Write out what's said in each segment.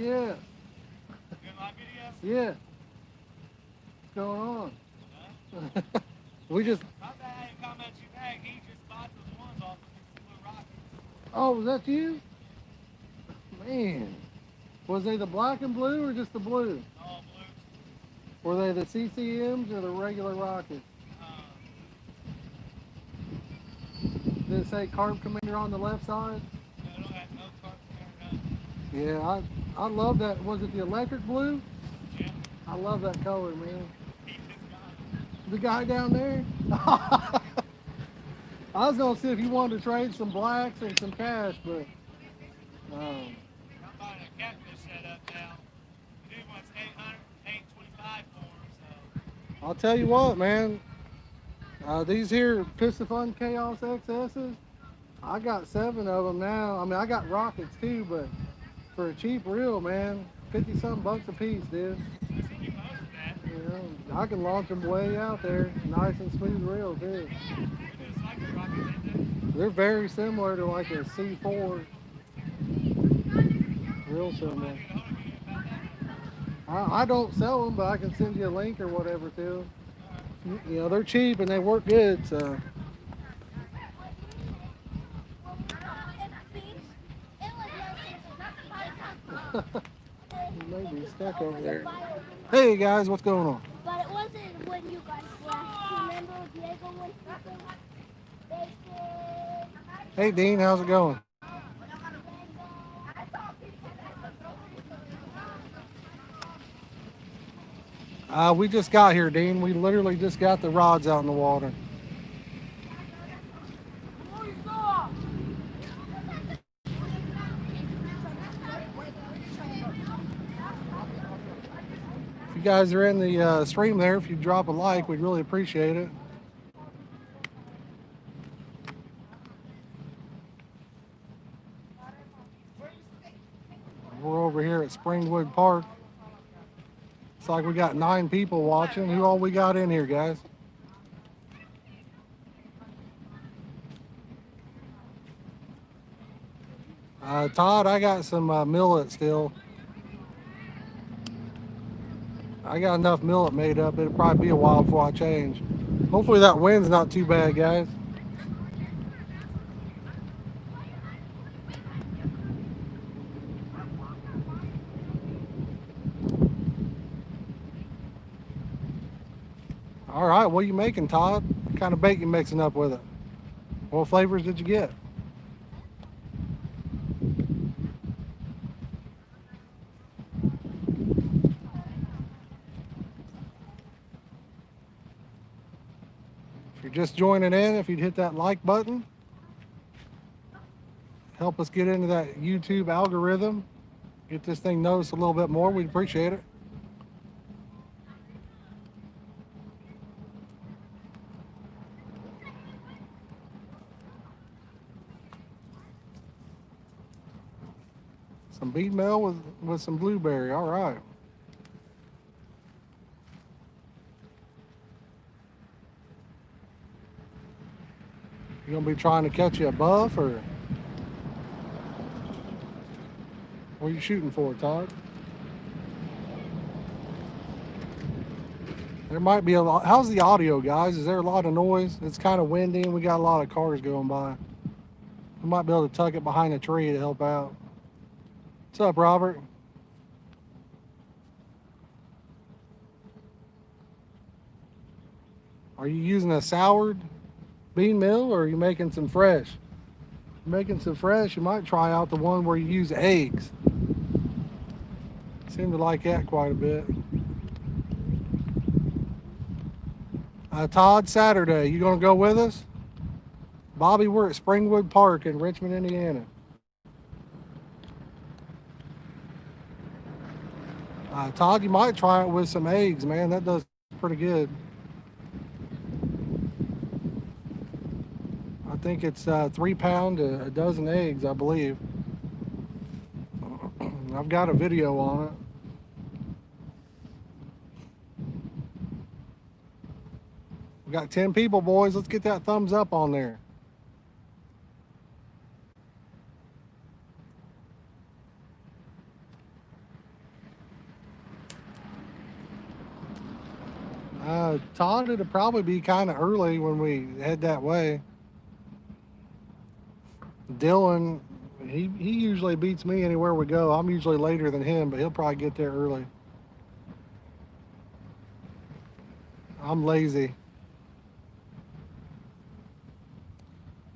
Yeah. You in my video? Yeah. What's going on? Huh? We just. Not that I didn't comment you back. He just bought those ones off of these blue rockets. Oh, was that you? Man. Was they the black and blue or just the blue? All blues. Were they the CCMs or the regular rockets? Uh, Did it say Carb Commander on the left side? no, don't have no carbon counter. Yeah, I love that. Was it the electric blue? Yeah. I love that color, man. He just got it. The guy down there? I was gonna see if you wanted to trade some blacks and some cash, but I'm buying a catfish setup now. The dude wants 800, 825 for him, so. I'll tell you what, man. These here Piston Fun Chaos XS's, I got 7 of them now. I mean, I got rockets too, but for a cheap reel, man, 50 something bucks a piece, dude. I seen you posted that. You know, I can launch them way out there, nice and smooth reel too. They're just like the rockets, ain't they? They're very similar to like a C4, real similar. I don't sell them, but I can send you a link or whatever too. You know, they're cheap and they work good, so. Maybe stuck over there. Hey guys, what's going on? But it wasn't when you guys left. Remember Diego went Hey Dean, how's it going? We just got here, Dean. We literally just got the rods out in the water. If you guys are in the stream there, if you drop a like, we'd really appreciate it. We're over here at Springwood Park. It's like we got 9 people watching. Who all we got in here, guys? Todd, I got some millet still. I got enough millet made up. It'll probably be a while before I change. Hopefully that wind's not too bad, guys. All right, what are you making, Todd? What kind of bait you mixing up with it? What flavors did you get? If you're just joining in, if you'd hit that like button, help us get into that YouTube algorithm, get this thing noticed a little bit more, we'd appreciate it. Some bead meal with some blueberry, all right. You gonna be trying to catch you a buff, or what are you shooting for, Todd? There might be a lot. How's the audio, guys? Is there a lot of noise? It's kind of windy and we got a lot of cars going by. We might be able to tuck it behind a tree to help out. What's up, Robert? Are you using a soured bean meal, or are you making some fresh? If you're making some fresh, you might try out the one where you use eggs. Seem to like that quite a bit. Todd, Saturday, you gonna go with us? Bobby, we're at Springwood Park in Richmond, Indiana. Todd, you might try it with some eggs, man. That does pretty good. I think it's 3 pound a dozen eggs, I believe. I've got a video on it. We got 10 people, boys. Let's get that thumbs up on there. Todd, it'll probably be kind of early when we head that way. Dylan, he usually beats me anywhere we go. I'm usually later than him, but he'll probably get there early. I'm lazy.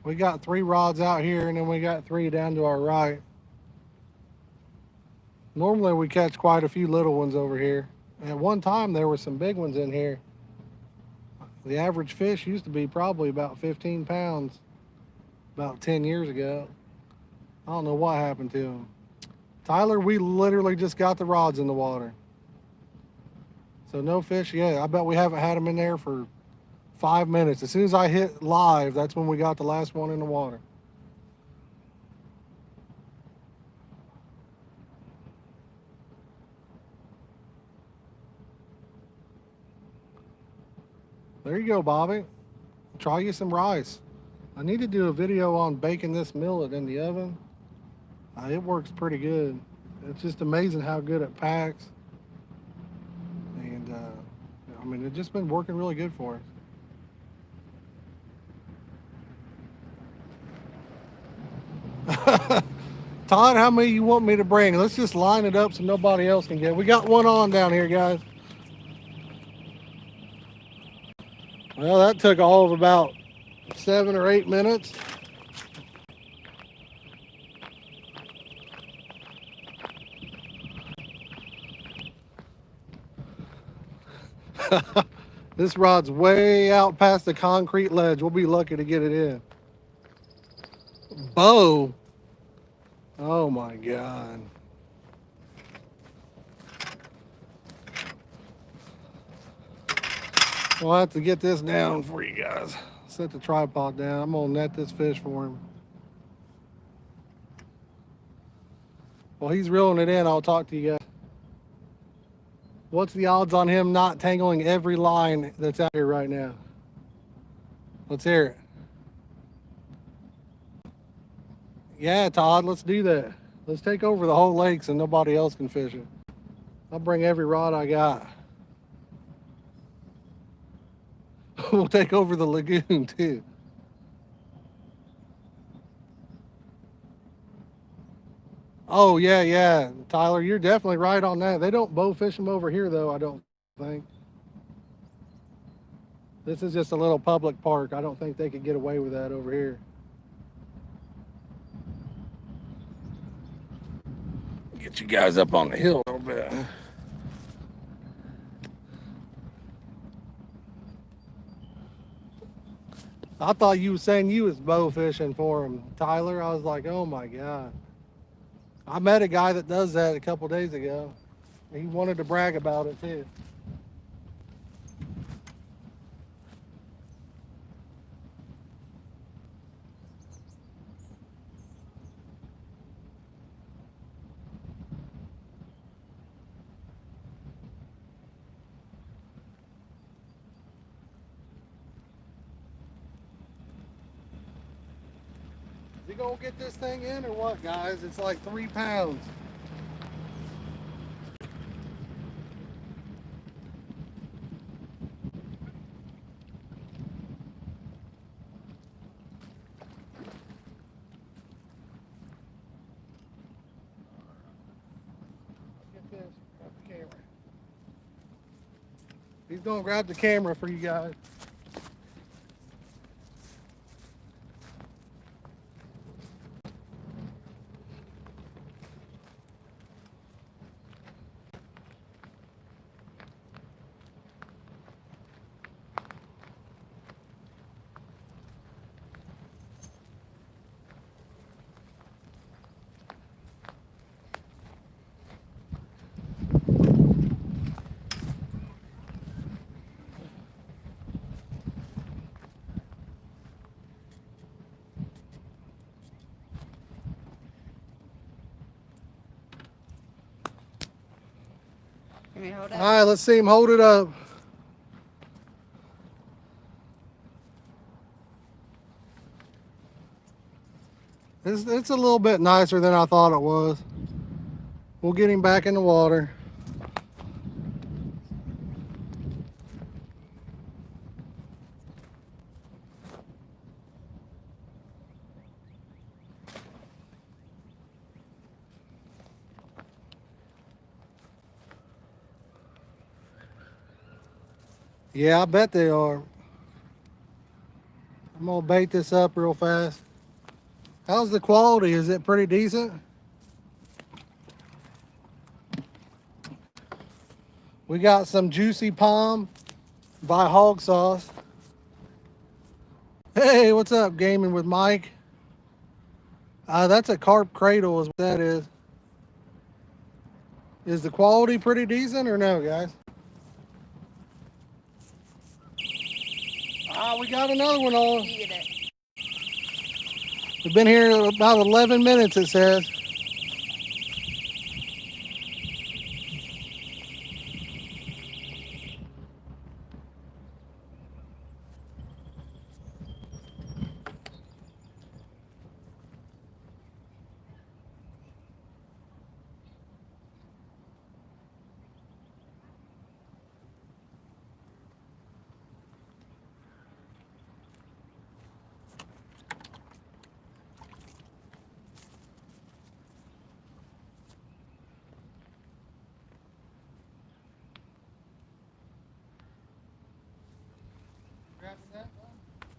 We got 3 rods out here, and then we got 3 down to our right. Normally we catch quite a few little ones over here. At one time there were some big ones in here. The average fish used to be probably about 15 pounds about 10 years ago. I don't know what happened to them. Tyler, we literally just got the rods in the water. So no fish yet. I bet we haven't had them in there for 5 minutes. As soon as I hit live, that's when we got the last one in the water. There you go, Bobby. Try you some rice. I need to do a video on baking this millet in the oven. It works pretty good. It's just amazing how good it packs. And I mean, it's just been working really good for us. Todd, how many you want me to bring? Let's just line it up so nobody else can get. We got one on down here, guys. Well, that took all of about 7 or 8 minutes. This rod's way out past the concrete ledge. We'll be lucky to get it in. Bow. Oh my God. We'll have to get this down for you guys. Set the tripod down. I'm gonna net this fish for him. While he's reeling it in, I'll talk to you guys. What's the odds on him not tangling every line that's out here right now? Let's hear it. Yeah, Todd, let's do that. Let's take over the whole lake so nobody else can fish it. I'll bring every rod I got. We'll take over the lagoon too. Oh, yeah. Tyler, you're definitely right on that. They don't bow fish them over here, though, I don't think. This is just a little public park. I don't think they could get away with that over here. Get you guys up on the hill a little bit. I thought you were saying you was bow fishing for him, Tyler. I was like, oh my God. I met a guy that does that a couple days ago. He wanted to brag about it too. Is he gonna get this thing in or what, guys? It's like 3 pounds. Get this, grab the camera. He's gonna grab the camera for you guys. Hold All right, let's see him hold it up. It's a little bit nicer than I thought it was. We'll get him back in the water. Yeah, I bet they are. I'm gonna bait this up real fast. How's the quality? Is it pretty decent? We got some juicy palm by Hog Sauce. Hey, what's up, Gaming with Mike? That's a carp cradle, is what that is. Is the quality pretty decent or no, guys? We got another one on. Eat it. We've been here about 11 minutes, it says.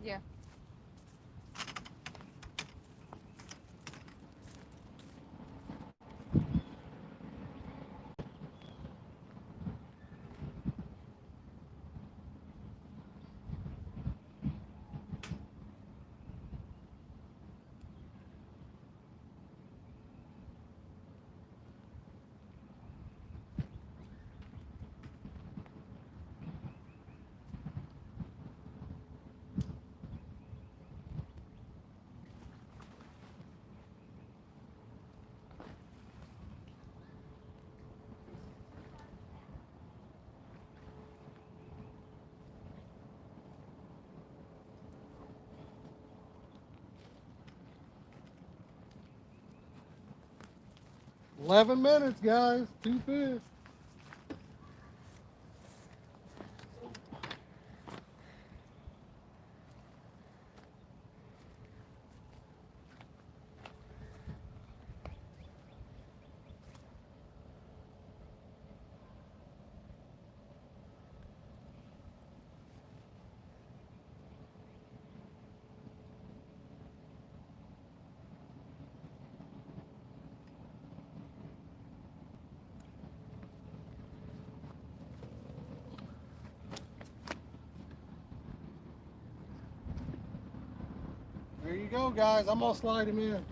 Yeah. Huh? 11 minutes, guys. 2 fish. There you go, guys. I'm gonna slide him in.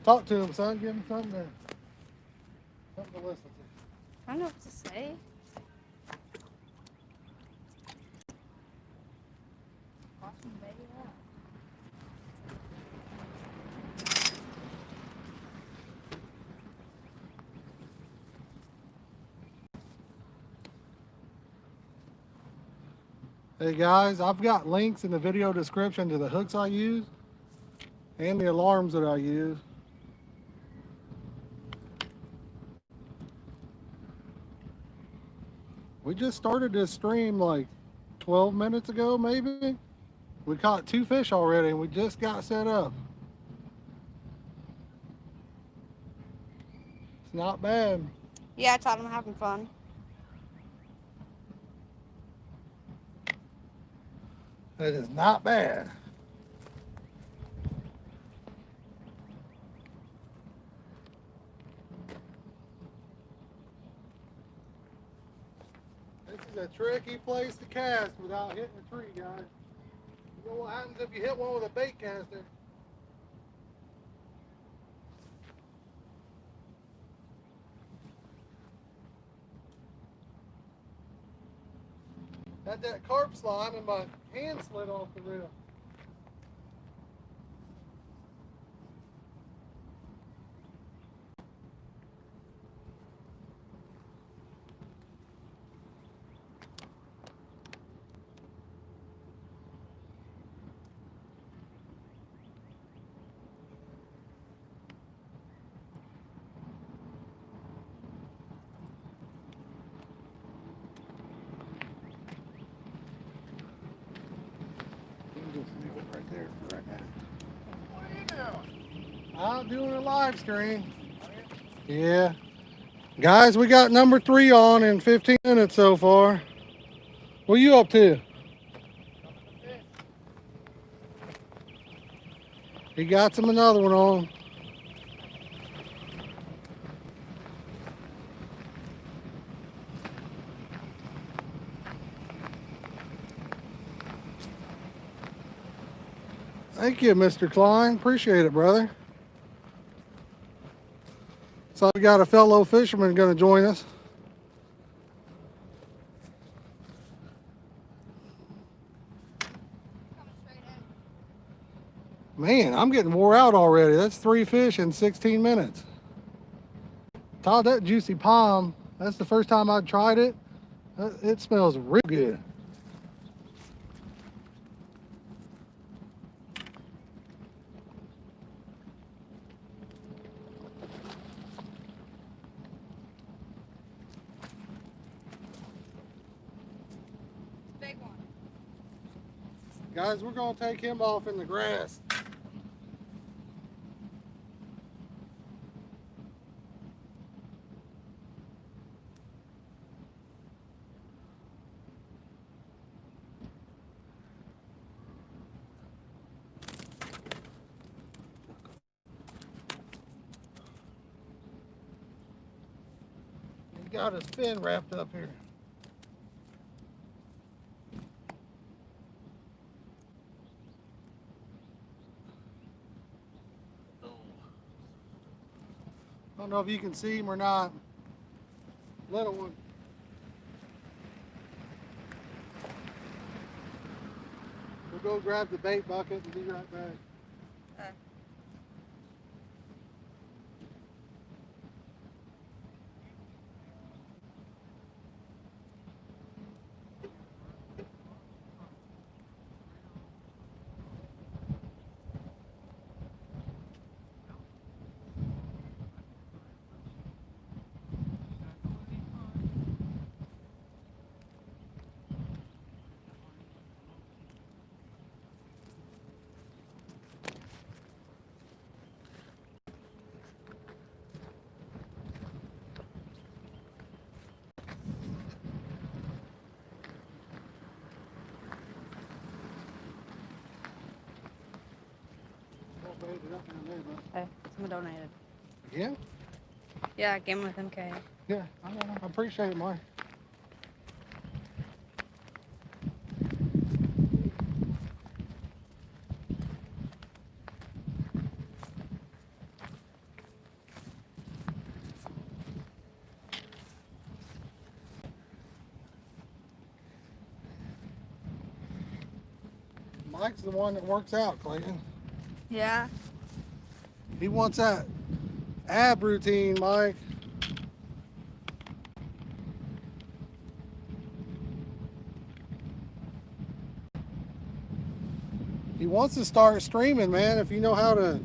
Talk to him, son. Give him something to listen to. I don't know what to say. Watch him bait it up. Hey guys, I've got links in the video description to the hooks I use and the alarms that I use. We just started this stream like 12 minutes ago, maybe. We caught 2 fish already and we just got set up. It's not bad. Yeah, I taught him having fun. It is not bad. This is a tricky place to cast without hitting a tree, guys. You know what happens if you hit one with a bait caster? Had that carp slime and my hand slid off the reel. leave it right there for right now. What are you doing? I'm doing a live stream. Yeah. Guys, we got number 3 on in 15 minutes so far. What are you up to? He got some another one on. Thank you, Mr. Klein. Appreciate it, brother. So we got a fellow fisherman going to join us. Man, I'm getting wore out already. That's 3 fish in 16 minutes. Todd, that juicy palm, that's the first time I've tried it. It smells real good. Big one. Guys, we're going to take him off in the grass. He got his fin wrapped up here. I don't know if you can see him or not. Little one. We'll go grab the bait bucket and be right back. Hey, someone donated. Yeah? Yeah, game with MK. Yeah, I appreciate it, Mark. Mike's the one that works out, Clayton. Yeah. He wants that ab routine, Mike. He wants to start streaming, man, if you know how to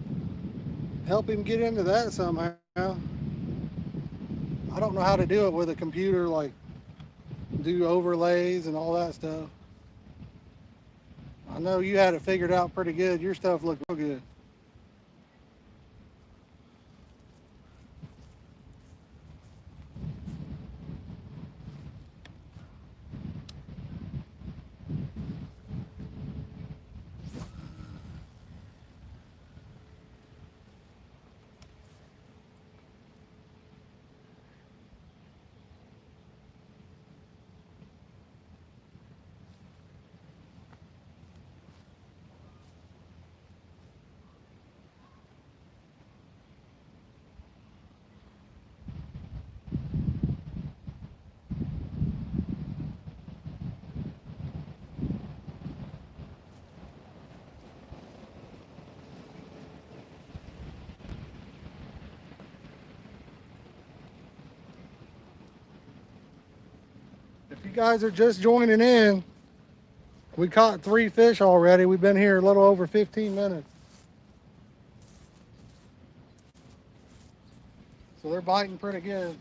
help him get into that somehow. I don't know how to do it with a computer, like do overlays and all that stuff. I know you had it figured out pretty good. Your stuff looked real good. If you guys are just joining in, we caught 3 fish already. We've been here a little over 15 minutes. So they're biting pretty good.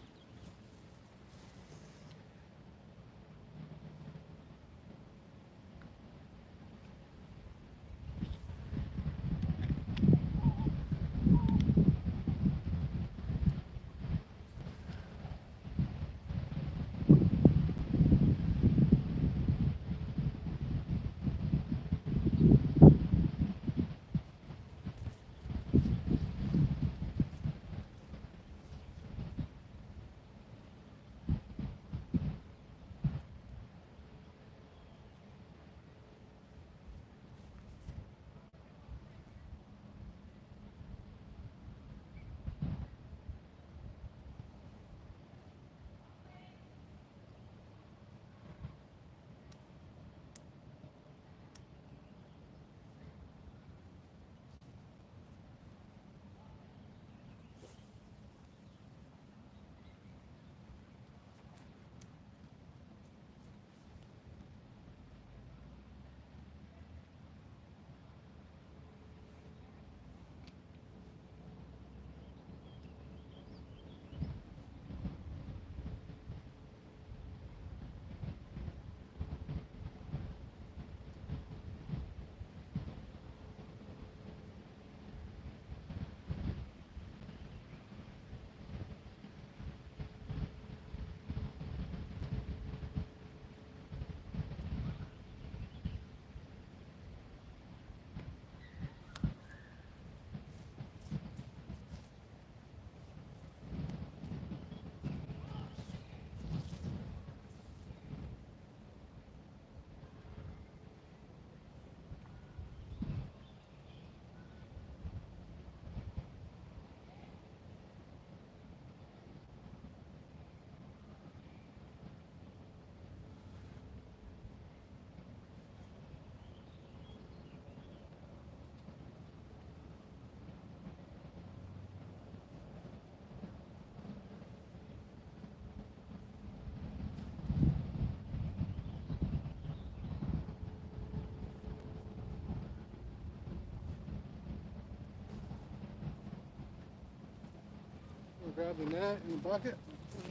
grab the net and the bucket.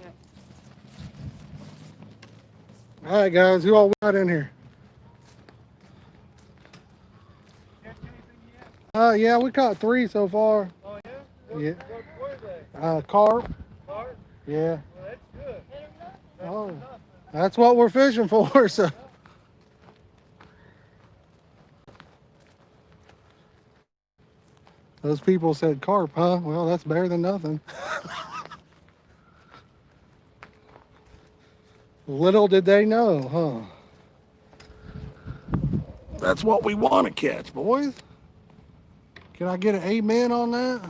Yeah. All right, guys, who all we got in here? Catch anything yet? Yeah, we caught 3 so far. Oh, yeah? Yeah. What were they? Carp. Carp? Yeah. Well, that's good. That's Oh, enough, man. that's what we're fishing for. So. Those people said carp, huh? Well, that's better than nothing. Little did they know, huh? That's what we want to catch, boys. Can I get an amen on that?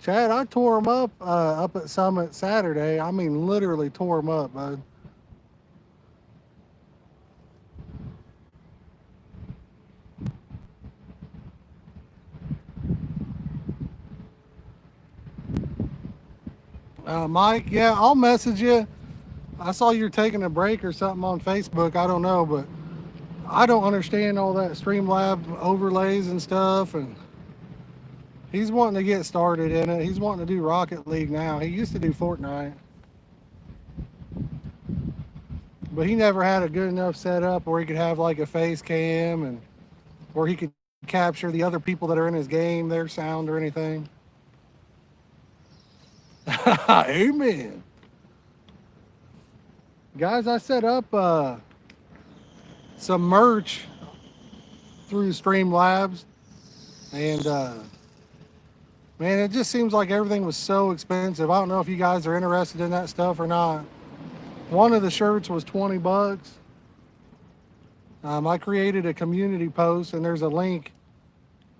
Chad, I tore them up at Summit Saturday. I mean, literally tore them up, bud. Mike, yeah, I'll message you. I saw you're taking a break or something on Facebook. I don't know, but I don't understand all that Streamlab overlays and stuff. And he's wanting to get started in it. He's wanting to do Rocket League now. He used to do Fortnite, but he never had a good enough setup where he could have like a face cam and where he could capture the other people that are in his game, their sound or anything. Amen. Guys, I set up some merch through Streamlabs, and man, it just seems like everything was so expensive. I don't know if you guys are interested in that stuff or not. One of the shirts was 20 bucks. I created a community post, and there's a link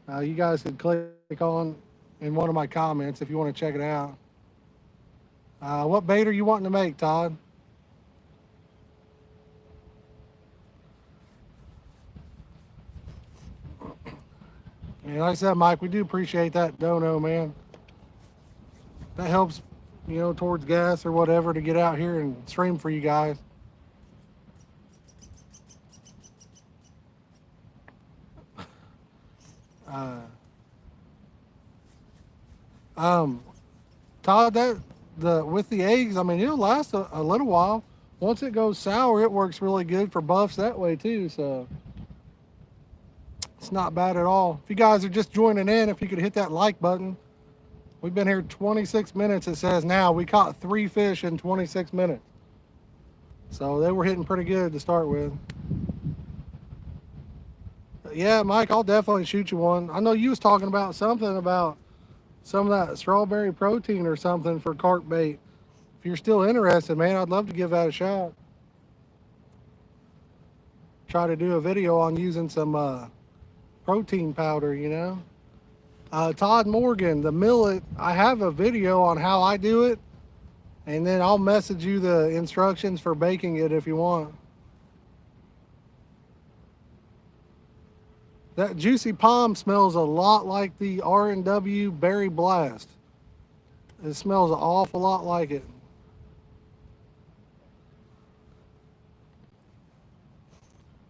you guys could click on in one of my comments if you want to check it out. What bait are you wanting to make, Todd? And like I said, Mike, we do appreciate that dono, man. That helps, towards gas or whatever to get out here and stream for you guys. Todd, with the eggs, I mean, it'll last a little while. Once it goes sour, it works really good for buffs that way too. So it's not bad at all. If you guys are just joining in, if you could hit that like button. We've been here 26 minutes, it says now. We caught 3 fish in 26 minutes. So they were hitting pretty good to start with. But yeah, Mike, I'll definitely shoot you one. I know you was talking about something about some of that strawberry protein or something for carp bait. If you're still interested, man, I'd love to give that a shot. Try to do a video on using some protein powder, Todd Morgan, the millet, I have a video on how I do it, and then I'll message you the instructions for baking it if you want. That Juicy Palm smells a lot like the R&W Berry Blast. It smells an awful lot like it.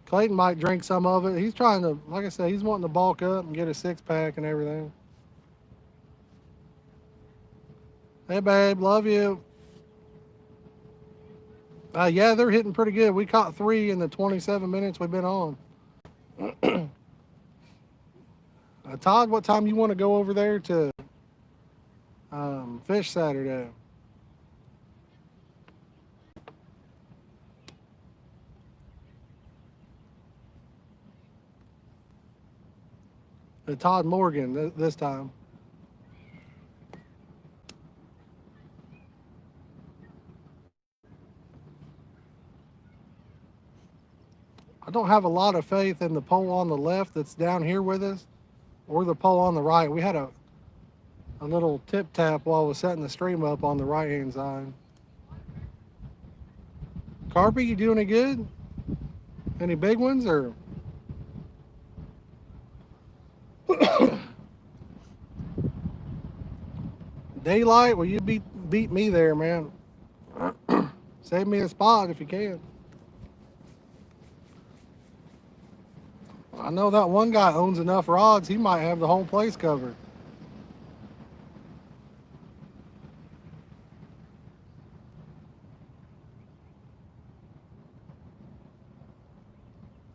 Clayton might drink some of it. He's trying to, like I said, he's wanting to bulk up and get a 6-pack and everything. Hey, babe, love you. Yeah, they're hitting pretty good. We caught 3 in the 27 minutes we've been on. Todd, what time you want to go over there to fish Saturday? Todd Morgan this time. I don't have a lot of faith in the pole on the left that's down here with us or the pole on the right. We had a little tip tap while I was setting the stream up on the right hand side. Carpy, you doing any good? Any big ones or? Daylight, well, you beat me there, man. Save me a spot if you can. I know that one guy owns enough rods, he might have the whole place covered.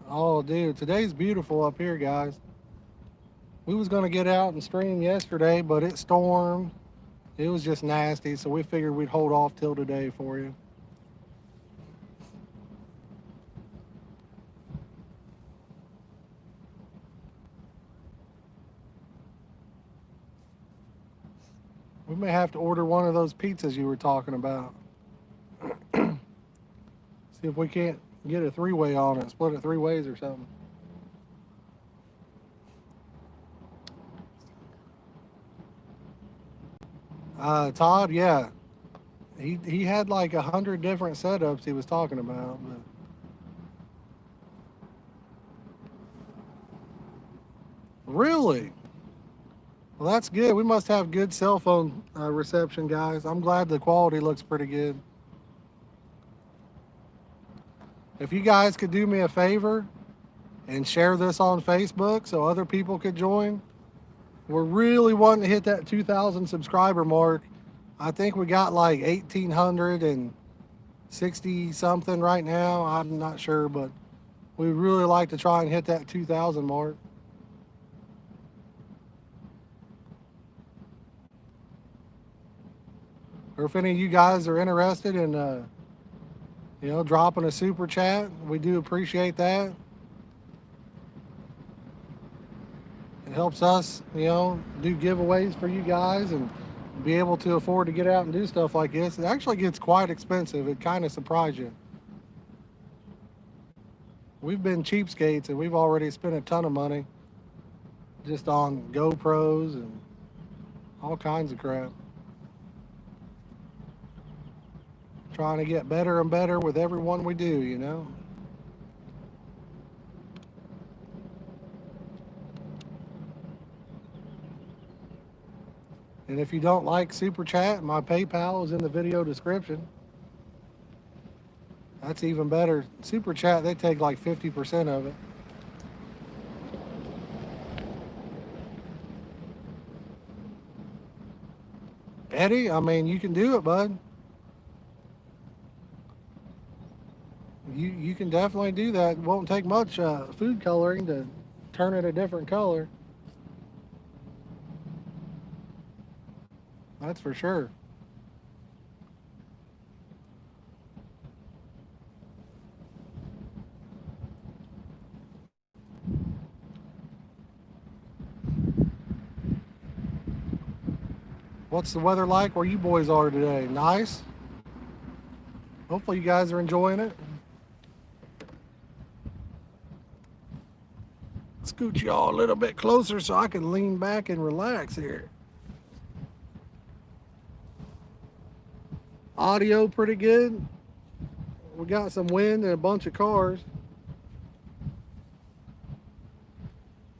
Oh, dude, today's beautiful up here, guys. We was going to get out and stream yesterday, but it stormed. It was just nasty, so we figured we'd hold off till today for you. We may have to order one of those pizzas you were talking about. See if we can't get a three-way on it, split it 3 ways or something. Todd, yeah, he had like 100 different setups he was talking about. But really? Well, that's good. We must have good cell phone reception, guys. I'm glad the quality looks pretty good. If you guys could do me a favor and share this on Facebook so other people could join, we're really wanting to hit that 2,000 subscriber mark. I think we got like 1,860 something right now. I'm not sure, but we'd really like to try and hit that 2,000 mark. Or if any of you guys are interested in, dropping a super chat, we do appreciate that. It helps us, do giveaways for you guys and be able to afford to get out and do stuff like this. It actually gets quite expensive. It kind of surprises you. We've been cheapskates and we've already spent a ton of money just on GoPros and all kinds of crap. Trying to get better and better with every one we do, And if you don't like Super Chat, my PayPal is in the video description. That's even better. Super Chat, they take like 50% of it. Eddie, I mean, you can do it, bud. You can definitely do that. It won't take much food coloring to turn it a different color. That's for sure. What's the weather like where you boys are today? Nice? Hopefully you guys are enjoying it. Scoot y'all a little bit closer so I can lean back and relax here. Audio pretty good. We got some wind and a bunch of cars.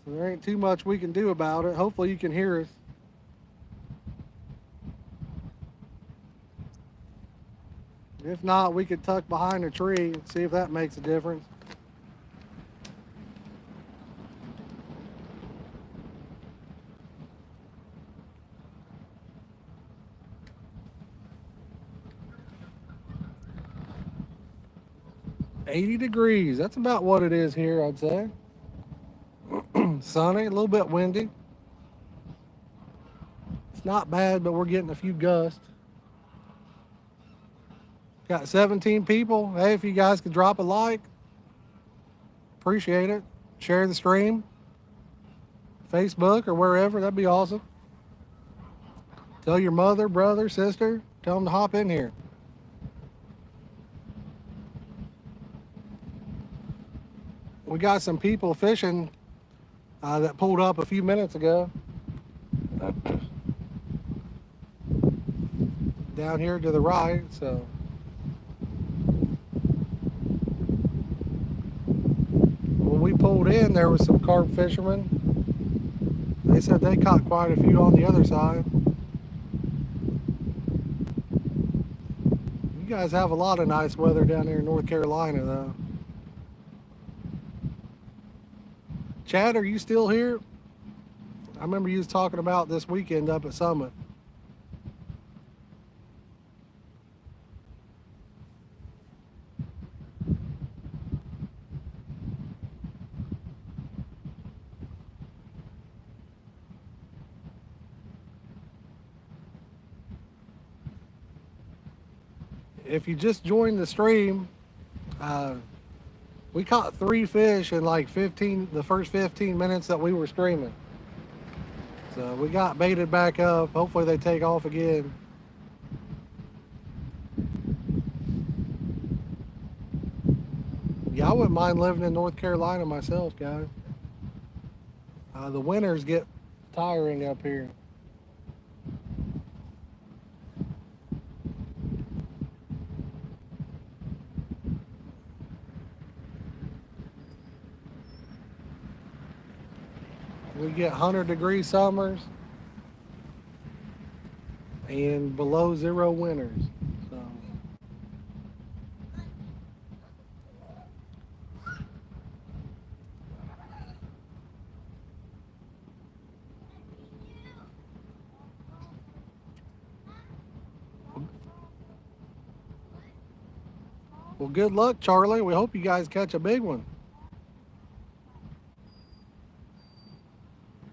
So there ain't too much we can do about it. Hopefully you can hear us. If not, we could tuck behind a tree and see if that makes a difference. $80 degrees. That's about what it is here, I'd say. Sunny, a little bit windy. It's not bad, but we're getting a few gusts. Got 17 people. Hey, if you guys could drop a like, appreciate it. Share the stream, Facebook or wherever, that'd be awesome. Tell your mother, brother, sister, tell them to hop in here. We got some people fishing that pulled up a few minutes ago. Down here to the right, so. When we pulled in, there was some carp fishermen. They said they caught quite a few on the other side. You guys have a lot of nice weather down here in North Carolina, though. Chad, are you still here? I remember you was talking about this weekend up at Summit. If you just joined the stream, we caught 3 fish in like the first 15 minutes that we were streaming. So we got baited back up. Hopefully they take off again. Yeah, I wouldn't mind living in North Carolina myself, guys. The winters get tiring up here. We get 100-degree summers and below zero winters. So well, good luck, Charlie. We hope you guys catch a big one.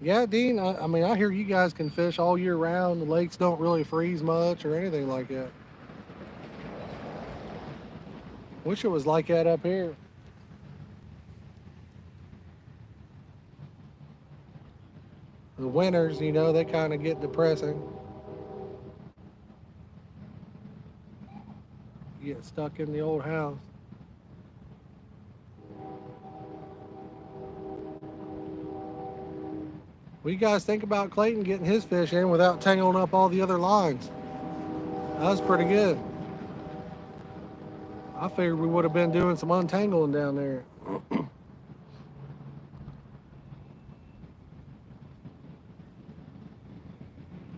Yeah, Dean, I mean, I hear you guys can fish all year round. The lakes don't really freeze much or anything like that. Wish it was like that up here. The winters, you know, they kind of get depressing. You get stuck in the old house. What do you guys think about Clayton getting his fish in without tangling up all the other lines? That was pretty good. I figured we would have been doing some untangling down there.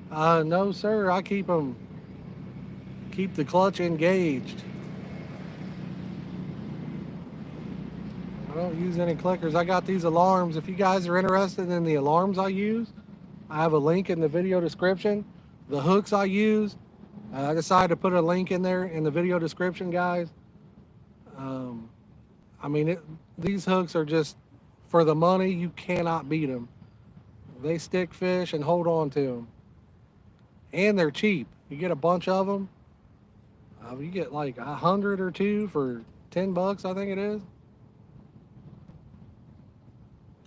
No, sir. I keep the clutch engaged. I don't use any clickers. I got these alarms. If you guys are interested in the alarms I use, I have a link in the video description. The hooks I use, I decided to put a link in there in the video description, guys. I mean, these hooks are just, for the money, you cannot beat them. They stick fish and hold on to them. And they're cheap. You get a bunch of them. You get like 100 or 2 for $10, I think it is.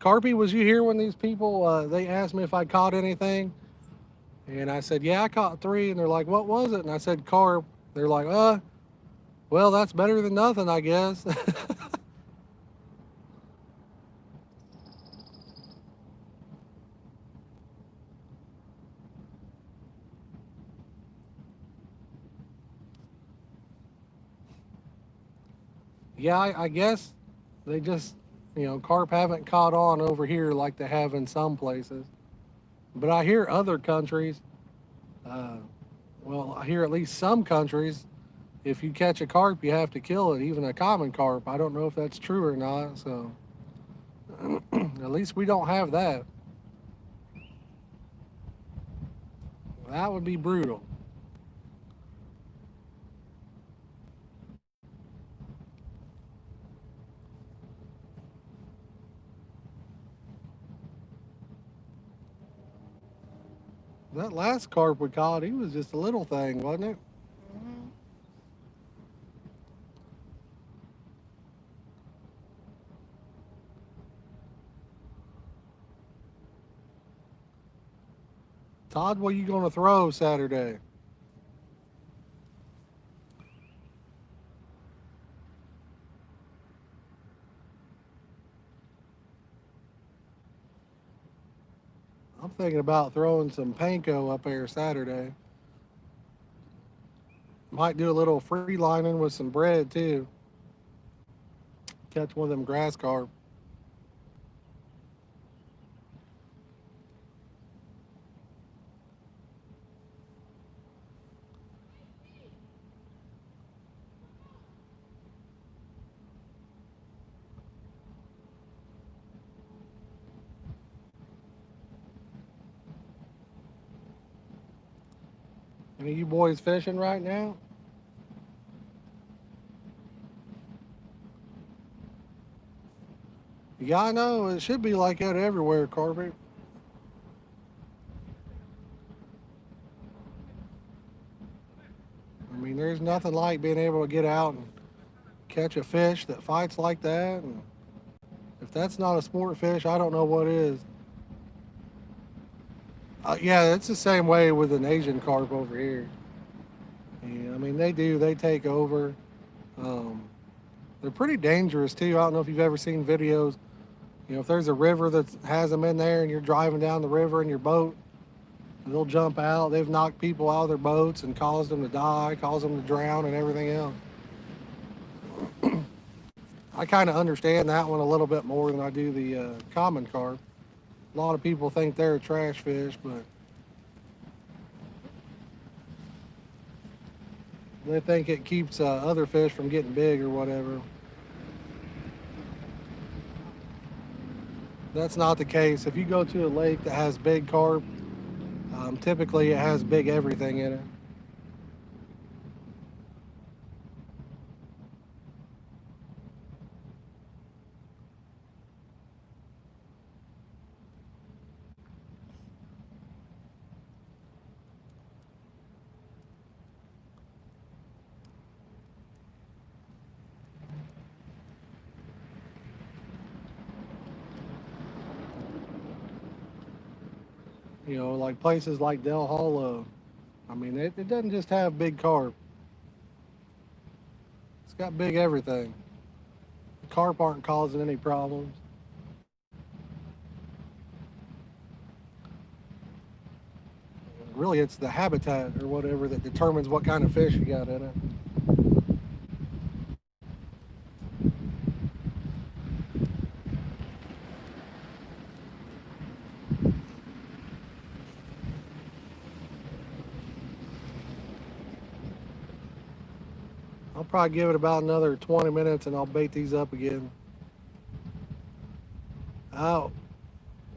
Carpy, was you here when these people, they asked me if I caught anything? And I said, yeah, I caught 3. And they're like, what was it? And I said, carp. They're like, well, that's better than nothing, I guess. Yeah, I guess they just, carp haven't caught on over here like they have in some places. But I hear other countries, I hear at least some countries, if you catch a carp, you have to kill it, even a common carp. I don't know if that's true or not, so at least we don't have that. That would be brutal. That last carp we caught, he was just a little thing, wasn't it? Mm-hmm. Todd, what are you going to throw Saturday? I'm thinking about throwing some panko up there Saturday. Might do a little free lining with some bread too. Catch one of them grass carp. Any of you boys fishing right now? Yeah, I know. It should be like that everywhere, Corbett. I mean, there's nothing like being able to get out and catch a fish that fights like that. And if that's not a sport fish, I don't know what is. Yeah, it's the same way with an Asian carp over here. Yeah, I mean, they do. They take over. Um, they're pretty dangerous, too. I don't know if you've ever seen videos. You know, if there's a river that has them in there and you're driving down the river in your boat, they'll jump out. They've knocked people out of their boats and caused them to die, caused them to drown and everything else. I kind of understand that one a little bit more than I do the common carp. A lot of people think they're a trash fish, but they think it keeps other fish from getting big or whatever. That's not the case. If you go to a lake that has big carp, typically it has big everything in it. You know, like places like Del Hollow. I mean, it doesn't just have big carp. It's got big everything. The carp aren't causing any problems. Really, it's the habitat or whatever that determines what kind of fish you got in it. I'll probably give it about another 20 minutes and I'll bait these up again. Oh,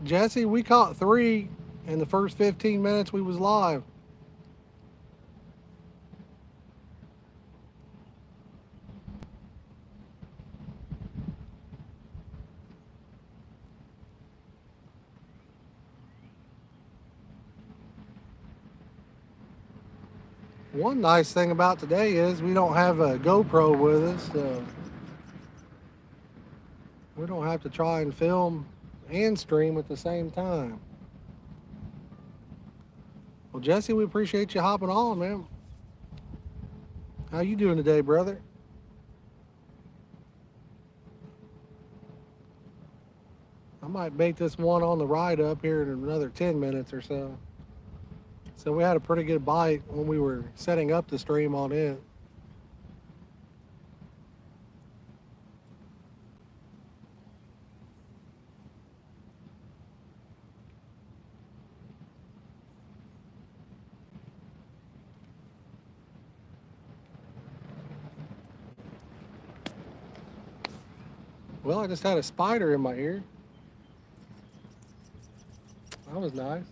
Jesse, we caught 3 in the first 15 minutes we was live. One nice thing about today is we don't have a GoPro with us, so we don't have to try and film and stream at the same time. Well, Jesse, we appreciate you hopping on, man. How you doing today, brother? I might bait this one on the ride up here in another 10 minutes or so. So we had a pretty good bite when we were setting up the stream on it. Well, I just had a spider in my ear. That was nice.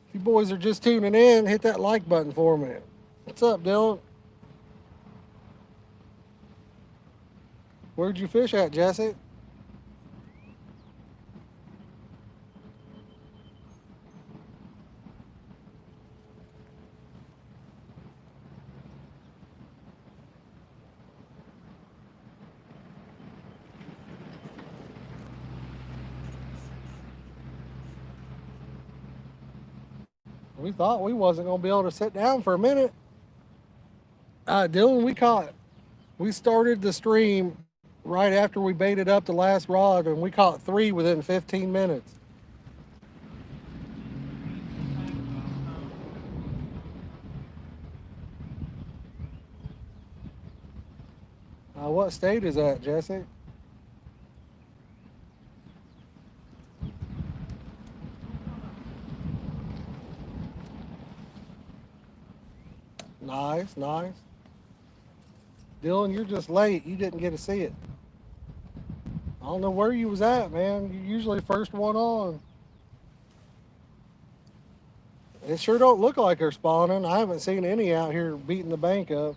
If you boys are just tuning in, hit that like button for me. What's up, Dylan? Where'd you fish at, Jesse? We thought we wasn't gonna be able to sit down for a minute. Dylan, we started the stream right after we baited up the last rod, and we caught 3 within 15 minutes. What state is that, Jesse? Nice, nice. Dylan, you're just late. You didn't get to see it. I don't know where you was at, man. You're usually first one on. It sure don't look like they're spawning. I haven't seen any out here beating the bank up.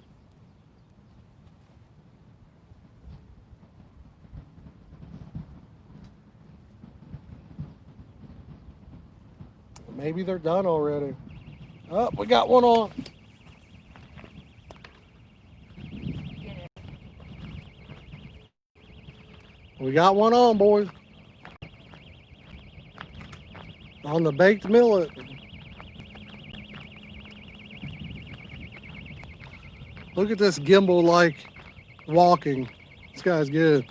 Maybe they're done already. Oh, we got one on. Get it. We got one on, boys. On the baked millet. Look at this gimbal like walking. This guy's good.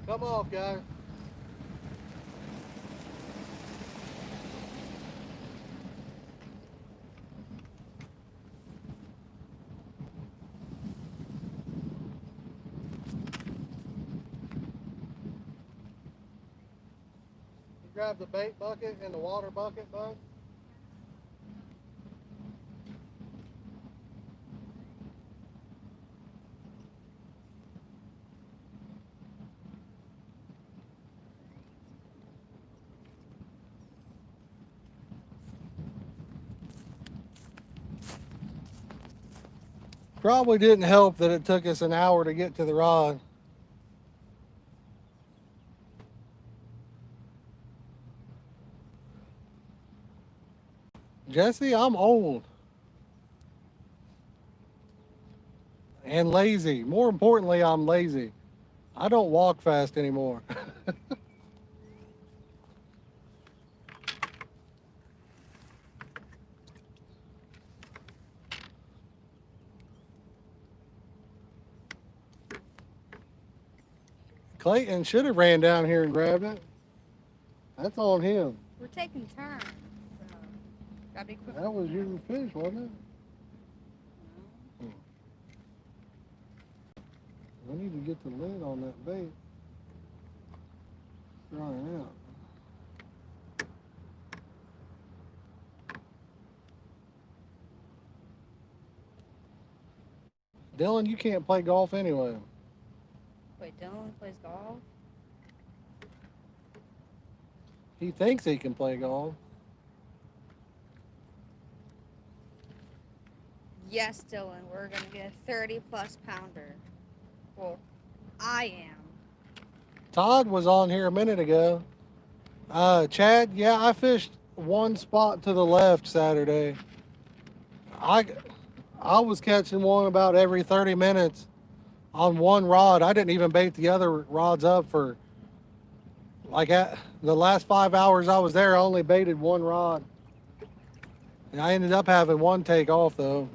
Come off, guys. Grab the bait bucket and the water bucket, bud. Probably didn't help that it took us an hour to get to the rod. Jesse, I'm old. And lazy. More importantly, I'm lazy. I don't walk fast anymore. Clayton should have ran down here and grabbed it. That's on him. We're taking turns, so gotta be quick. That was your fish, wasn't it? I need to get the lid on that bait. It's drying out. Dylan, you can't play golf anyway. Wait, Dylan plays golf? He thinks he can play golf. Yes, Dylan, we're gonna get a 30-plus pounder. Well, I am. Todd was on here a minute ago. Chad, yeah, I fished one spot to the left Saturday. I was catching one about every 30 minutes on one rod. I didn't even bait the other rods up for like at the last 5 hours I was there. I only baited one rod. And I ended up having one take off though.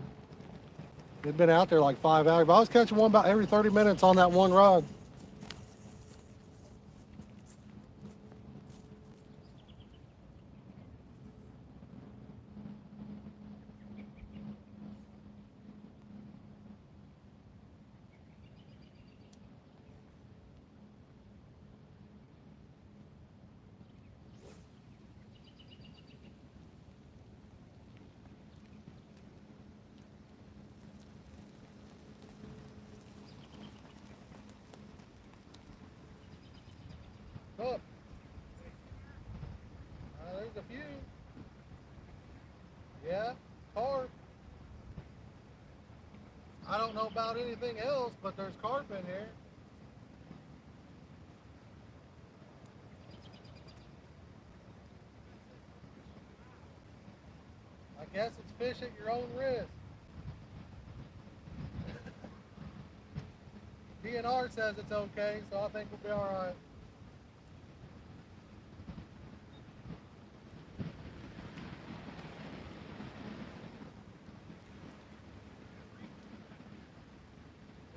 It'd been out there like 5 hours, but I was catching one about every 30 minutes on that one rod. Up. There's a few. Yeah, carp. I don't know about anything else, but there's carp in here. I guess it's fish at your own risk. DNR says it's okay, so I think we'll be all right.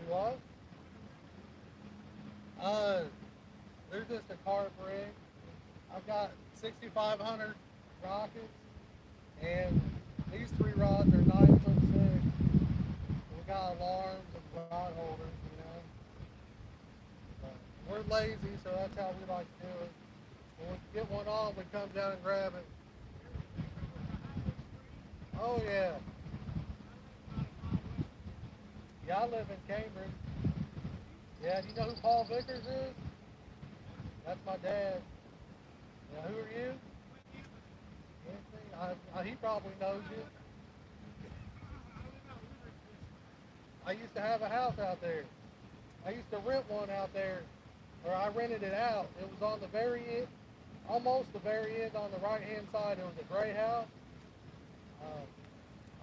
What? They're just a carp rig. I've got 6,500 rockets, and these 3 rods are 9'6". We got alarms and rod holders, you know. We're lazy, so that's how we like to do it. When we get one on, we come down and grab it. Oh yeah. Yeah, I live in Cambridge. Yeah, do you know who Paul Vickers is? That's my dad. Yeah, who are you? He probably knows you. I used to have a house out there. I used to rent one out there, or I rented it out. It was on the very end, almost the very end on the right-hand side. It was a gray house.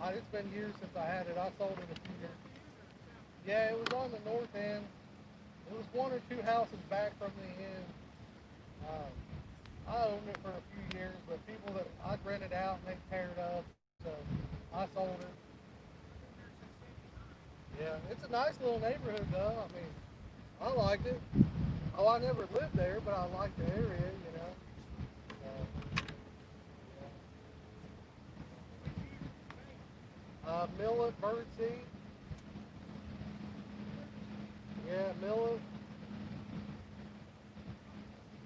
It's been years since I had it. I sold it a few years. Yeah, it was on the north end. It was 1 or 2 houses back from the end. I owned it for a few years, but people that I'd rent it out and they'd tear it up, so I sold it. Yeah, it's a nice little neighborhood though. I mean, I liked it. Oh, I never lived there, but I liked the area, you know. Millet, birdseed. Yeah, millet.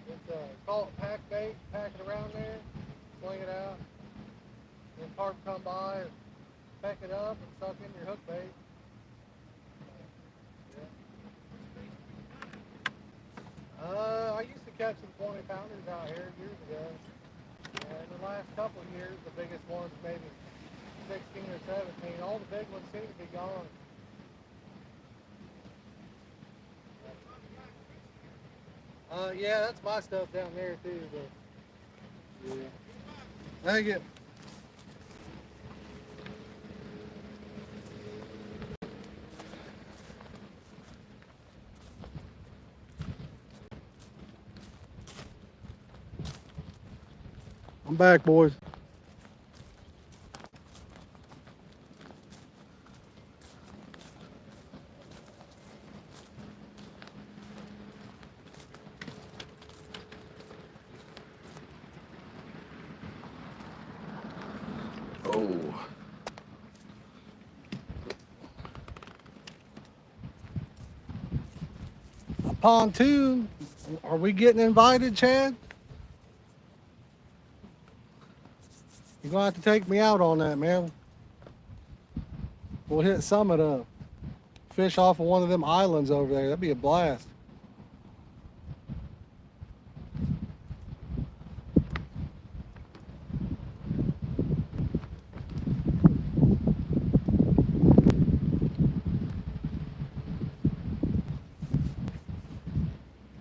It's call it pack bait. Pack it around there, sling it out. Then carp come by and peck it up and suck in your hook bait. I used to catch some 20-pounders out here years ago. In the last couple of years, the biggest ones maybe 16 or 17. All the big ones seem to be gone. Yeah, that's my stuff down there too. But yeah. Thank you. I'm back, boys. Oh. A pontoon. Are we getting invited, Chad? You're gonna have to take me out on that, man. We'll hit Summit up. Fish off of one of them islands over there. That'd be a blast.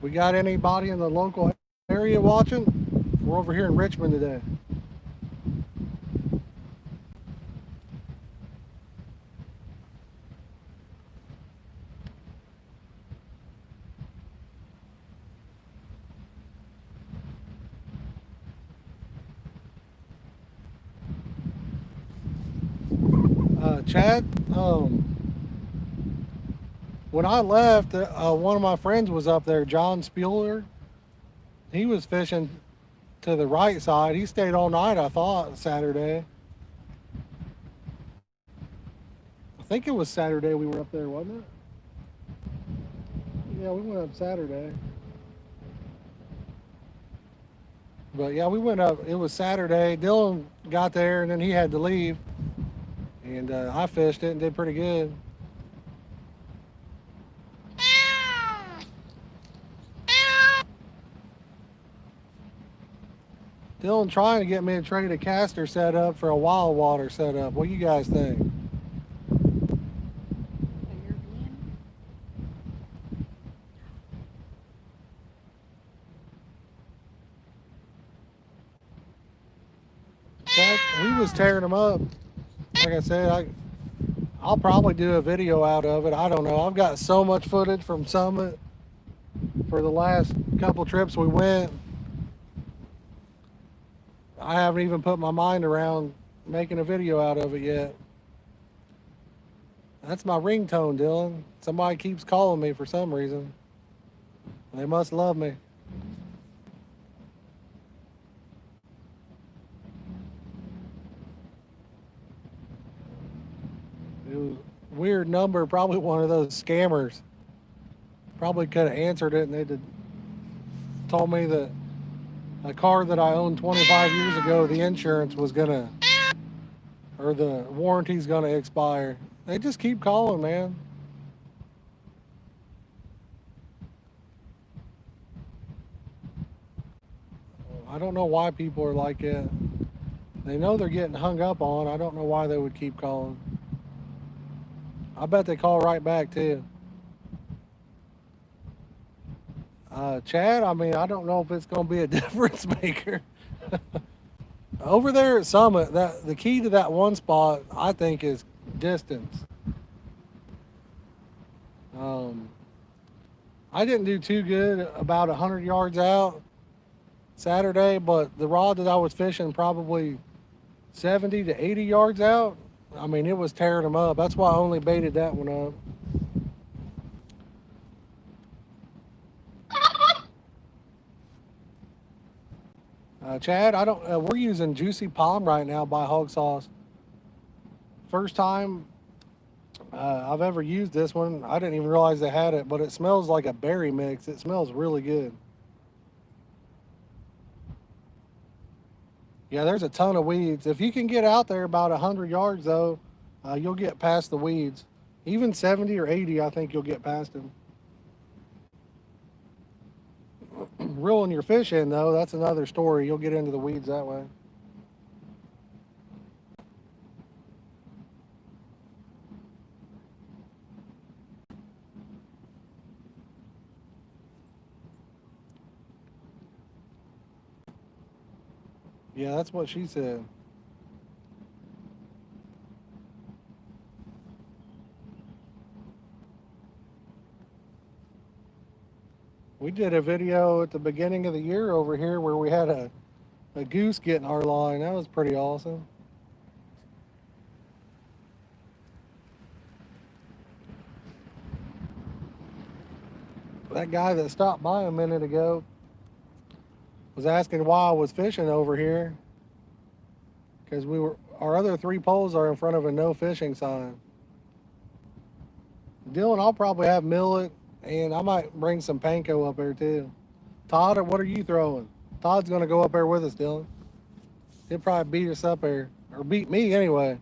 We got anybody in the local area watching? We're over here in Richmond today. Chad, when I left, one of my friends was up there, John Spuler. He was fishing to the right side. He stayed all night, I thought, Saturday. I think it was Saturday we were up there, wasn't it? Yeah, we went up Saturday. But yeah, we went up. It was Saturday. Dylan got there and then he had to leave. And I fished it and did pretty good. Dylan trying to get me to trade a caster setup for a wild water setup. What do you guys think? We was tearing them up. Like I said, I'll probably do a video out of it. I don't know. I've got so much footage from Summit for the last couple trips we went. I haven't even put my mind around making a video out of it yet. That's my ringtone, Dylan. Somebody keeps calling me for some reason. They must love me. weird number, probably one of those scammers. Probably could have answered it and they'd told me that a car that I owned 25 years ago, the insurance was gonna, or the warranty's gonna expire. They just keep calling, man. I don't know why people are like it. They know they're getting hung up on. I don't know why they would keep calling. I bet they call right back too. Chad, I mean, I don't know if it's going to be a difference maker. Over there at Summit, that the key to that one spot, I think, is distance. Um, I didn't do too good about 100 yards out Saturday, but the rod that I was fishing probably 70 to 80 yards out, I mean, it was tearing them up. That's why I only baited that one up. Chad, I don't. We're using Juicy Palm right now by Hog Sauce. First time I've ever used this one. I didn't even realize they had it, but it smells like a berry mix. It smells really good. Yeah, there's a ton of weeds. If you can get out there about 100 yards, though, you'll get past the weeds. Even 70 or 80, I think you'll get past them. Reeling your fish in, though, that's another story. You'll get into the weeds that way. Yeah, that's what she said. We did a video at the beginning of the year over here where we had a goose get in our line. That was pretty awesome. That guy that stopped by a minute ago was asking why I was fishing over here because our other 3 poles are in front of a no fishing sign. Dylan, I'll probably have millet and I might bring some panko up there too. Todd, what are you throwing? Todd's gonna go up there with us, Dylan. He'll probably beat us up there, or beat me anyway.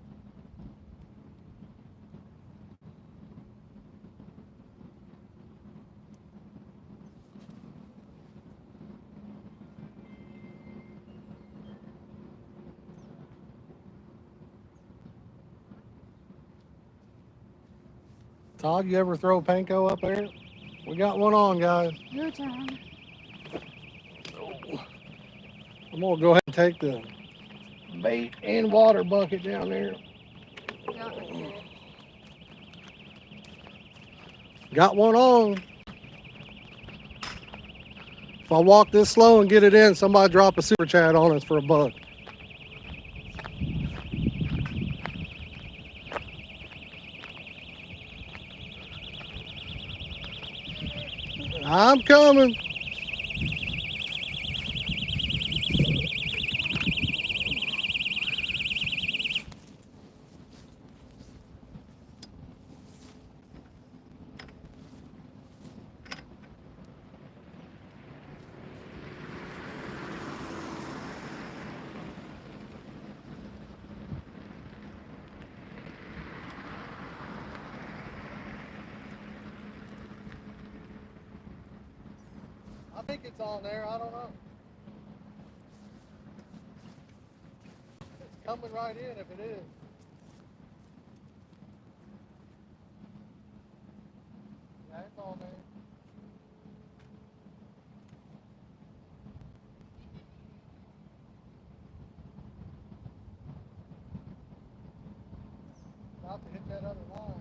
Todd, you ever throw panko up there? We got one on, guys. Your turn. I'm gonna go ahead and take the bait and water bucket down there. Got one on. If I walk this slow and get it in, somebody drop a super chat on us for $1. I'm coming. I think it's on there. I don't know. It's coming right in if it is. Yeah, it's on there. About to hit that other line.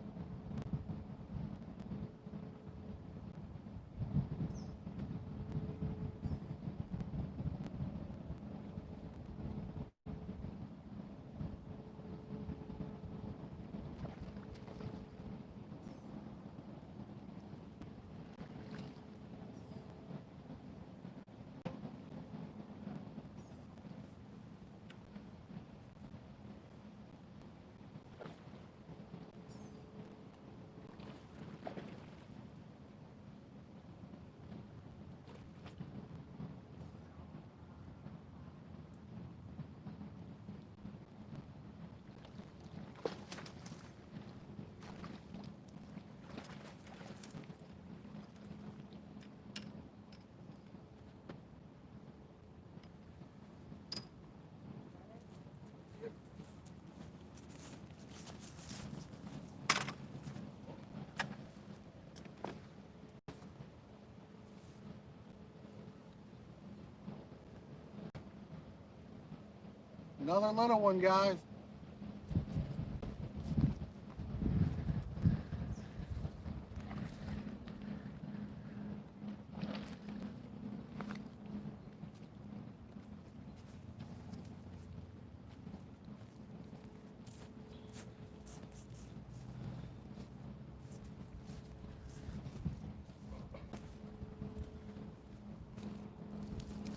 Another little one, guys.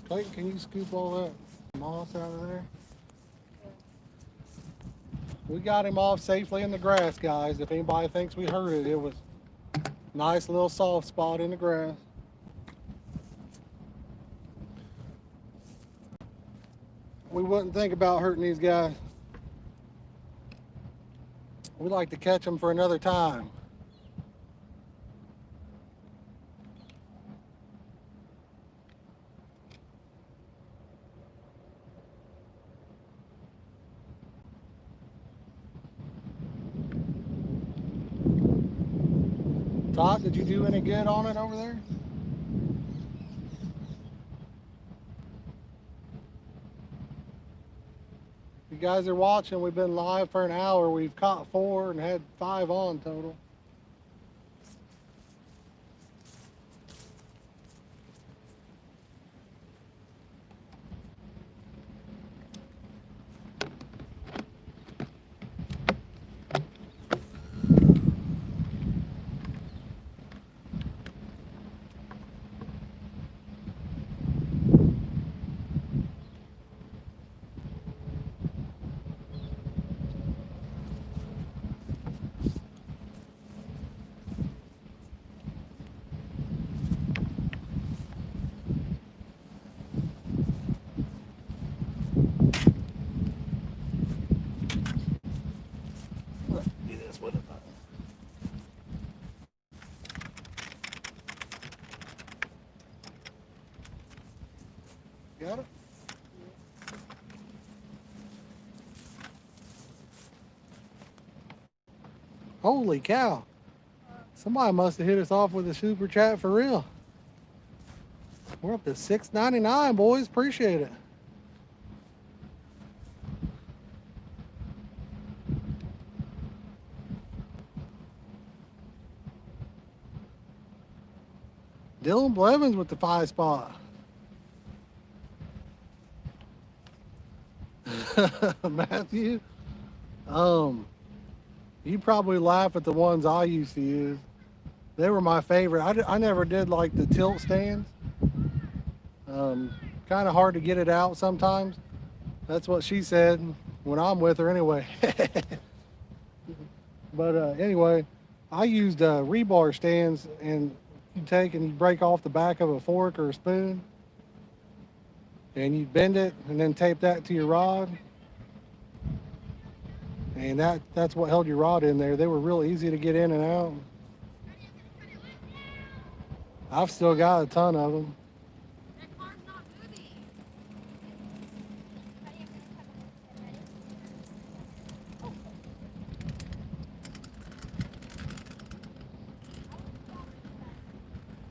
Clayton, can you scoop all that moss out of there? We got him off safely in the grass, guys. If anybody thinks we hurt it, it was a nice little soft spot in the grass. We wouldn't think about hurting these guys. We like to catch them for another time. Todd, did you do any good on it over there? You guys are watching. We've been live for an hour. We've caught 4 and had 5 on total. Got it? Holy cow. Somebody must have hit us off with a super chat for real. We're up to $6.99, boys. Appreciate it. Dylan Blevins with the 5 spot. Matthew, you probably laugh at the ones I used to use. They were my favorite. I never did like the tilt stands. Kind of hard to get it out sometimes. That's what she said when I'm with her anyway. But anyway, I used rebar stands, and you take and you break off the back of a fork or a spoon, and you bend it and then tape that to your rod. And that's what held your rod in there. They were real easy to get in and out. I've still got a ton of them.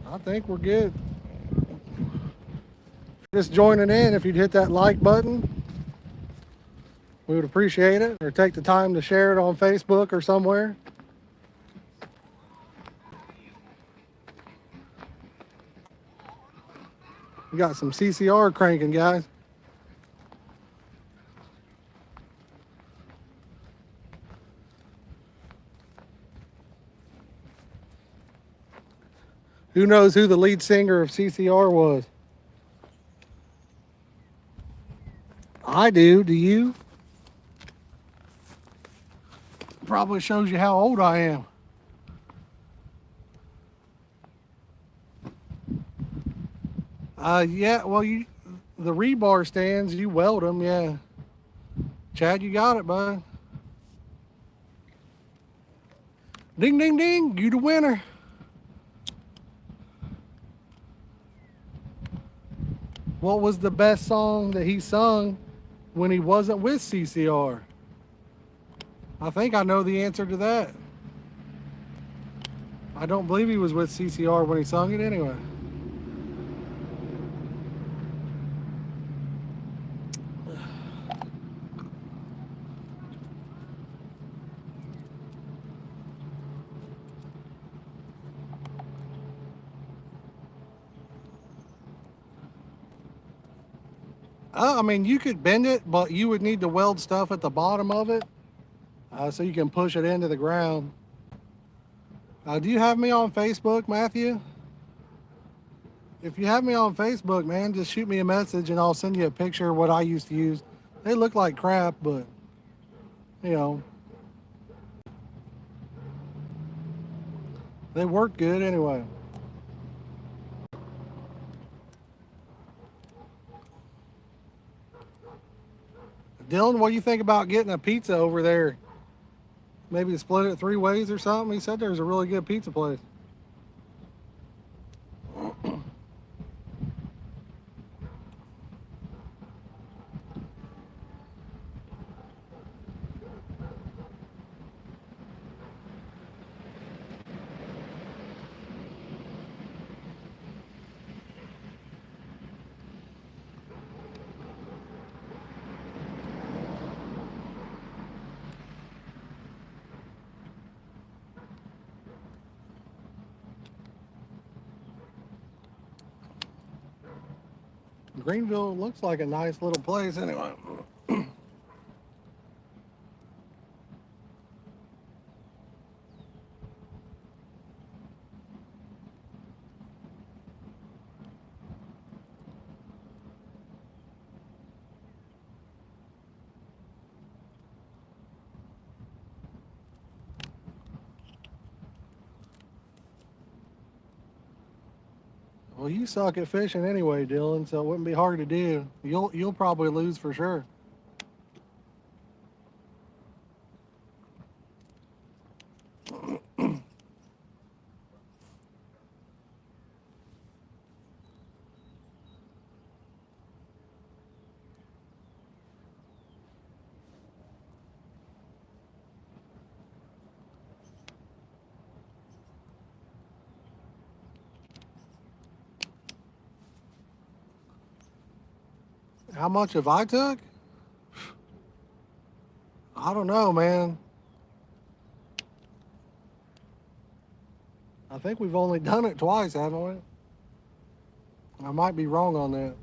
I think we're good. Just joining in, if you'd hit that like button, we would appreciate it. Or take the time to share it on Facebook or somewhere. We got some CCR cranking, guys. Who knows who the lead singer of CCR was? I do. Do you? Probably shows you how old I am. Yeah, well, the rebar stands, you weld them, yeah. Chad, you got it, bud. Ding, ding, ding, you the winner. What was the best song that he sung when he wasn't with CCR? I think I know the answer to that. I don't believe he was with CCR when he sung it anyway. I mean, you could bend it, but you would need to weld stuff at the bottom of it so you can push it into the ground. Do you have me on Facebook, Matthew? If you have me on Facebook, man, just shoot me a message and I'll send you a picture of what I used to use. They look like crap, but, you know, they work good anyway. Dylan, what do you think about getting a pizza over there? Maybe split it 3 ways or something? He said there's a really good pizza place. Greenville looks like a nice little place anyway. Well, you suck at fishing anyway, Dylan, so it wouldn't be hard to do. You'll probably lose for sure. How much have I took? I don't know, man. I think we've only done it twice, haven't we? I might be wrong on that.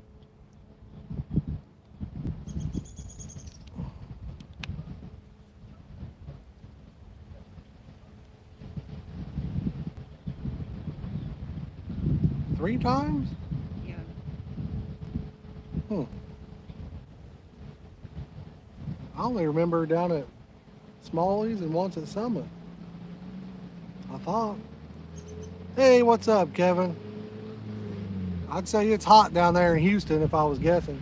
Three times? Yeah. I only remember down at Smalley's and once at Summit. I thought. Hey, what's up, Kevin? I'd say it's hot down there in Houston if I was guessing.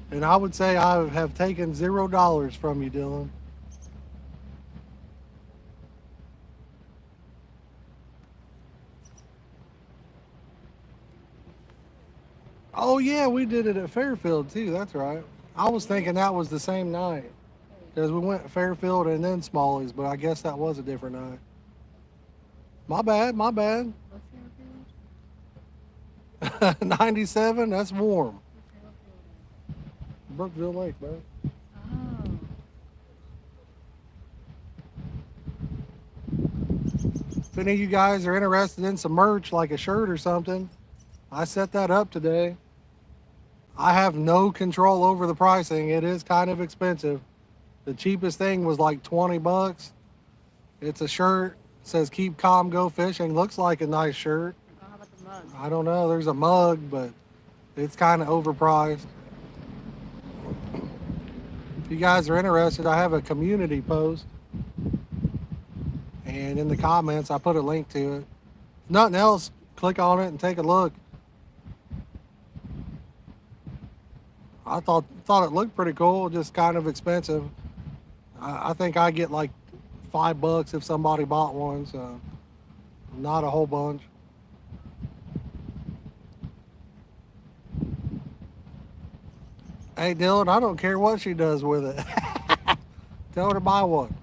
And I would say I have taken $0 from you, Dylan. Oh yeah, we did it at Fairfield too. That's right. I was thinking that was the same night because we went to Fairfield and then Smalley's, but I guess that was a different night. My bad. My bad. What's Fairfield? 97. That's warm. Brookville Lake, bro. Oh. If any of you guys are interested in some merch, like a shirt or something, I set that up today. I have no control over the pricing. It is kind of expensive. The cheapest thing was like 20 bucks. It's a shirt. It says keep calm, go fishing. Looks like a nice shirt. Oh, how about the mug? I don't know. There's a mug, but it's kind of overpriced. If you guys are interested, I have a community post. And in the comments, I put a link to it. If nothing else, click on it and take a look. I thought it looked pretty cool, just kind of expensive. I think I get like $5 if somebody bought one, so not a whole bunch. Hey Dylan, I don't care what she does with it. Tell her to buy one.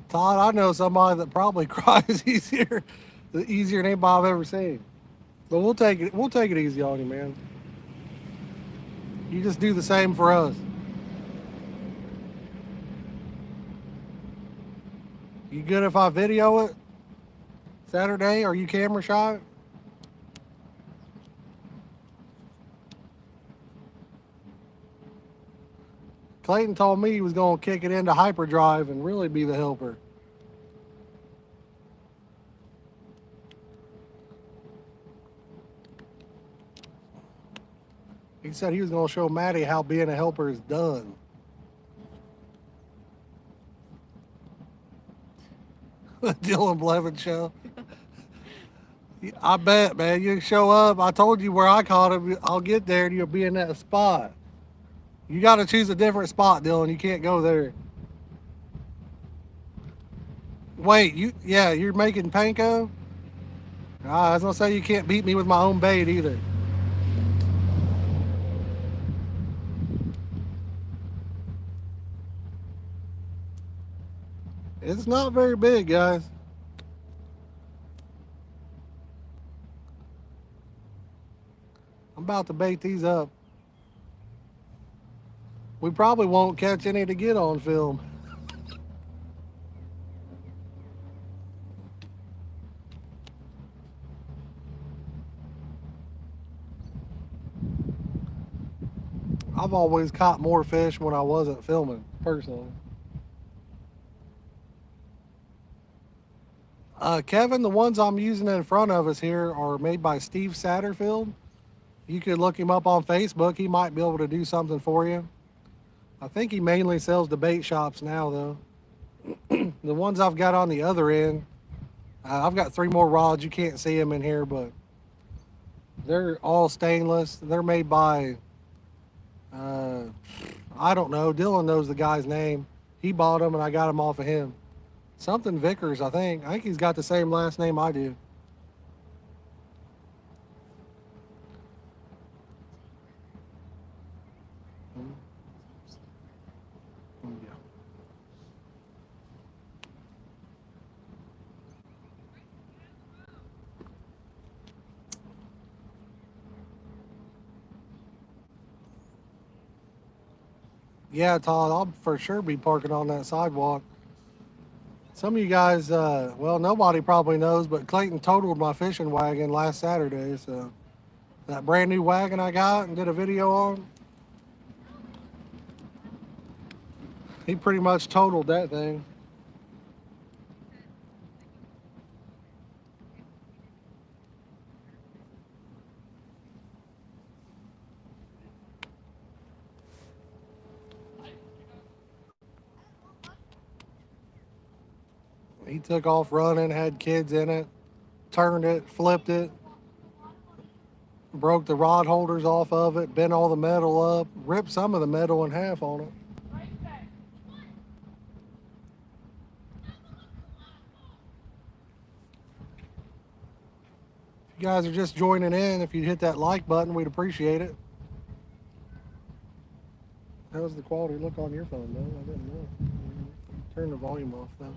Todd, I know somebody that probably cries easier than anybody I've ever seen. But we'll take it easy on you, man. You just do the same for us. You good if I video it Saturday? Are you camera shy? Clayton told me he was going to kick it into hyperdrive and really be the helper. He said he was going to show Maddie how being a helper is done. Dylan Blevin show. I bet, man. You show up. I told you where I caught him. I'll get there and you'll be in that spot. You got to choose a different spot, Dylan. You can't go there. Wait, you're making panko? I was going to say you can't beat me with my own bait either. It's not very big, guys. I'm about to bait these up. We probably won't catch any to get on film. I've always caught more fish when I wasn't filming, personally. Kevin, the ones I'm using in front of us here are made by Steve Satterfield. You could look him up on Facebook. He might be able to do something for you. I think he mainly sells to bait shops now, though. The ones I've got on the other end, I've got 3 more rods. You can't see them in here, but they're all stainless. They're made by, I don't know. Dylan knows the guy's name. He bought them, and I got them off of him. Something Vickers, I think. I think he's got the same last name I do. Yeah, Todd, I'll for sure be parking on that sidewalk. Some of you guys, well, nobody probably knows, but Clayton totaled my fishing wagon last Saturday. So that brand new wagon I got and did a video on, he pretty much totaled that thing. He took off running, had kids in it, turned it, flipped it, broke the rod holders off of it, bent all the metal up, ripped some of the metal in half on it. If you guys are just joining in, if you'd hit that like button, we'd appreciate it. How's the quality look on your phone, though? I didn't know. Turn the volume off, though.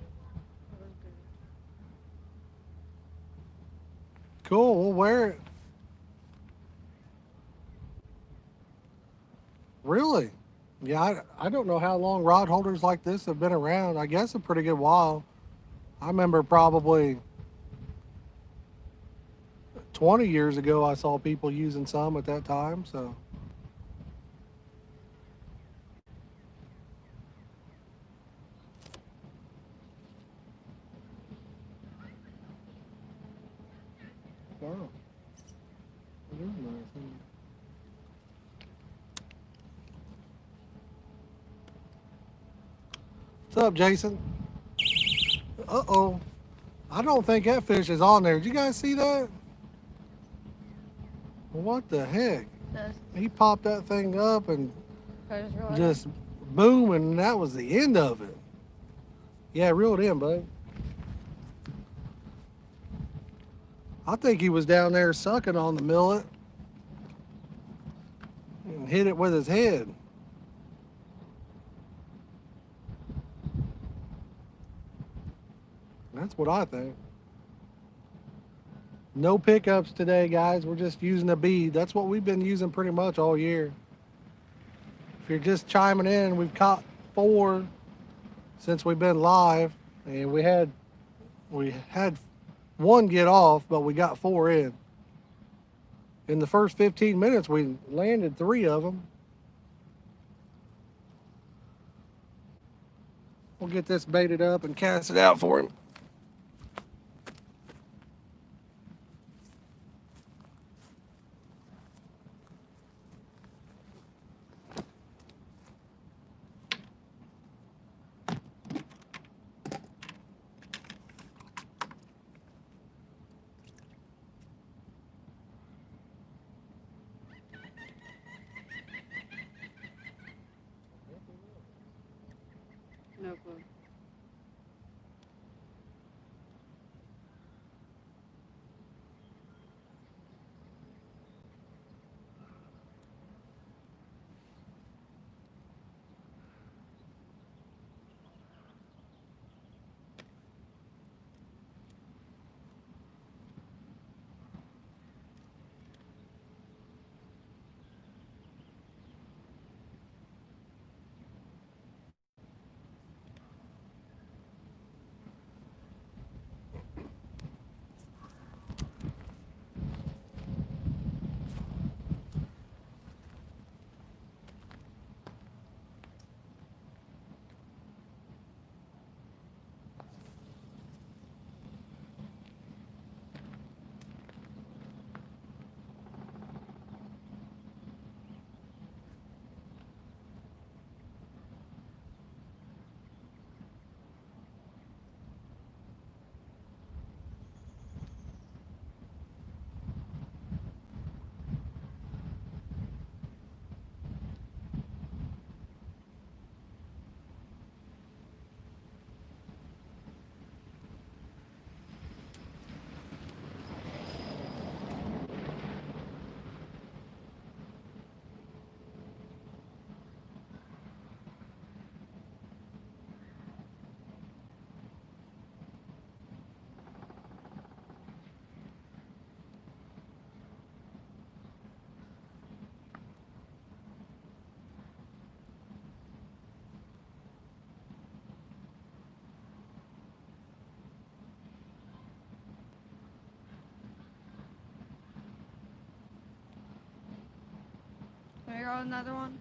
Cool, we'll wear it. Really? Yeah, I don't know how long rod holders like this have been around. I guess a pretty good while. I remember probably 20 years ago I saw people using some at that time, so. Wow. It is nice, isn't it? What's up, Jason? Uh-oh. I don't think that fish is on there. Did you guys see that? What the heck? He popped that thing up and just boom, and that was the end of it. Yeah, reel it in, bud. I think he was down there sucking on the millet and hit it with his head. That's what I think. No pickups today, guys. We're just using a bead. That's what we've been using pretty much all year. if you're just chiming in, we've caught 4 since we've been live, and we had 1 get off, but we got 4 in. In the first 15 minutes, we landed 3 of them. We'll get this baited up and cast it out for him. No clue. Can I got another one?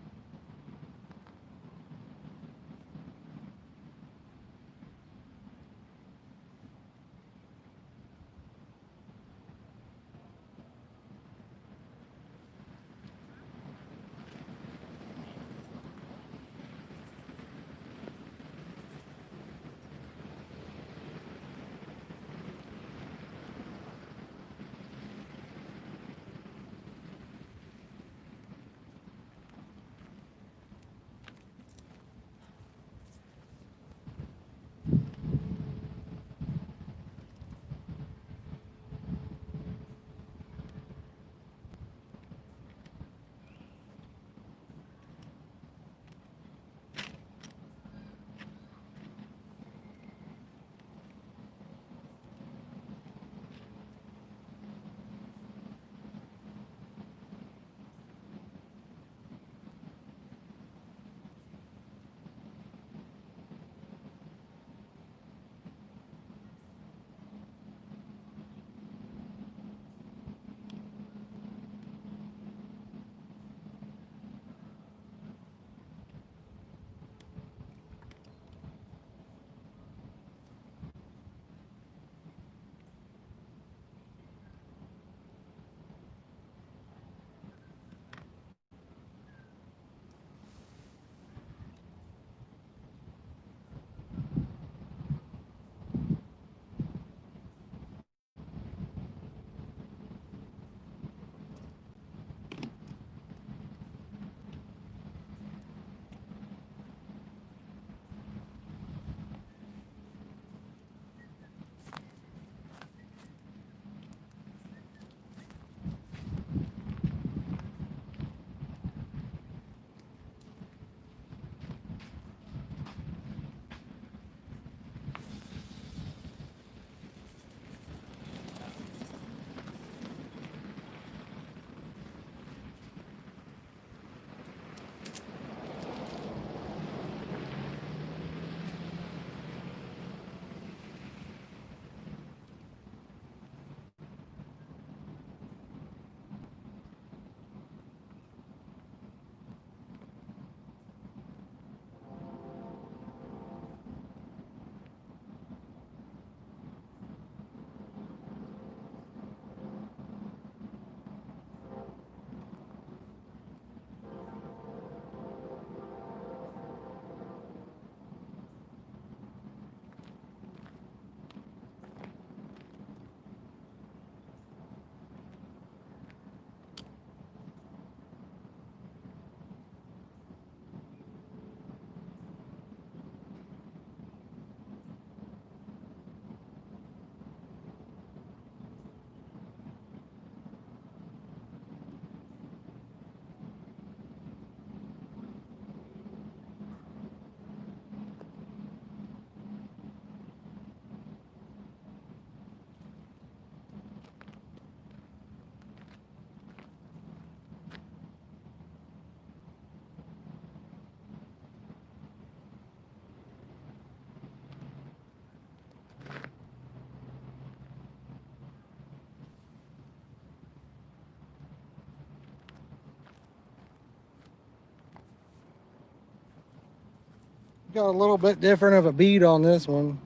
Got a little bit different of a bead on this one.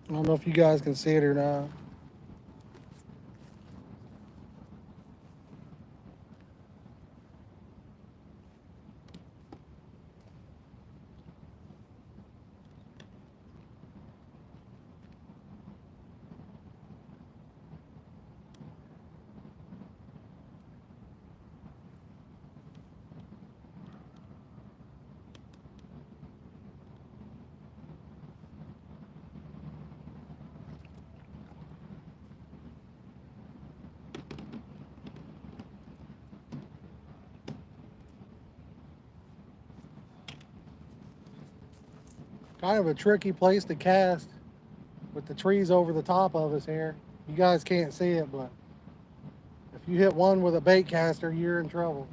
I don't know if you guys can see it or not. Kind of a tricky place to cast with the trees over the top of us here. You guys can't see it, but if you hit one with a bait caster, you're in trouble.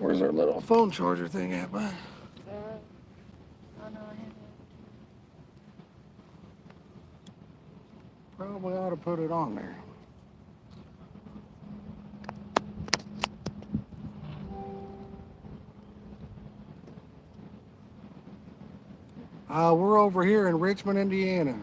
Where's our little phone charger thing at, bud? Oh no, I have it. Probably ought to put it on there. We're over here in Richmond, Indiana.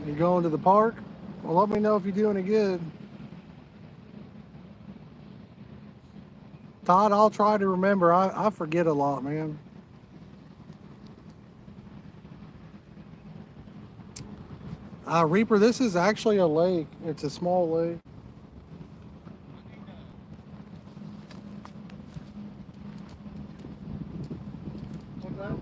You going to the park? Well, let me know if you're doing it good. Todd, I'll try to remember. I forget a lot, man. Reaper, this is actually a lake. It's a small lake. What's that?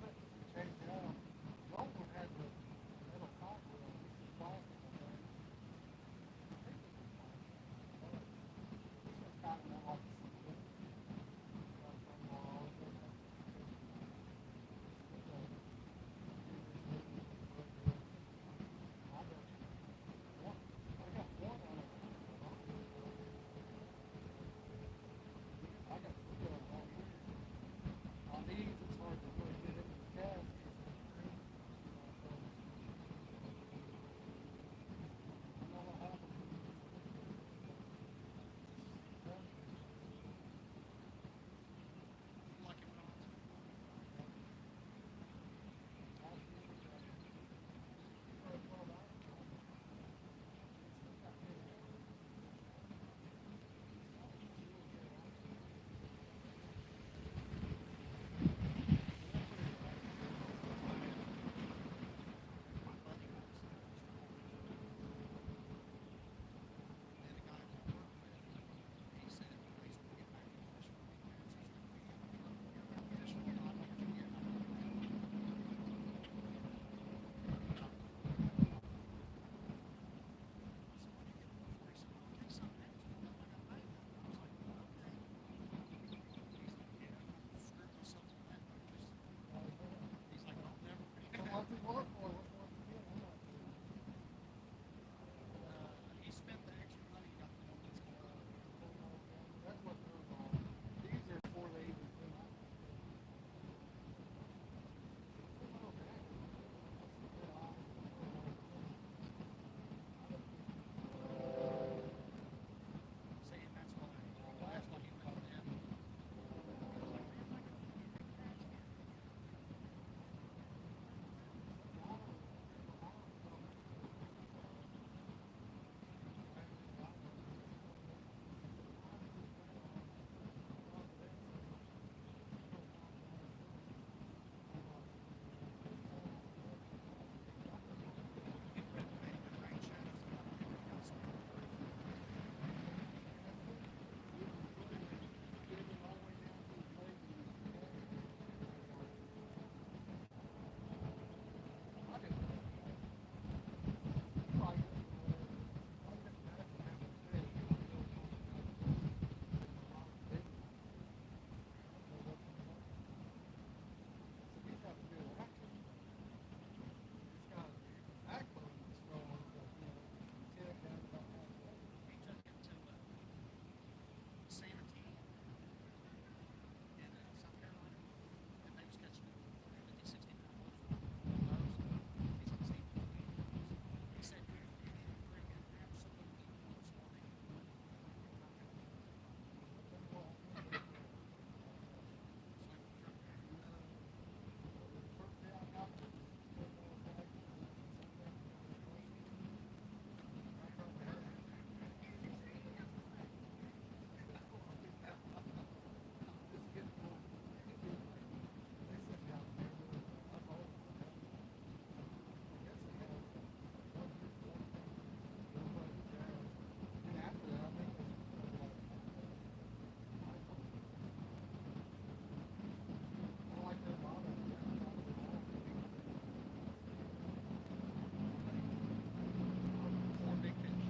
Change it out. The old one had the metal top wheel. This is plastic, I think. I think this is plastic. This one's kind of more like a Springwood. What's it worth for? What's it worth to get? How much? He spent the extra money, got the one that's That's what those are. These are for the even thing. saying that's why he went with them. He took him to Santee in South Carolina, and they was catching 50, 60 pounds. He's on the same thing. He said, "Dude, you need to bring in absolutely no swimming." More big fish.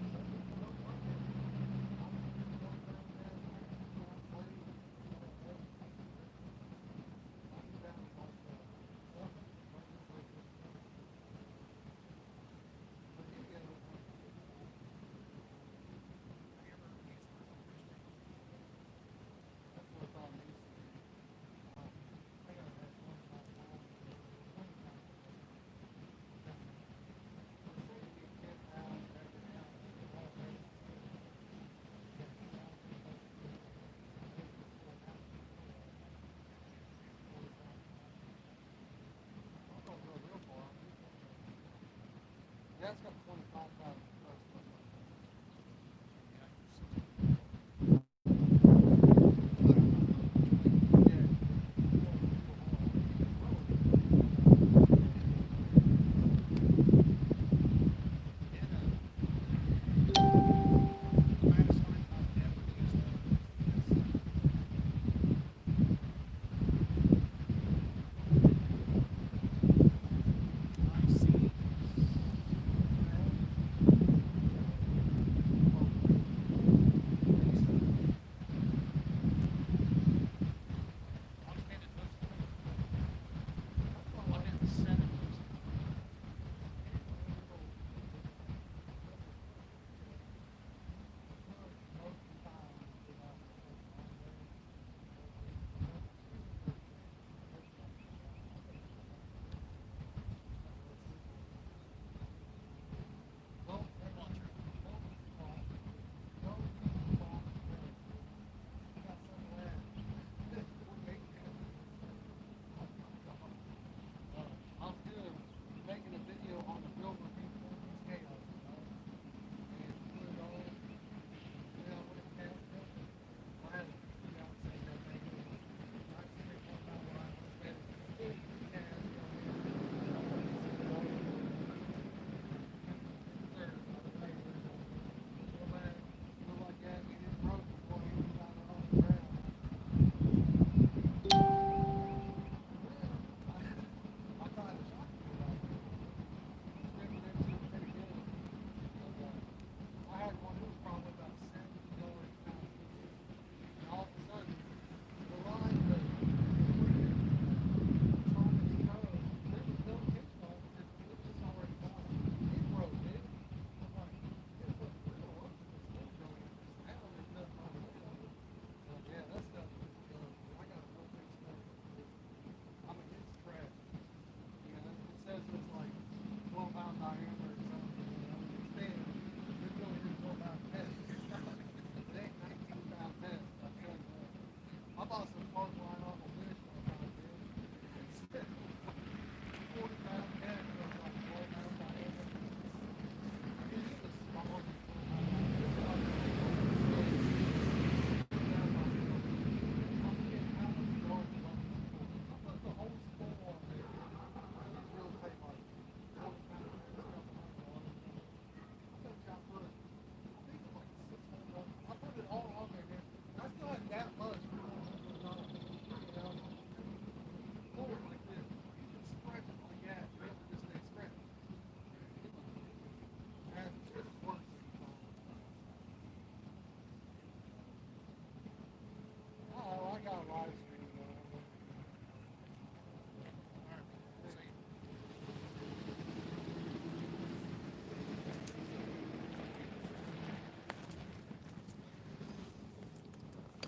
That's got 25,000 plus.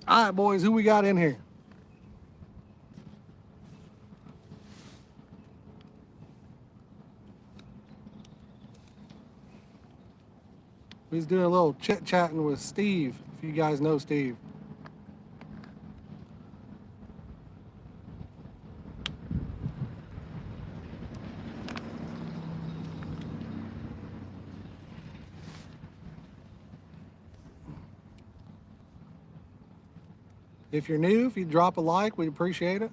All right, boys, who we got in here? He's doing a little chit-chatting with Steve, if you guys know Steve. If you're new, if you drop a like, we'd appreciate it.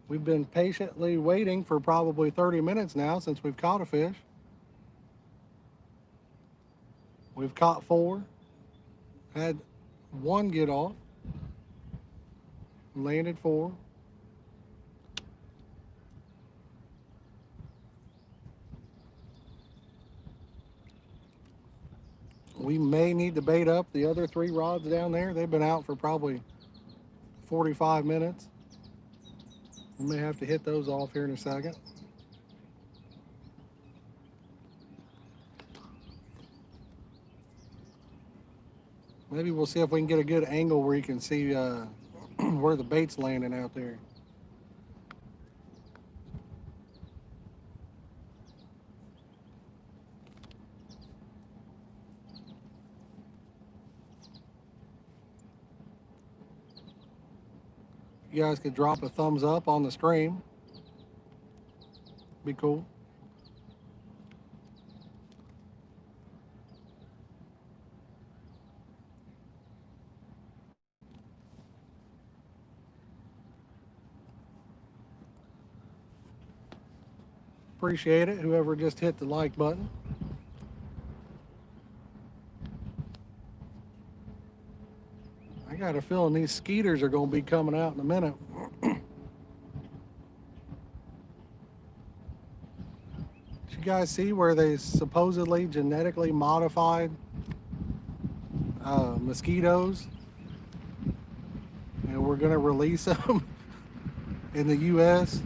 We've been patiently waiting for probably 30 minutes now since we've caught a fish. We've caught 4, had 1 get off, landed 4. We may need to bait up the other 3 rods down there. They've been out for probably 45 minutes. We may have to hit those off here in a second. Maybe we'll see if we can get a good angle where you can see where the bait's landing out there. You guys could drop a thumbs up on the stream. Be cool. Appreciate it, whoever just hit the like button. I got a feeling these skeeters are going to be coming out in a minute. Did you guys see where they supposedly genetically modified mosquitoes? And we're going to release them in the U.S.?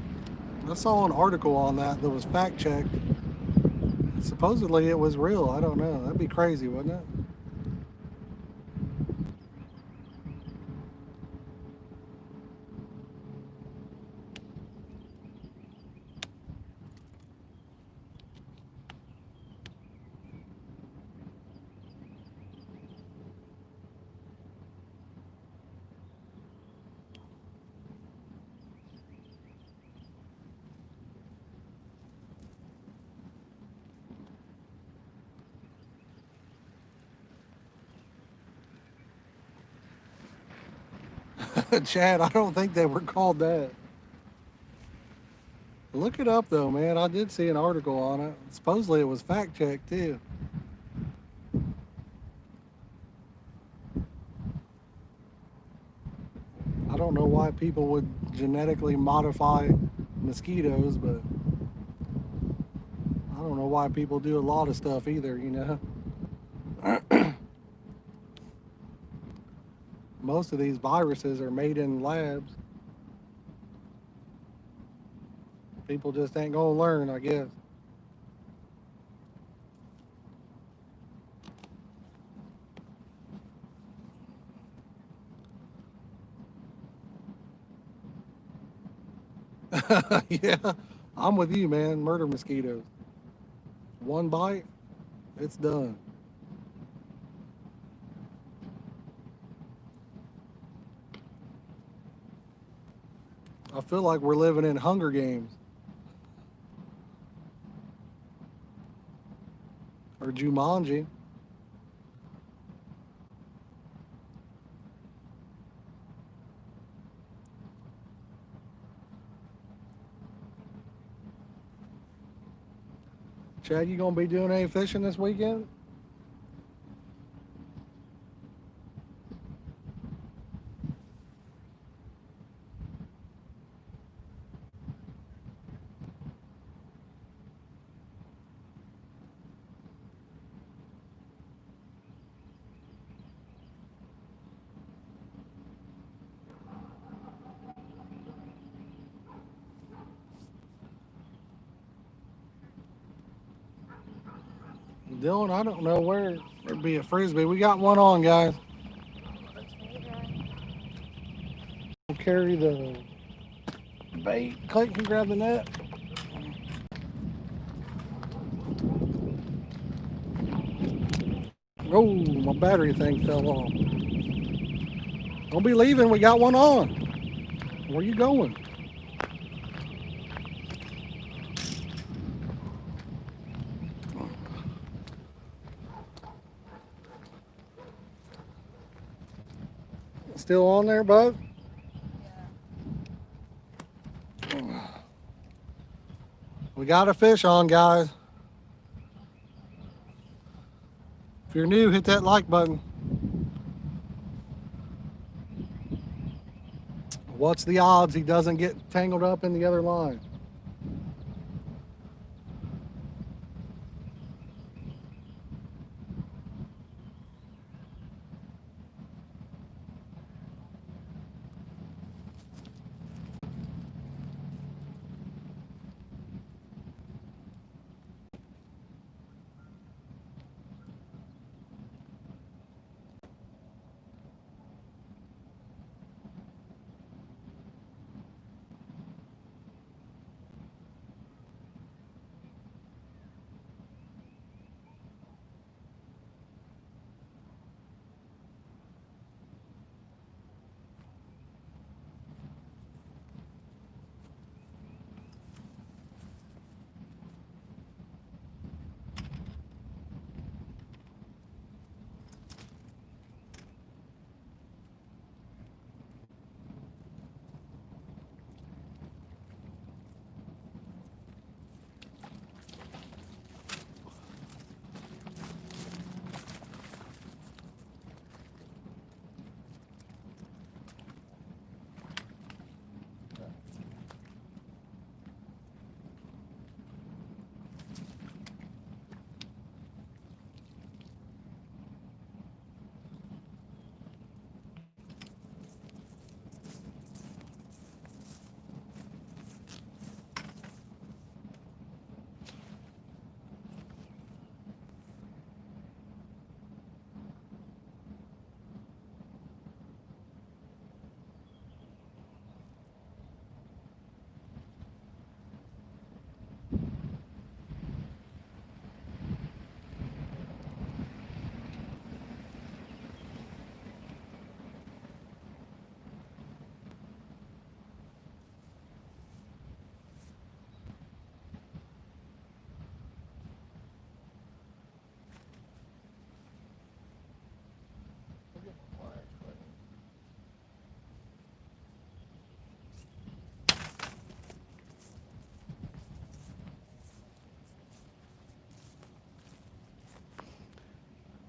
I saw an article on that was fact-checked. Supposedly it was real. I don't know. That'd be crazy, wouldn't it? Chad, I don't think they were called that. Look it up though, man. I did see an article on it. Supposedly it was fact checked too. I don't know why people would genetically modify mosquitoes, but I don't know why people do a lot of stuff either, you know. Most of these viruses are made in labs. People just ain't gonna learn, I guess. Yeah, I'm with you, man. Murder mosquitoes. 1 bite, it's done. I feel like we're living in Hunger Games. Or Jumanji. Chad, you gonna be doing any fishing this weekend? Dylan, I don't know where there'd be a frisbee. We got one on, guys. We'll carry the bait. Clayton can grab the net. Oh, my battery thing fell off. Don't be leaving. We got one on. Where you going? Still on there, bud? We got a fish on, guys. If you're new, hit that like button. What's the odds he doesn't get tangled up in the other line?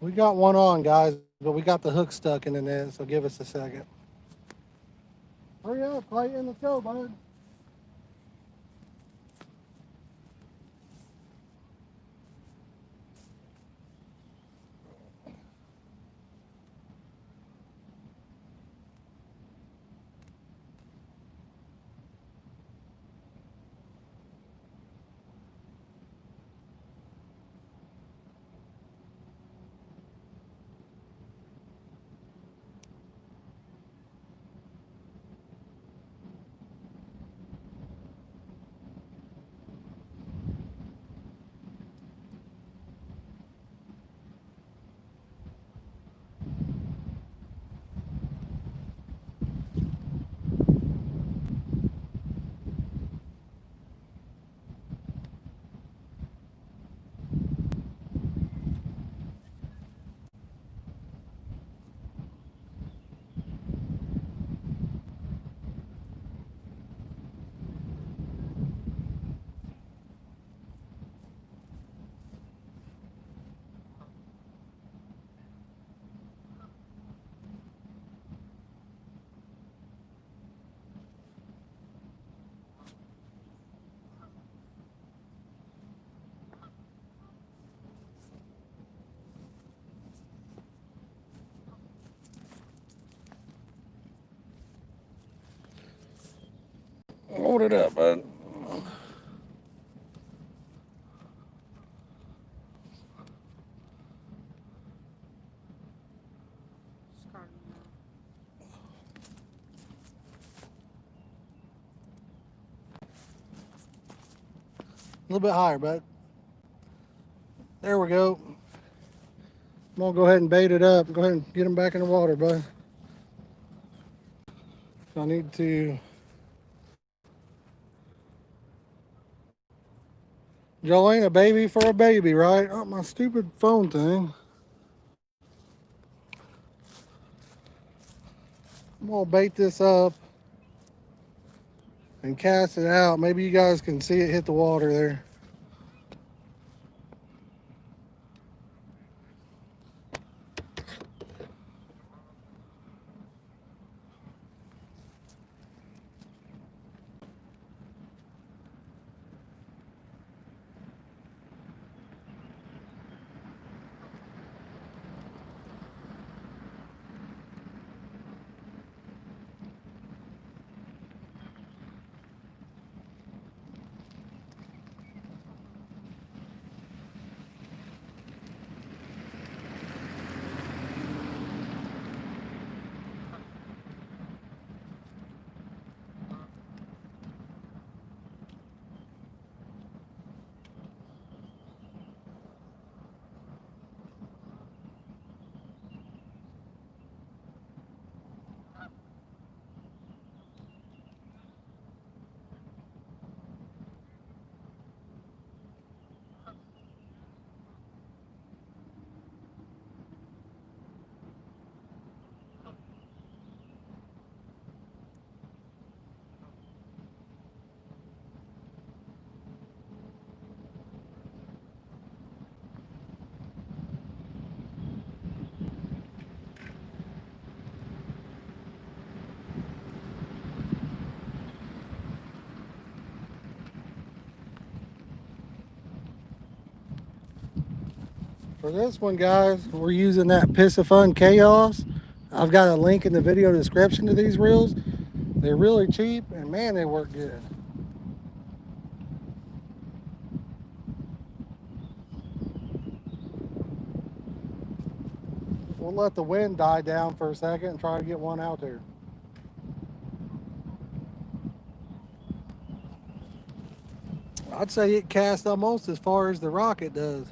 We got one on, guys, but we got the hook stuck in the net, so give us a second. Hurry up, Clayton. Let's go, bud. Load it up, bud. little bit higher, bud. There we go. I'm gonna go ahead and bait it up. Go ahead and get them back in the water, bud. I need to. Joe ain't a baby for a baby, right? Oh, my stupid phone thing. I'm gonna bait this up and cast it out. Maybe you guys can see it hit the water there. For this one, guys, we're using that Piss of Fun Chaos. I've got a link in the video description to these reels. They're really cheap, and man, they work good. We'll let the wind die down for a second and try to get one out there. I'd say it casts almost as far as the rocket does.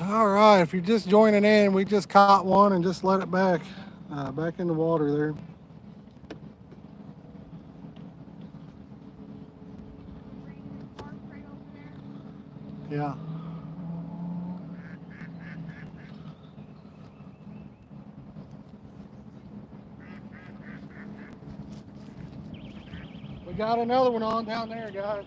All right, if you're just joining in, we just caught one and just let it back in the water there. Yeah. We got another one on down there, guys.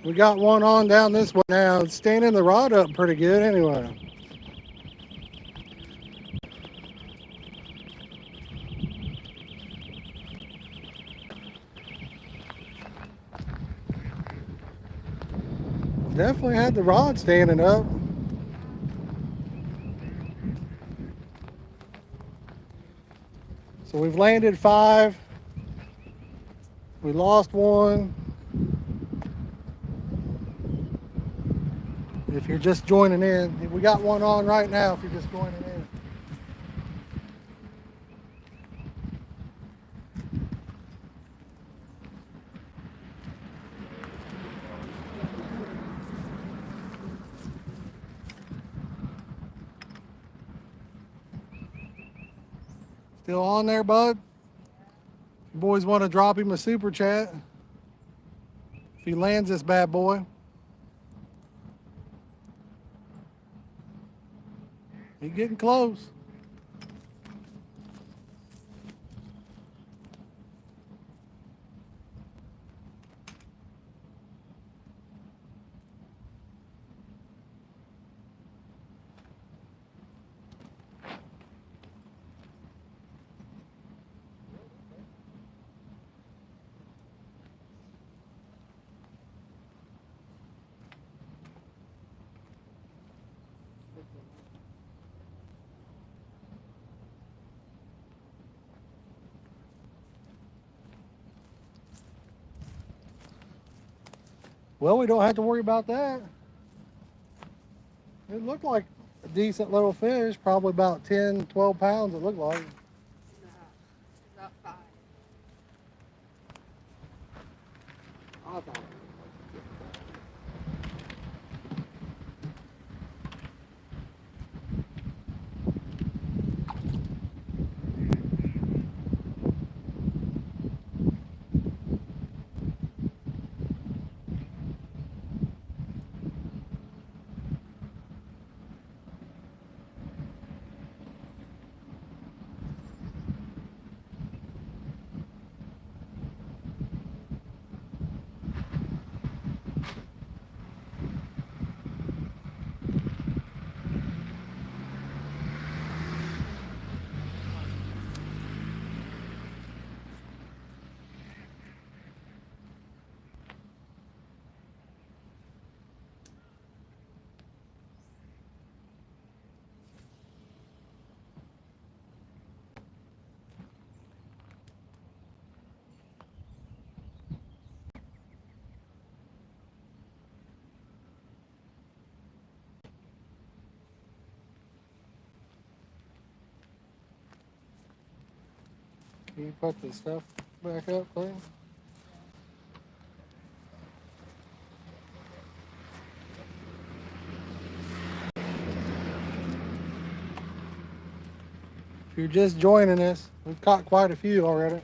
We got one on down this way now. It's standing the rod up pretty good anyway. Definitely had the rod standing up. So we've landed 5. We lost 1. If you're just joining in, we got 1 on right now if you're just joining in. Still on there, bud? You boys want to drop him a super chat if he lands this bad boy. He's getting close. Well, we don't have to worry about that. It looked like a decent little fish, probably about 10, 12 pounds it looked like. About 5. I thought. Can you put the stuff back up, please? If you're just joining us, we've caught quite a few already.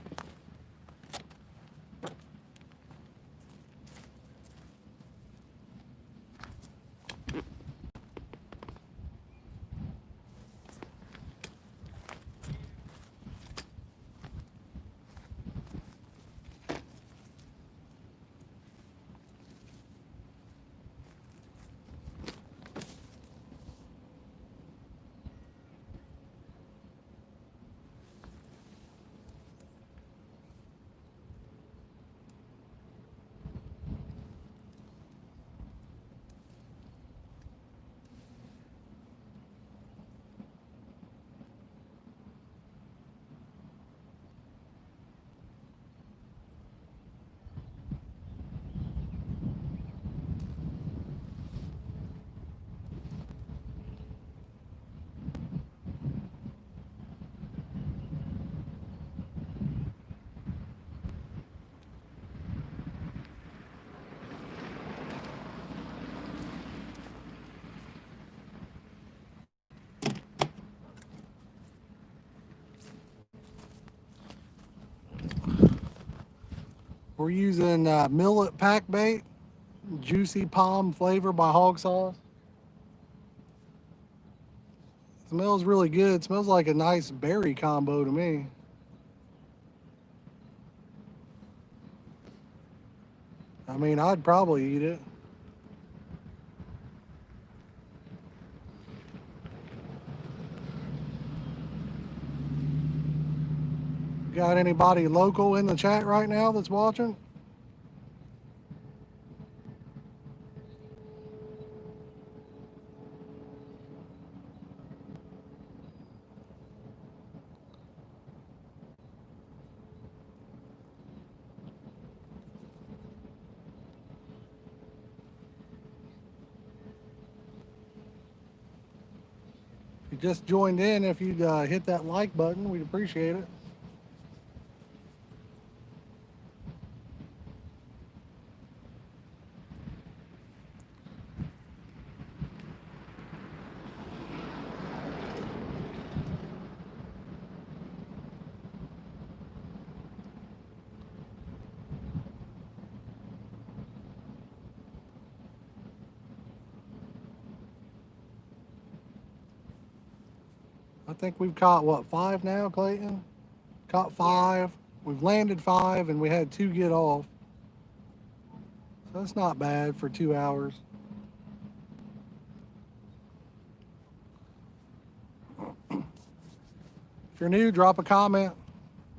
We're using millet pack bait, juicy palm flavor by Hawg sauce. Smells really good. Smells like a nice berry combo to me. I mean, I'd probably eat it. Got anybody local in the chat right now that's watching? you just joined in, if you'd hit that like button, we'd appreciate it. I think we've caught, what, 5 now, Clayton? Caught 5. We've landed 5, and we had 2 get off. So that's not bad for 2 hours. If you're new, drop a comment.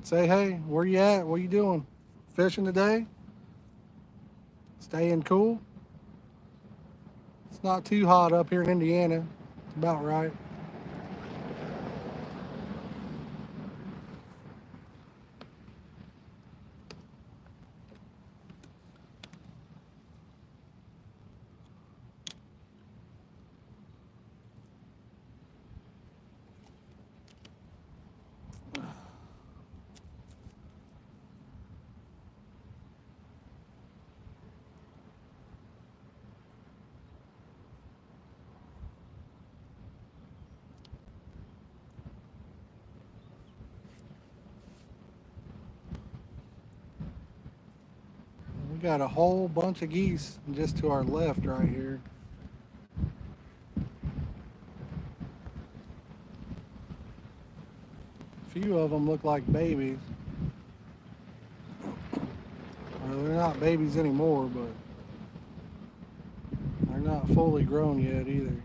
Say, hey, where you at? What you doing? Fishing today? Staying cool? It's not too hot up here in Indiana. It's about right. We got a whole bunch of geese just to our left right here. A few of them look like babies. Well, they're not babies anymore, but they're not fully grown yet either.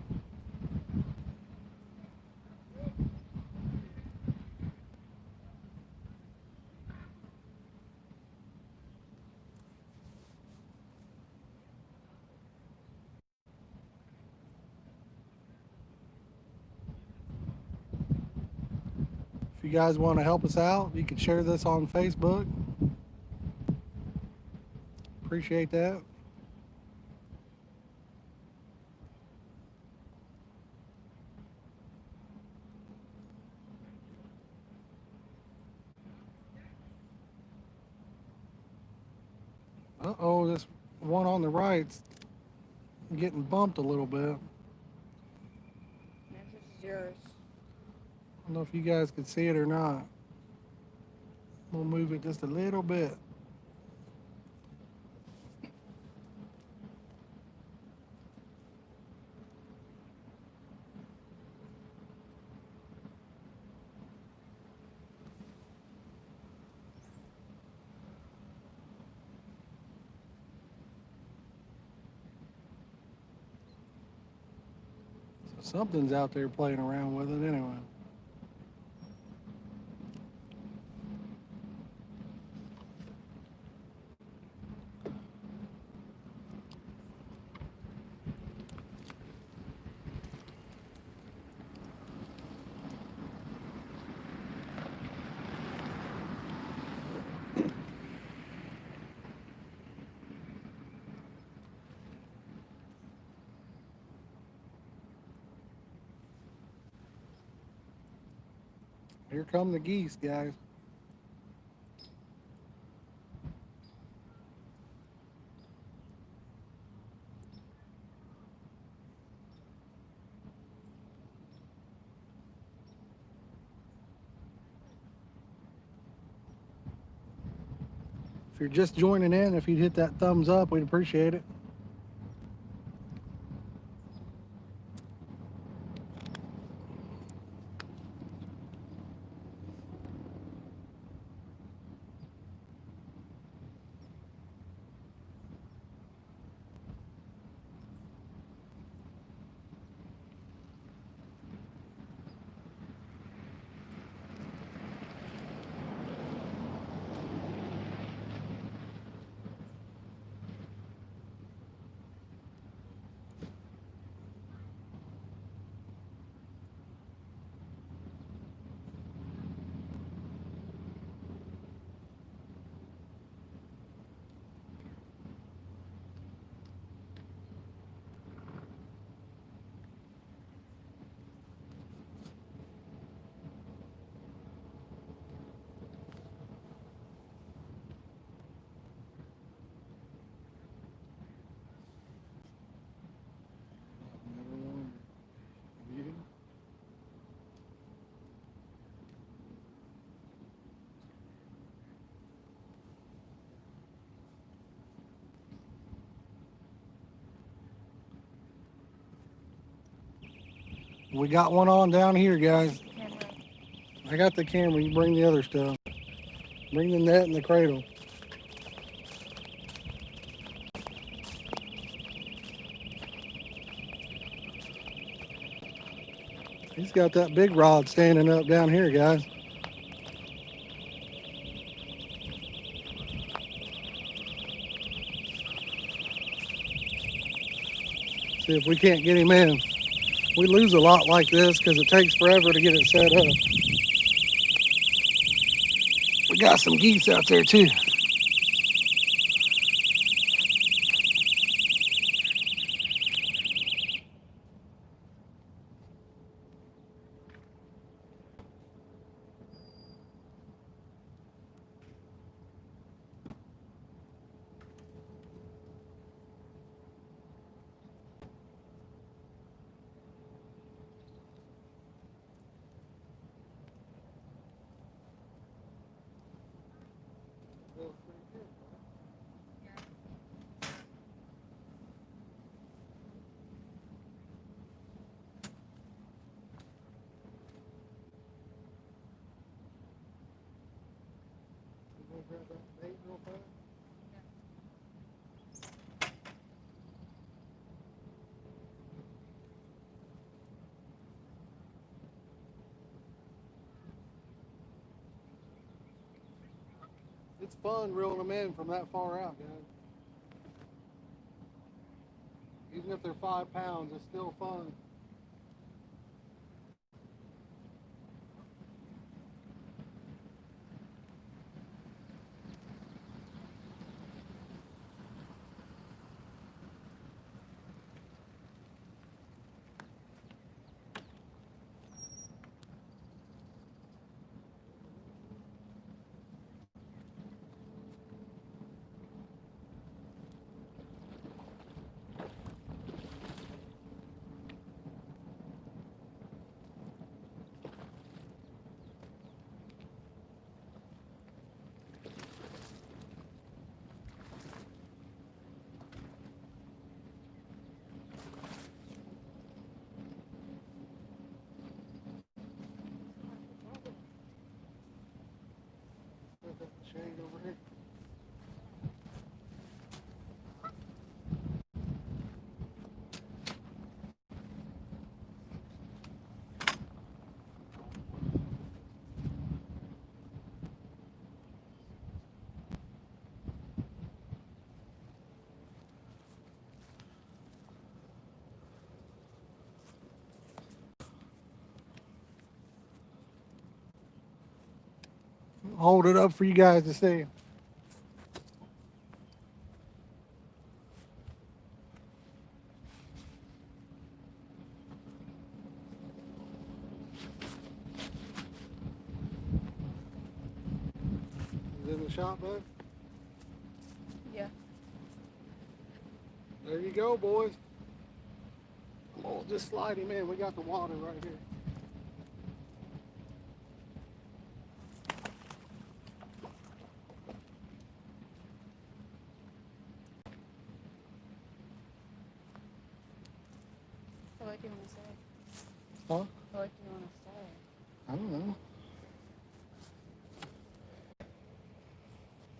If you guys want to help us out, you can share this on Facebook. Appreciate that. Uh-oh, this one on the right's getting bumped a little bit. This is yours. I don't know if you guys can see it or not. We'll move it just a little bit. So something's out there playing around with it anyway. Here come the geese, guys. If you're just joining in, if you'd hit that thumbs up, we'd appreciate it. We got one on down here, guys. Camera. I got the camera. You bring the other stuff. Bring the net and the cradle. He's got that big rod standing up down here, guys. See if we can't get him in. We lose a lot like this because it takes forever to get it set up. We got some geese out there too. It's fun reeling them in from that far out, guys. Even if they're 5 pounds, it's still fun. Shade over here. Hold it up for you guys to see. Is it in the shop, bud? Yeah. There you go, boys. Oh, just slide him in. We got the water right here. What do you want to say? Huh? What do you want to say? I don't know.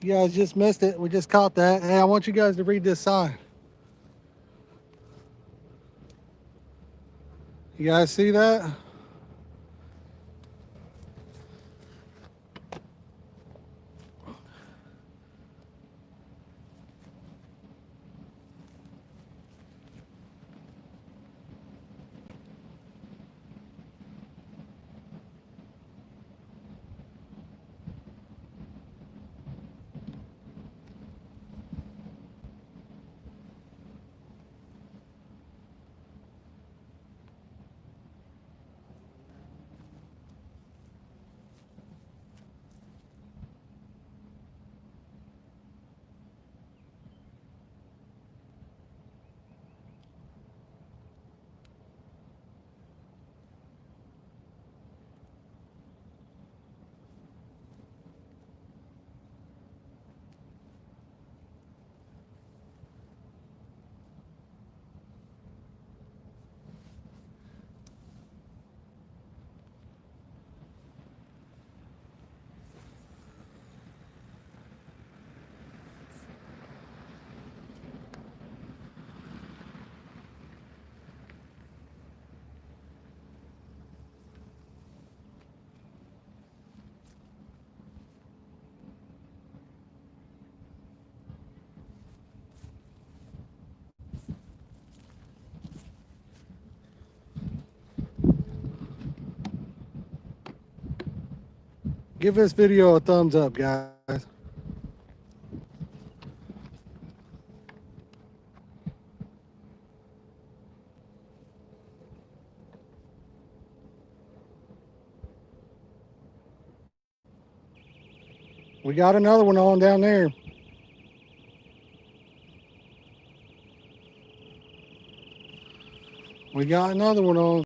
You guys just missed it. We just caught that. Hey, I want you guys to read this sign. You guys see that? Give this video a thumbs up, guys. We got another one on down there. We got another one on.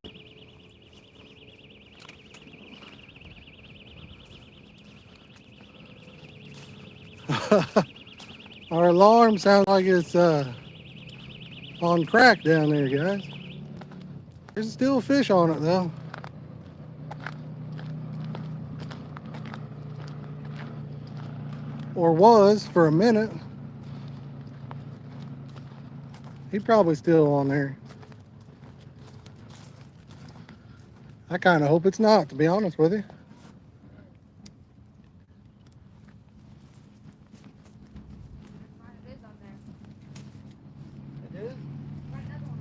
Our alarm sounds like it's on crack down there, guys. There's still a fish on it though. Or was for a minute. He probably still on there. I kind of hope it's not, to be honest with you. It is on there. It is? Got another one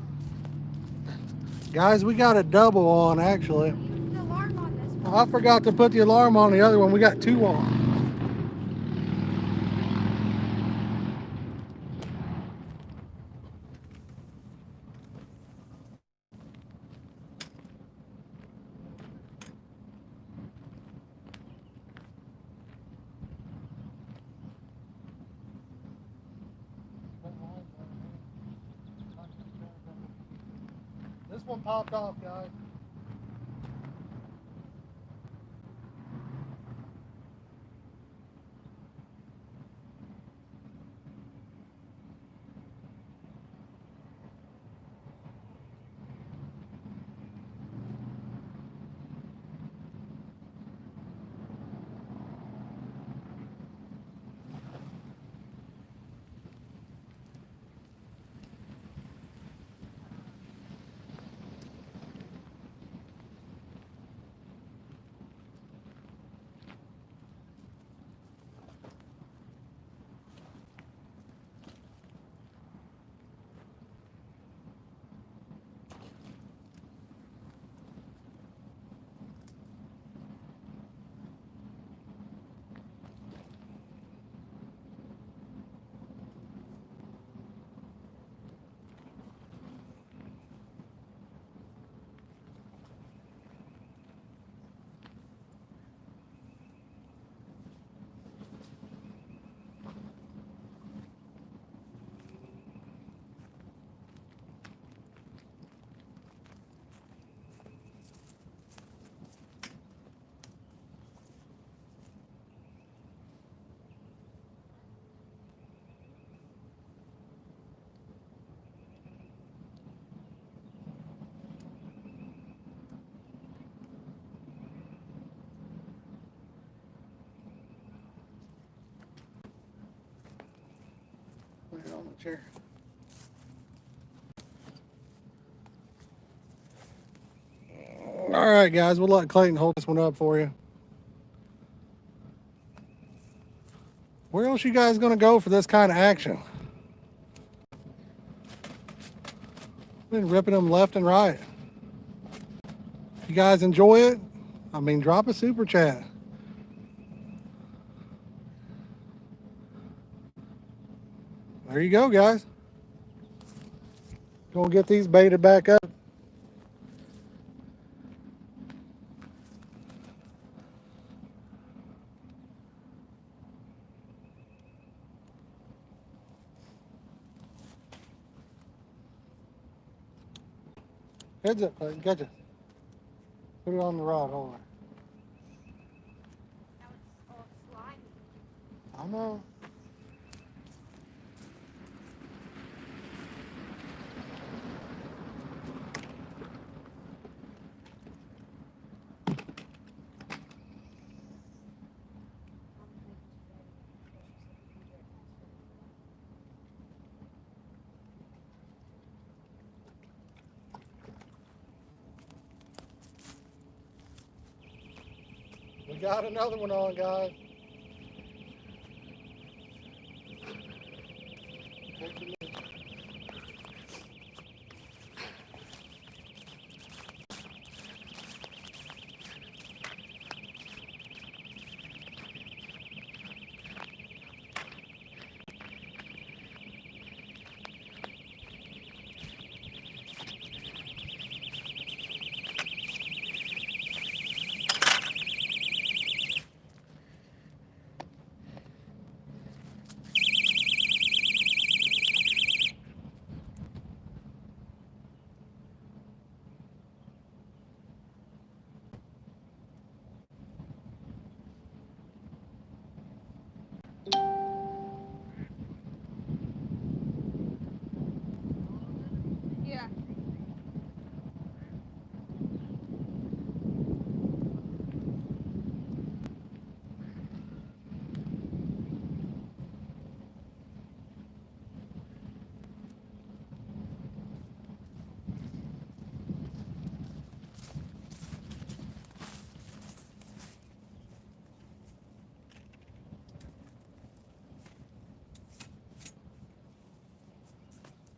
on. Guys, we got a double on actually. Put the alarm on this one. I forgot to put the alarm on the other one. We got two on. This one popped off, guys. Put it on the chair. All right, guys, we'll let Clayton hold this one up for you. Where else you guys gonna go for this kind of action? Been ripping them left and right. If you guys enjoy it, I mean, drop a super chat. There you go, guys. Gonna get these baited back up. Heads up, Clayton. Catch it. Put it on the rod. Hold on. Now it's all slimy. I know. We got another one on, guys. Take the lead.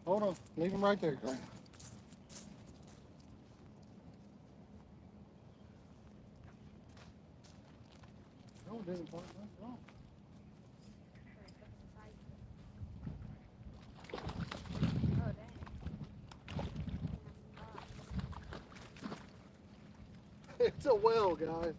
Hold on. Leave him right there, Grant. No, it didn't point. What's wrong? Oh, dang. It's a well, guys.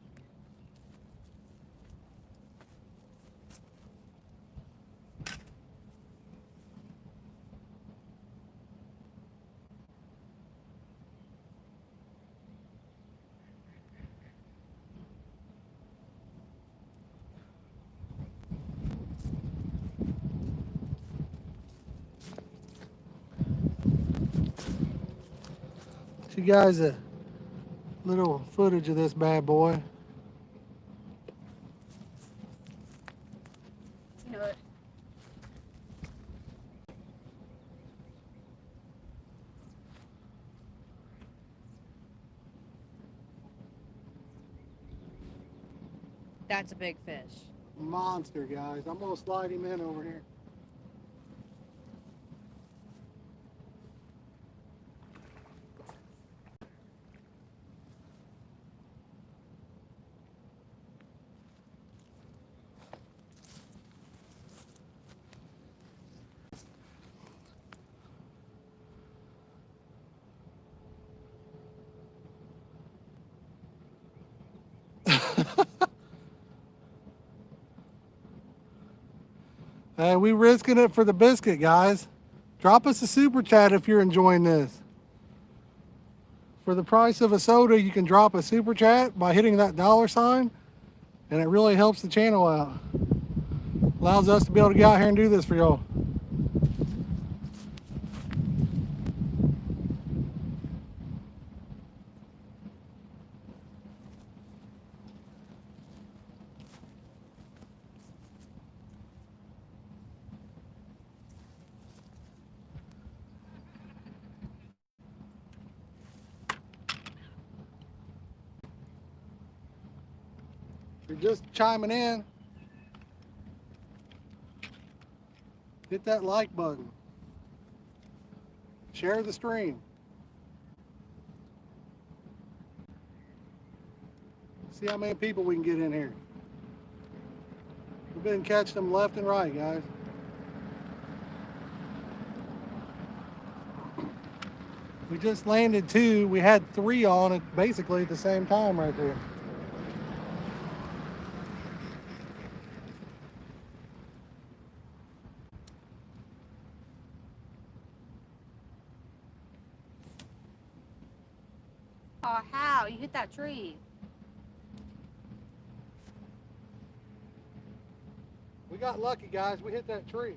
You guys a little footage of this bad boy. You know it. That's a big fish. Monster, guys. I'm gonna slide him in over here. Hey, we risking it for the biscuit, guys. Drop us a super chat if you're enjoying this. For the price of a soda, you can drop a super chat by hitting that $sign, and it really helps the channel out. Allows us to be able to get out here and do this for y'all. If you're just chiming in, hit that like button. Share the stream. See how many people we can get in here. We've been catching them left and right, guys. We just landed 2. We had 3 on it basically at the same time right there. Oh, how? You hit that tree. We got lucky, guys. We hit that tree.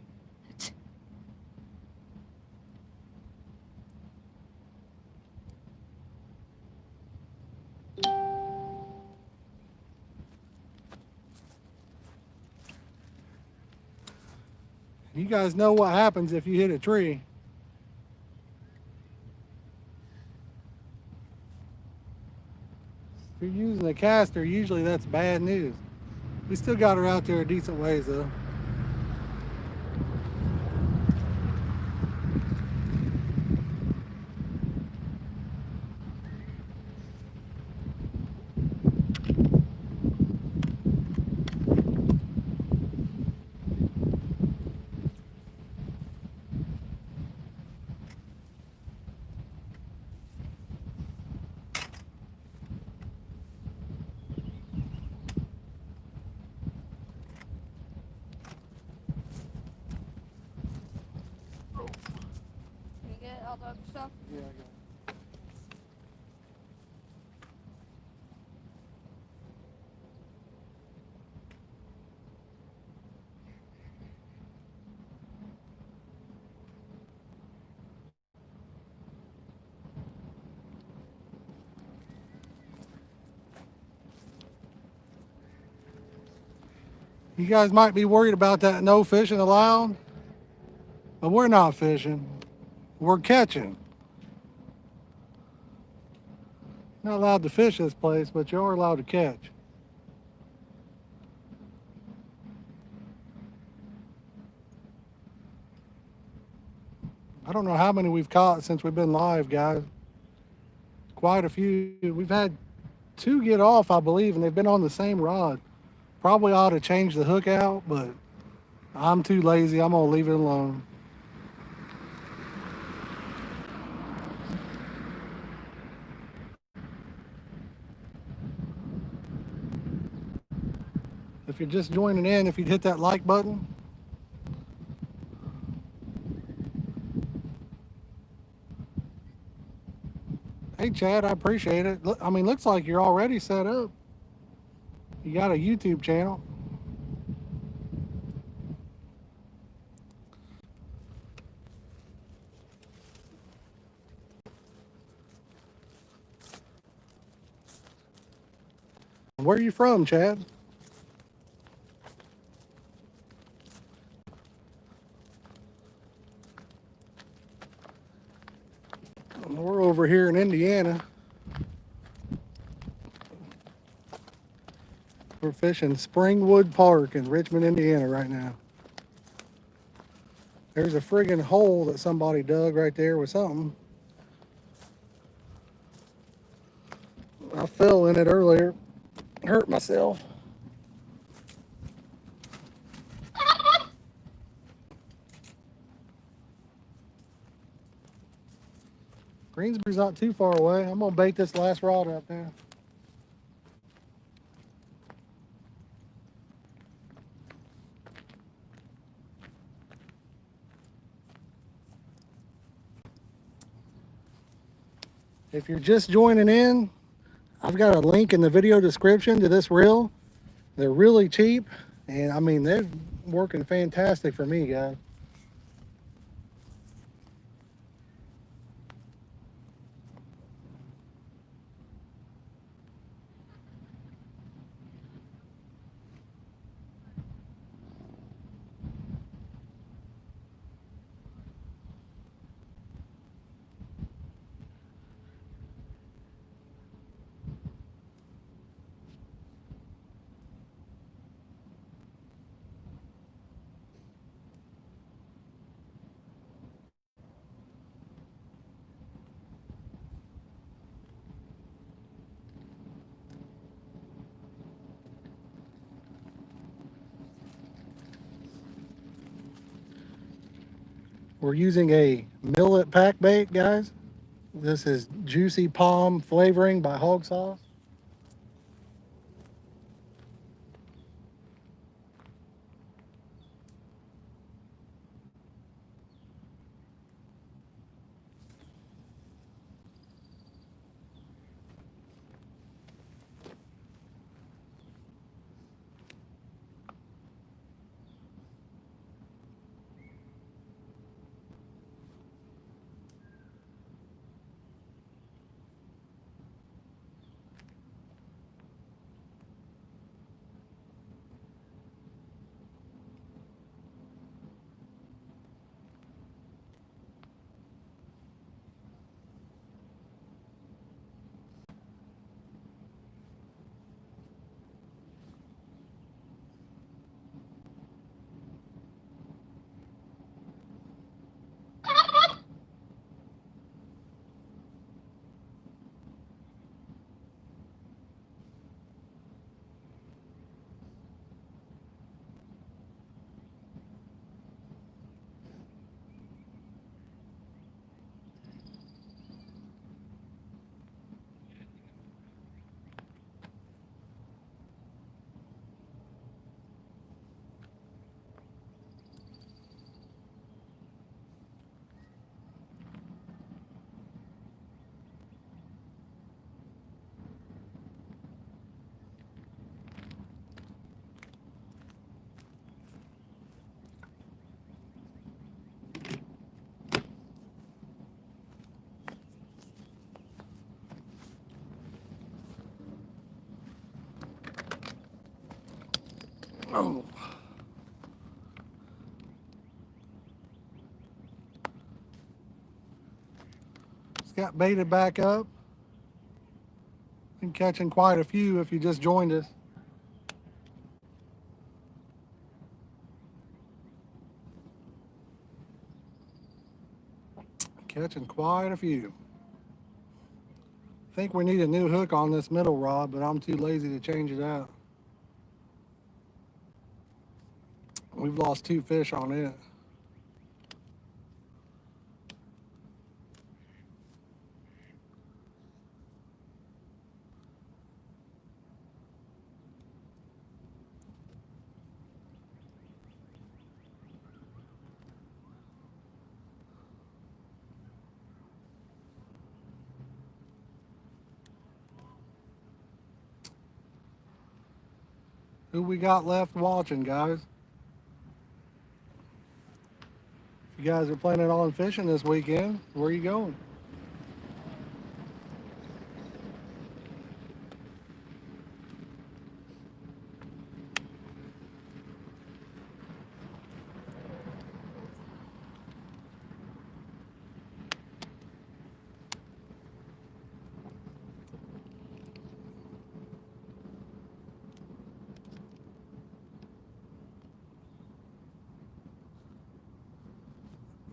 You guys know what happens if you hit a tree. If you're using a caster, usually that's bad news. We still got her out there a decent ways though. You get all the other stuff? Yeah, I got it. You guys might be worried about that no fishing allowed, but we're not fishing. We're catching. Not allowed to fish this place, but you are allowed to catch. I don't know how many we've caught since we've been live, guys. Quite a few. We've had 2 get off, I believe, and they've been on the same rod. Probably ought to change the hook out, but I'm too lazy. I'm going to leave it alone. If you're just joining in, if you'd hit that like button. Hey, Chad, I appreciate it. I mean, looks like you're already set up. You got a YouTube channel. Where are you from, Chad? We're over here in Indiana. We're fishing Springwood Park in Richmond, Indiana right now. There's a friggin' hole that somebody dug right there with something. I fell in it earlier. Hurt myself. Greensbury's not too far away. I'm gonna bait this last rod up now. If you're just joining in, I've got a link in the video description to this reel. They're really cheap, and I mean, they're working fantastic for me, guys. We're using a millet pack bait, guys. This is Juicy Palm flavoring by Hawg Sauce. Oh. It's got baited back up. Been catching quite a few if you just joined us. Catching quite a few. Think we need a new hook on this middle rod, but I'm too lazy to change it out. We've lost 2 fish on it. Who we got left watching, guys? If you guys are planning on fishing this weekend, where are you going?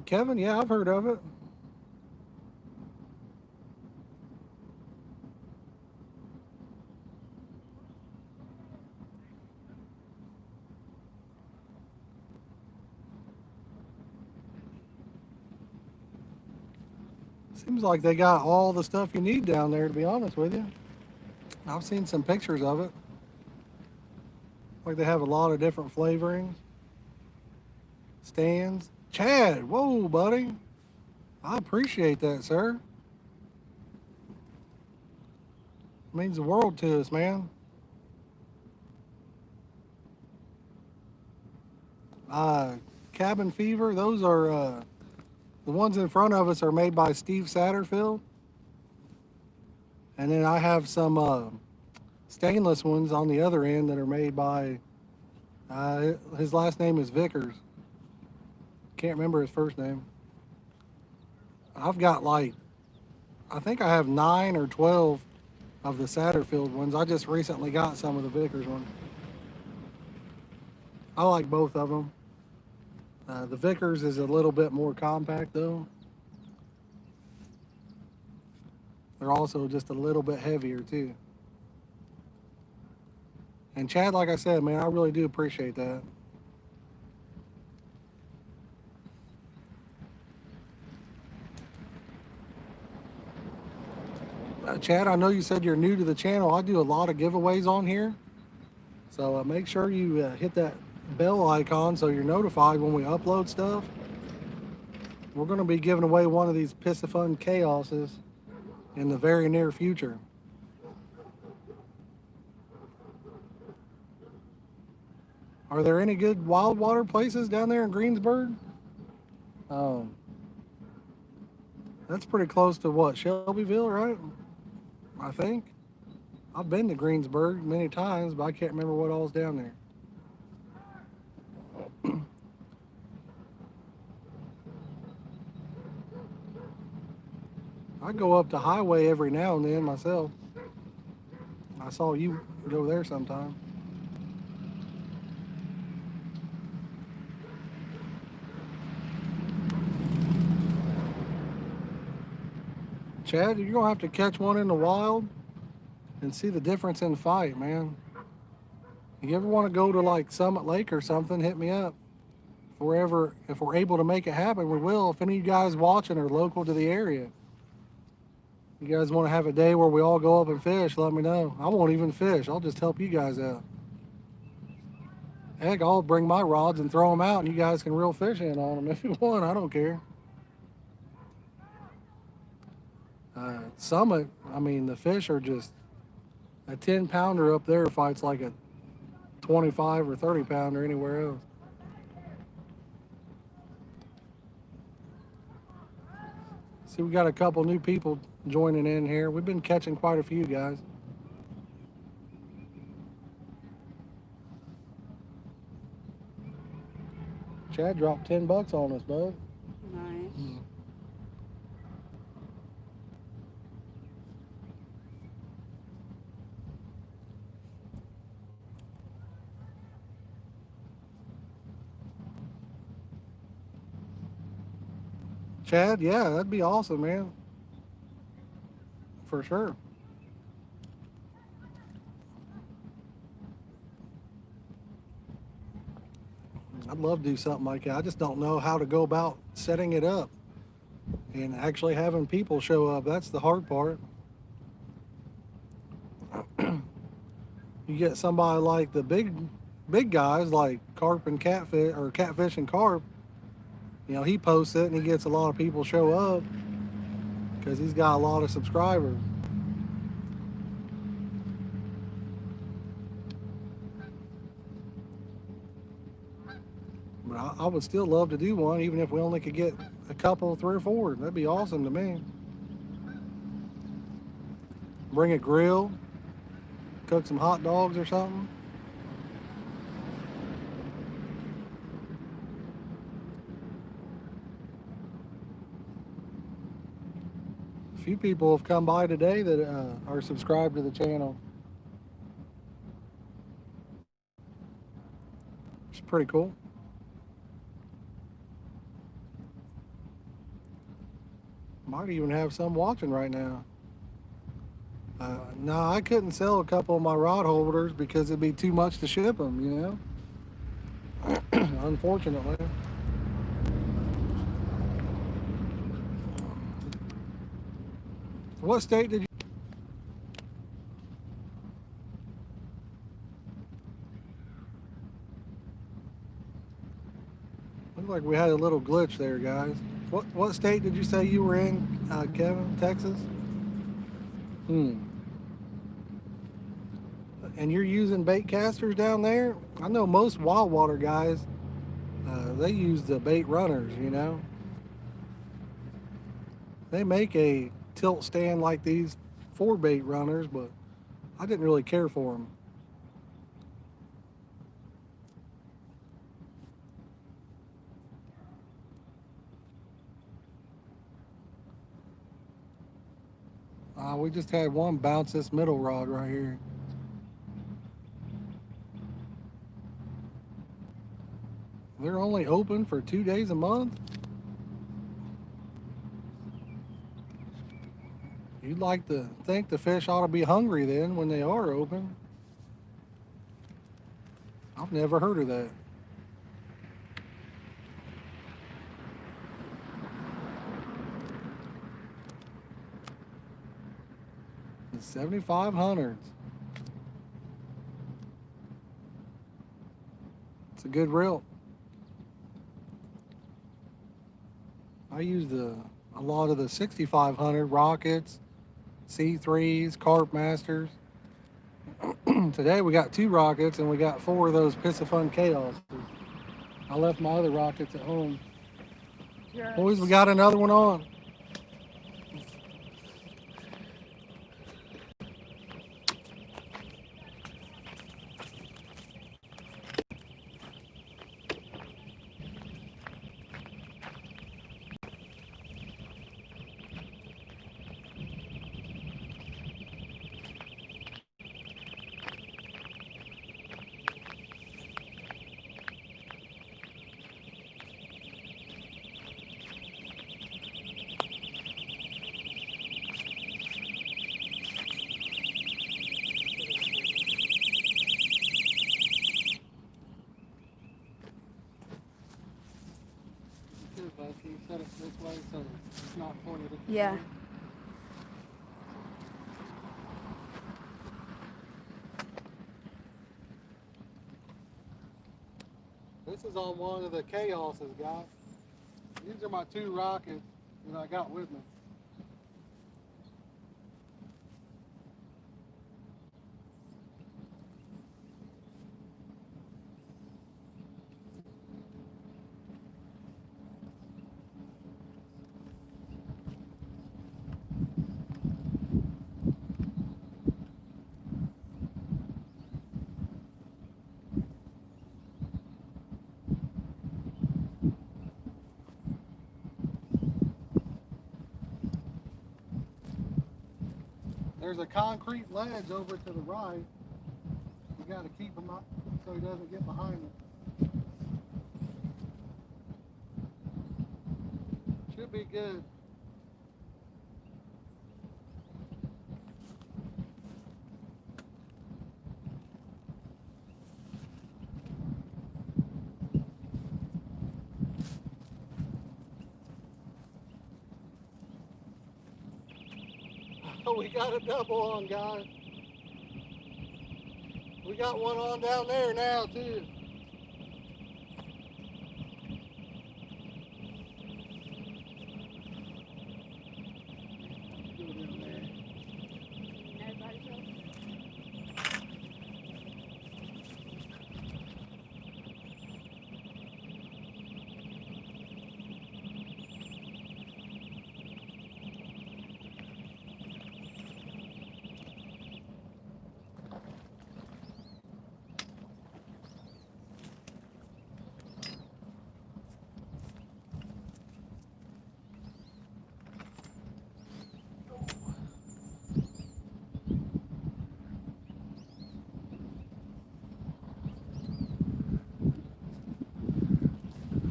Kevin, yeah, I've heard of it. Seems like they got all the stuff you need down there, to be honest with you. I've seen some pictures of it. Like they have a lot of different flavorings. Stands. Chad, whoa, buddy. I appreciate that, sir. It means the world to us, man. Cabin Fever, those are the ones in front of us are made by Steve Satterfield. And then I have some stainless ones on the other end that are made by, his last name is Vickers. Can't remember his first name. I've got like, I think I have 9 or 12 of the Satterfield ones. I just recently got some of the Vickers ones. I like both of them. The Vickers is a little bit more compact though. They're also just a little bit heavier too. And Chad, like I said, man, I really do appreciate that. Chad, I know you said you're new to the channel. I do a lot of giveaways on here. So make sure you hit that bell icon so you're notified when we upload stuff. We're going to be giving away one of these Piscifun Chaoses in the very near future. Are there any good wild water places down there in Greensburg? That's pretty close to what, Shelbyville, right? I think. I've been to Greensburg many times, but I can't remember what all's down there. I go up to Highway every now and then myself. I saw you go there sometime. Chad, you're going to have to catch one in the wild and see the difference in fight, man. If you ever want to go to like Summit Lake or something, hit me up. If we're able to make it happen, we will. If any of you guys watching are local to the area, you guys want to have a day where we all go up and fish, let me know. I won't even fish. I'll just help you guys out. Heck, I'll bring my rods and throw them out, and you guys can reel fish in on them if you want. I don't care. Summit, I mean, the fish are just, a 10-pounder up there fights like a 25 or 30-pounder anywhere else. See, we got a couple new people joining in here. We've been catching quite a few, guys. Chad dropped $10 on us, bud. Nice. Chad, yeah, that'd be awesome, man. For sure. I'd love to do something like that. I just don't know how to go about setting it up and actually having people show up. That's the hard part. You get somebody like the big guys like carp and catfish or catfish and carp. You know, he posts it and he gets a lot of people show up because he's got a lot of subscribers. But I would still love to do one, even if we only could get a couple, 3 or 4. That'd be awesome to me. Bring a grill, cook some hot dogs or something. A few people have come by today that are subscribed to the channel. It's pretty cool. Might even have some watching right now. No, I couldn't sell a couple of my rod holders because it'd be too much to ship them, you know? Unfortunately. What state did you? Looks like we had a little glitch there, guys. What state did you say you were in, Kevin? Texas? And you're using bait casters down there? I know most wild water guys, they use the bait runners, you know? They make a tilt stand like these for bait runners, but I didn't really care for them. We just had one bounce this middle rod right here. They're only open for 2 days a month? You'd like to think the fish ought to be hungry then when they are open. I've never heard of that. The 7500s. It's a good reel. I use a lot of the 6500 rockets, C3s, Carp Masters. Today we got 2 rockets and we got 4 of those Piscifun Chaos. I left my other rockets at home. Yes. Boys, we got another one on. Can you set it this way so it's not pointed at the Yeah. camera? This is on one of the Chaoses, guys. These are my 2 rockets that I got with me. There's a concrete ledge over to the right. You got to keep him up so he doesn't get behind it. Should be good. Oh, we got a double on, guys. We got one on down there now, too.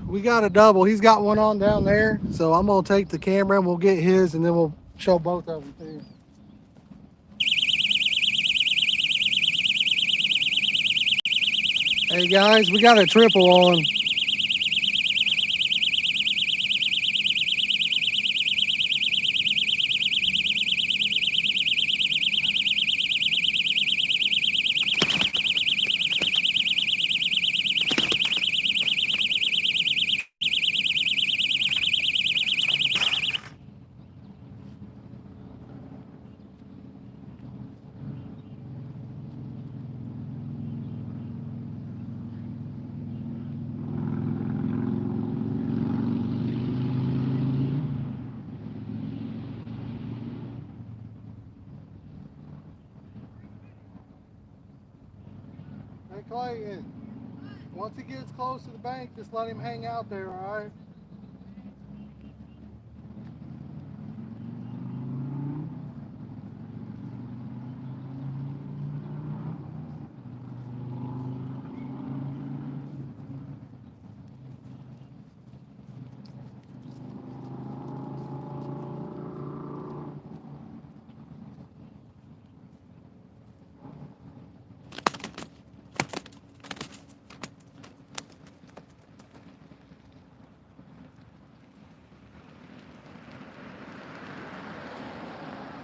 We got a double. He's got one on down there. So I'm going to take the camera and we'll get his and then we'll show both of them too. Hey guys, we got a triple on. Hey Clayton, once he gets close to the bank, just let him hang out there, all right?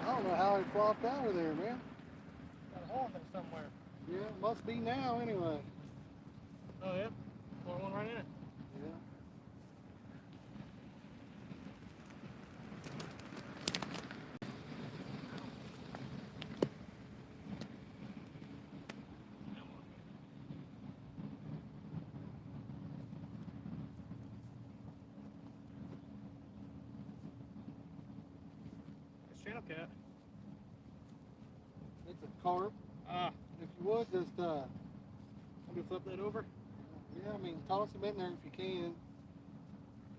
I don't know how he flopped out of there, man. Got a hole in there somewhere. Yeah, it must be now anyway. Oh, yeah? One right in it. Yeah. It's channel cat. It's a carp. Ah, If you would, just, I'm gonna flip that over. yeah, I mean, toss him in there if you can.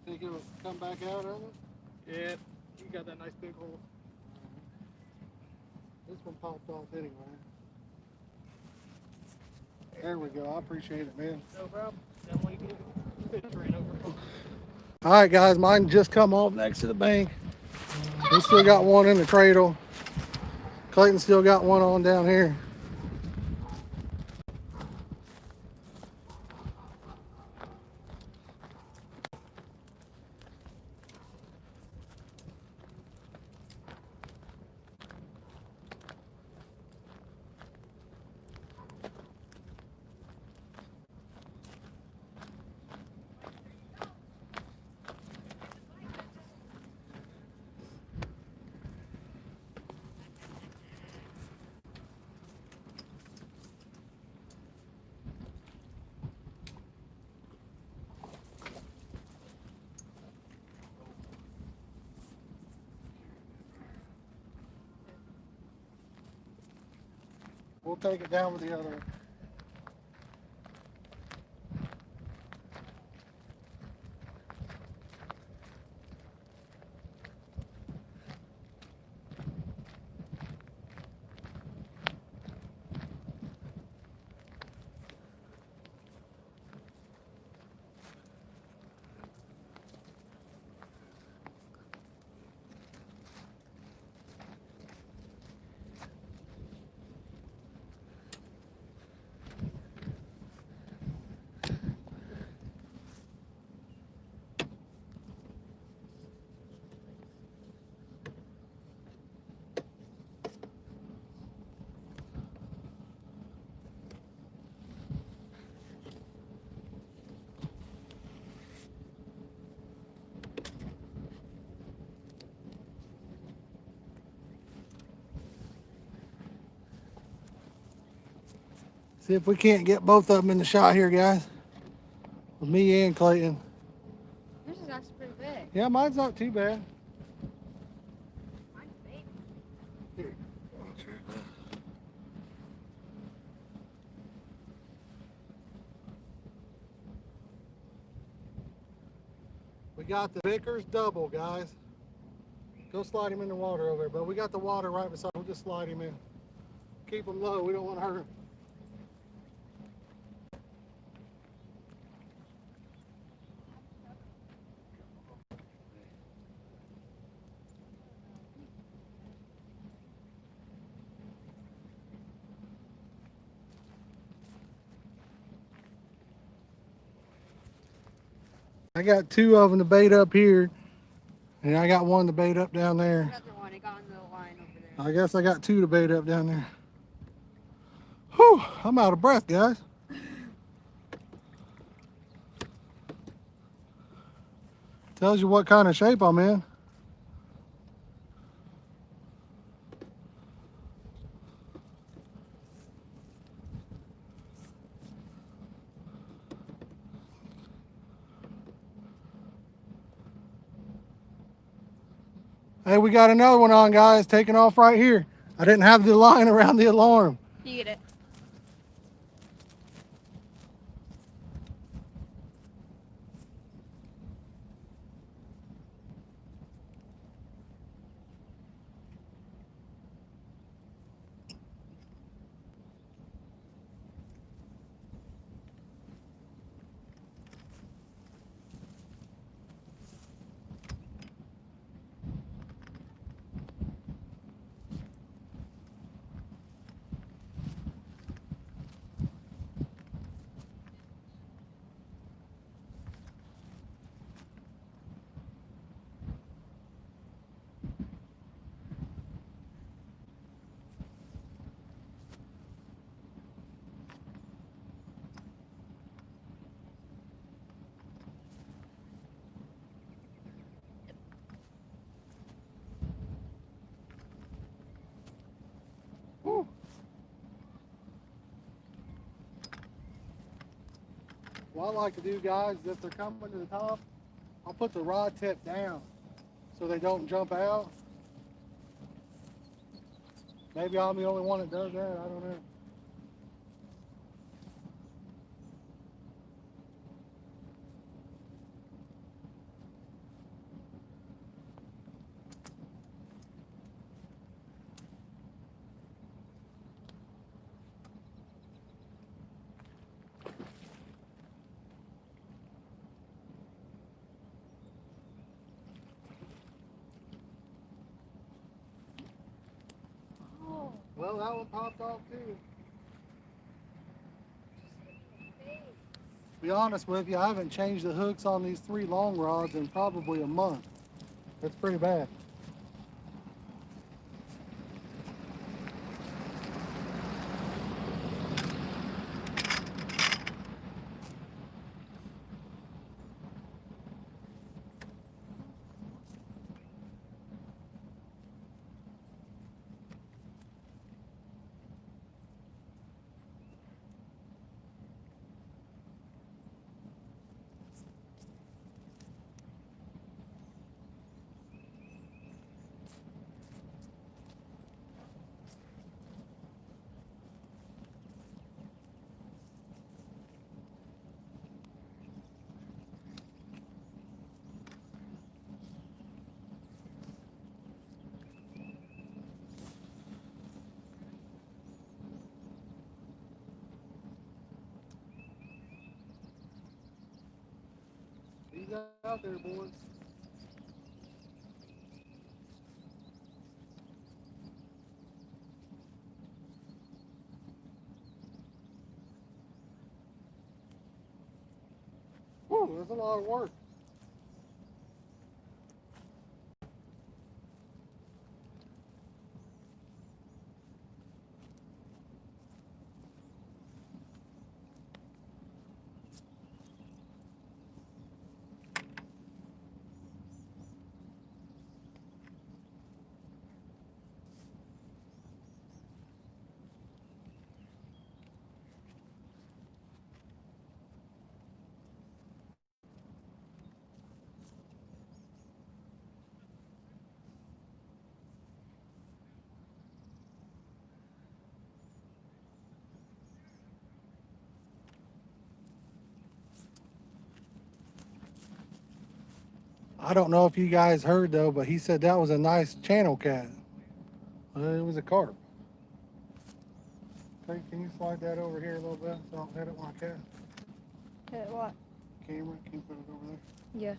Think it'll come back out of it? Yeah, you got that nice big hole. This one popped off anyway. There we go. I appreciate it, man. No problem. That one you get fish ran over. All right, guys, mine just come off next to the bank. We still got one in the cradle. Clayton still got one on down here. We'll take it down with the other one. See if we can't get both of them in the shot here, guys. With me and Clayton. This is actually pretty big. Yeah, mine's not too bad. Mine's big. Here. We got the Vickers double, guys. Go slide him in the water over there, but we got the water right beside. We'll just slide him in. Keep him low. We don't want to hurt him. I got two of them to bait up here, and I got one to bait up down there. Another one. It got in the line over there. I guess I got two to bait up down there. Whew, I'm out of breath, guys. Tells you what kind of shape I'm in. Hey, we got another one on, guys, taking off right here. I didn't have the line around the alarm. You get it. Whew. What I like to do, guys, is if they're coming to the top, I'll put the rod tip down so they don't jump out. Maybe I'm the only one that does that. I don't know. Oh, Well, that one popped off too. To be honest with you, I haven't changed the hooks on these three long rods in probably a month. That's pretty bad. He's out there, boys. Whew, that's a lot of work. I don't know if you guys heard though, but he said that was a nice channel cat. It was a carp. Hey, can you slide that over here a little bit so I don't hit it when I cast? Hit what? Camera, can you put it over there? Yeah.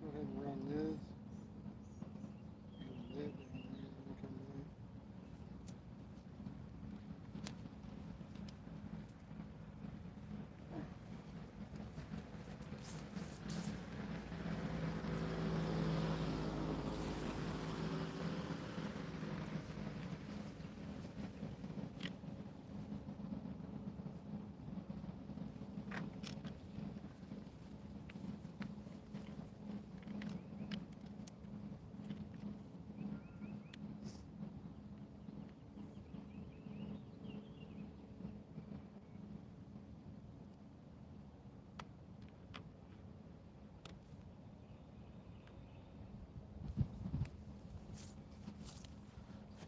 Go ahead and run this. And lid down there, and come in.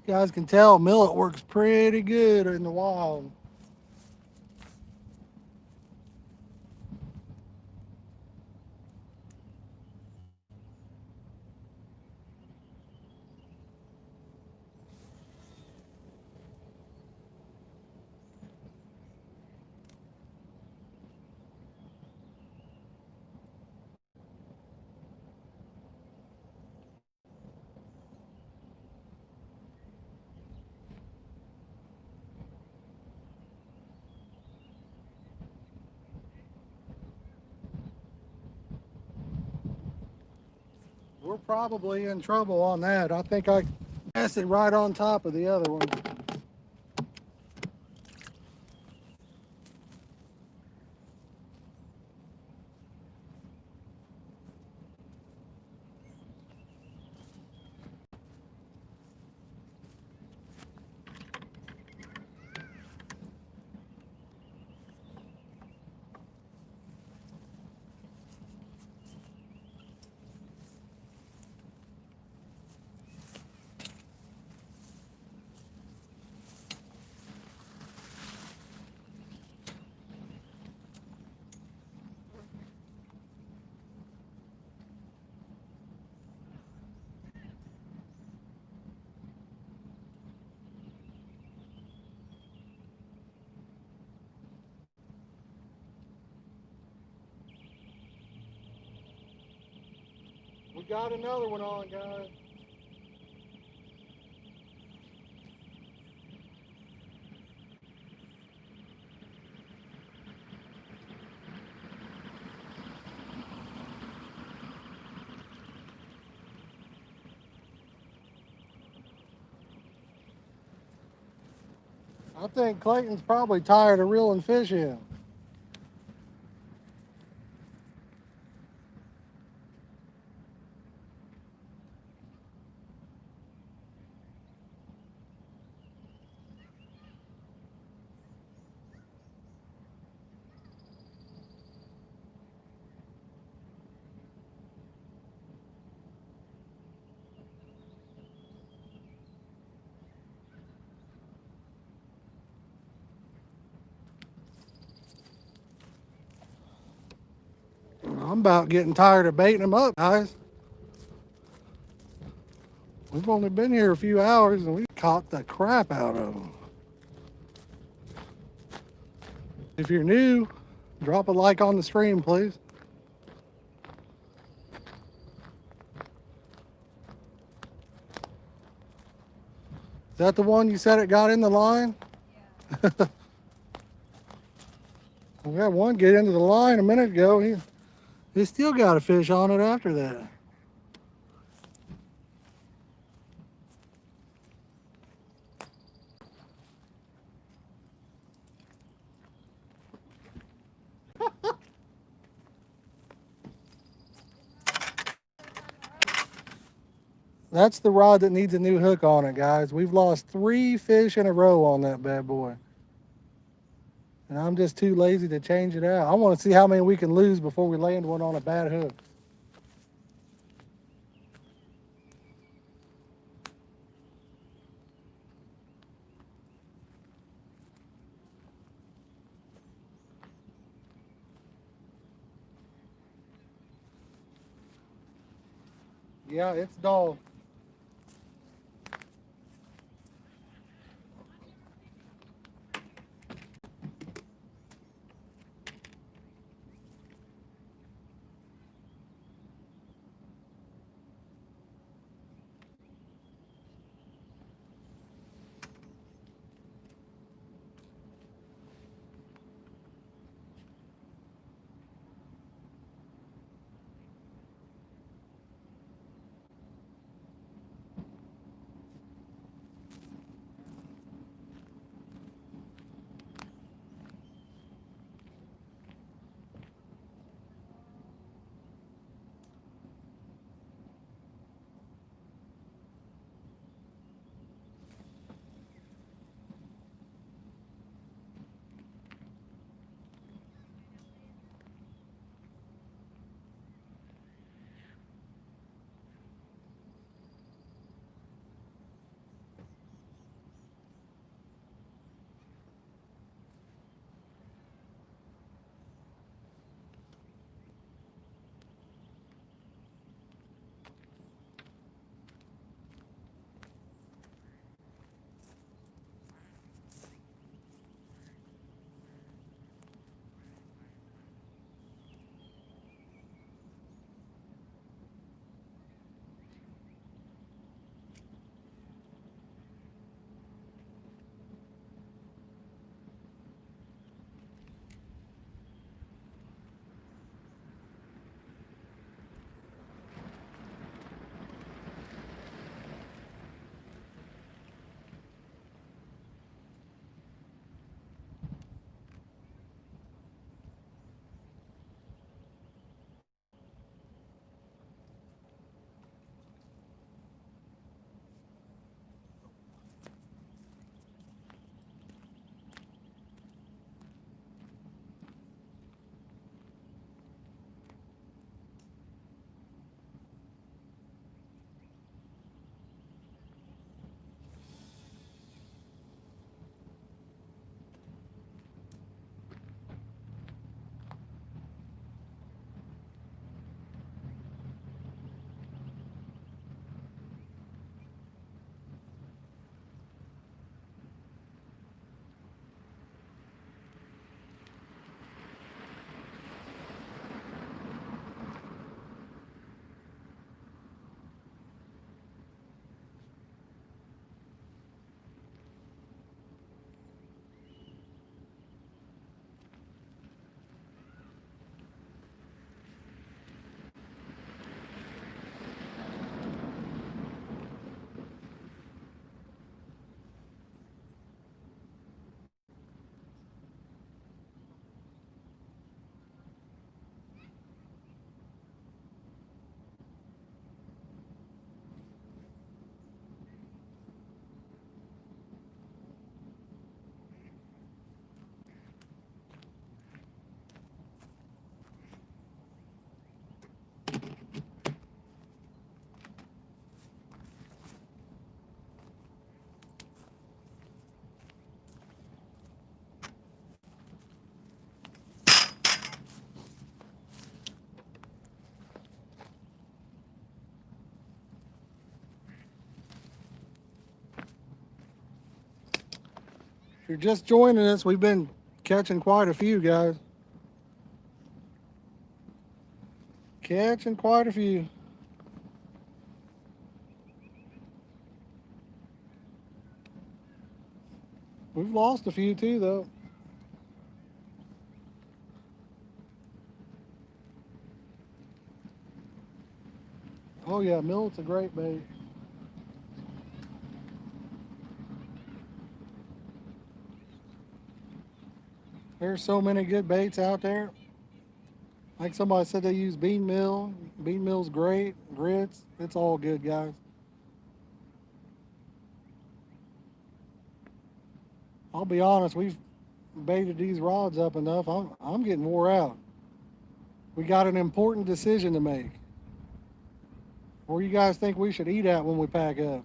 You guys can tell millet works pretty good in the wild. We're probably in trouble on that. I think I cast it right on top of the other one. We got another one on, guys. I think Clayton's probably tired of reeling fish in. I'm about getting tired of baiting them up, guys. We've only been here a few hours and we caught the crap out of them. If you're new, drop a like on the stream, please. Is that the one you said it got in the line? Yeah. We had one get into the line a minute ago. He still got a fish on it after that. That's the rod that needs a new hook on it, guys. We've lost 3 fish in a row on that bad boy. And I'm just too lazy to change it out. I want to see how many we can lose before we land one on a bad hook. Yeah, it's dull. If you're just joining us, we've been catching quite a few, guys. Catching quite a few. We've lost a few too, though. Oh yeah, millet's a great bait. There's so many good baits out there. Like somebody said, they use bean meal. Bean meal's great. Grits, it's all good, guys. I'll be honest, we've baited these rods up enough. I'm getting wore out. We got an important decision to make. Where you guys think we should eat at when we pack up?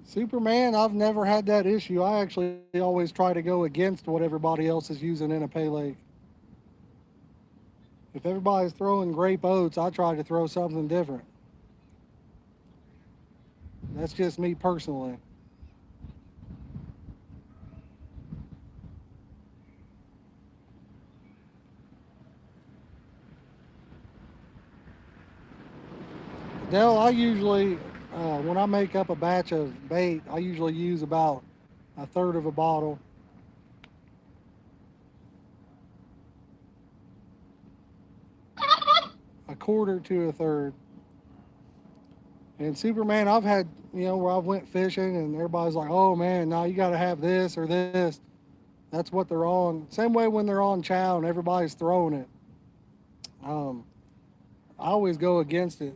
Superman, I've never had that issue. I actually always try to go against what everybody else is using in a pay lake. If everybody's throwing grape oats, I try to throw something different. That's just me personally. Dell, I usually, when I make up a batch of bait, I usually use about a third of a bottle. A quarter to a third. And Superman, I've had, where I've went fishing and everybody's like, oh man, now you got to have this or this. That's what they're on. Same way when they're on chow and everybody's throwing it. Um, I always go against it.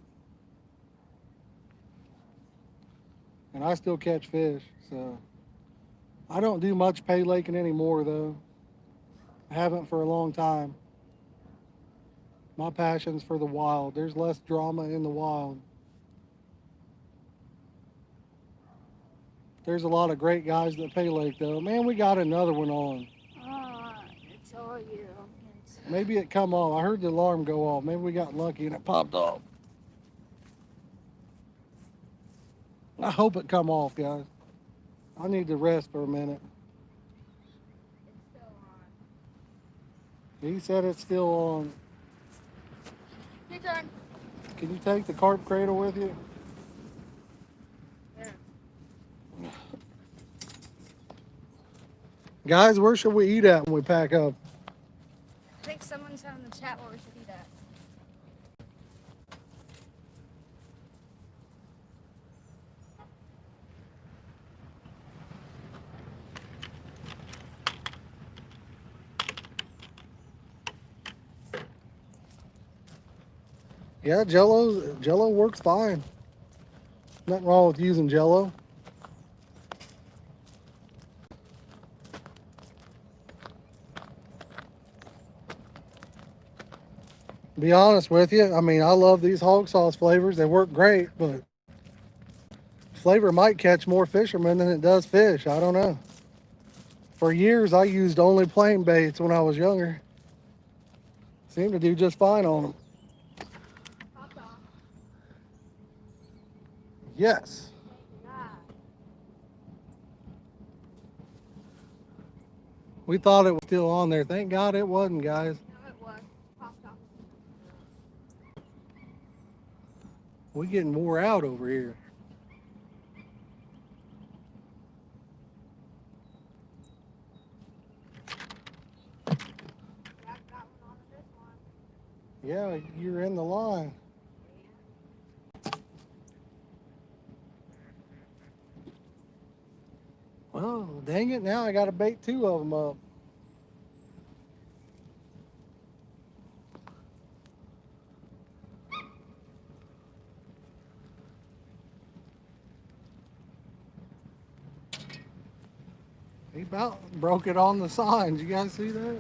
And I still catch fish. So I don't do much pay laking anymore though. I haven't for a long time. My passion's for the wild. There's less drama in the wild. There's a lot of great guys that pay lake though. Man, we got another one on. It's all you. Maybe it come off. I heard the alarm go off. Maybe we got lucky and it popped off. I hope it come off, guys. I need to rest for a minute. It's still on. He said it's still on. Your turn. Can you take the carp cradle with you? Yeah. Guys, where should we eat at when we pack up? I think someone said in the chat where we should eat at. Yeah, Jello works fine. Nothing wrong with using Jello. Be honest with you, I mean, I love these hog sauce flavors. They work great, but flavor might catch more fishermen than it does fish. I don't know. For years, I used only plain baits when I was younger. Seemed to do just fine on them. Yes. We thought it was still on there. Thank God it wasn't, guys. No, it was. Popped off. We getting wore out over here. Yeah, I got one on this one. Yeah, you're in the line. Oh, dang it. Now I got to bait two of them up. He about broke it on the signs. You guys see that?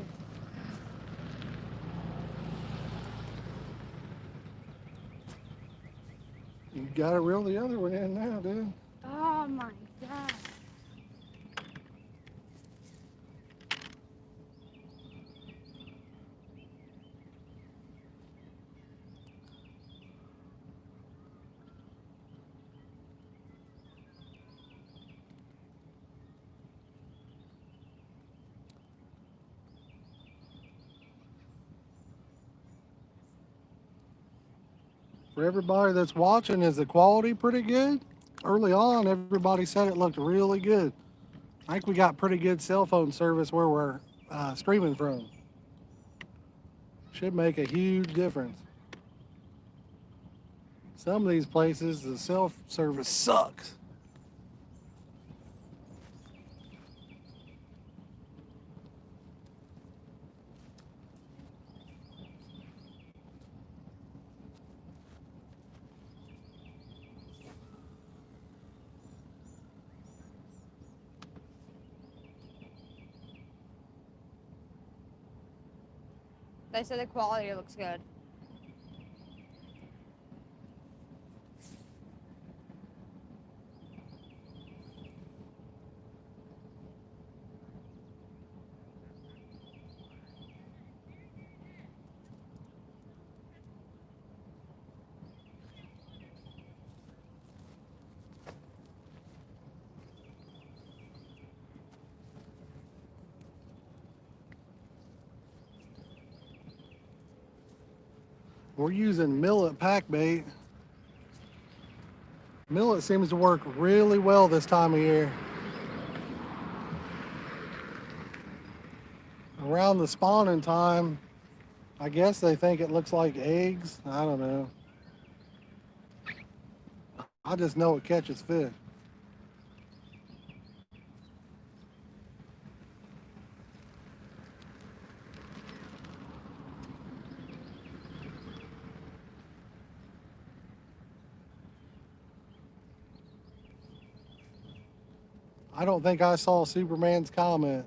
You got to reel the other one in now, dude. Oh my god. For everybody that's watching, is the quality pretty good? Early on, everybody said it looked really good. I think we got pretty good cell phone service where we're streaming from. Should make a huge difference. Some of these places, the cell service sucks. They said the quality looks good. We're using millet pack bait. Millet seems to work really well this time of year. Around the spawning time, I guess they think it looks like eggs. I don't know. I just know it catches fish. I don't think I saw Superman's comment.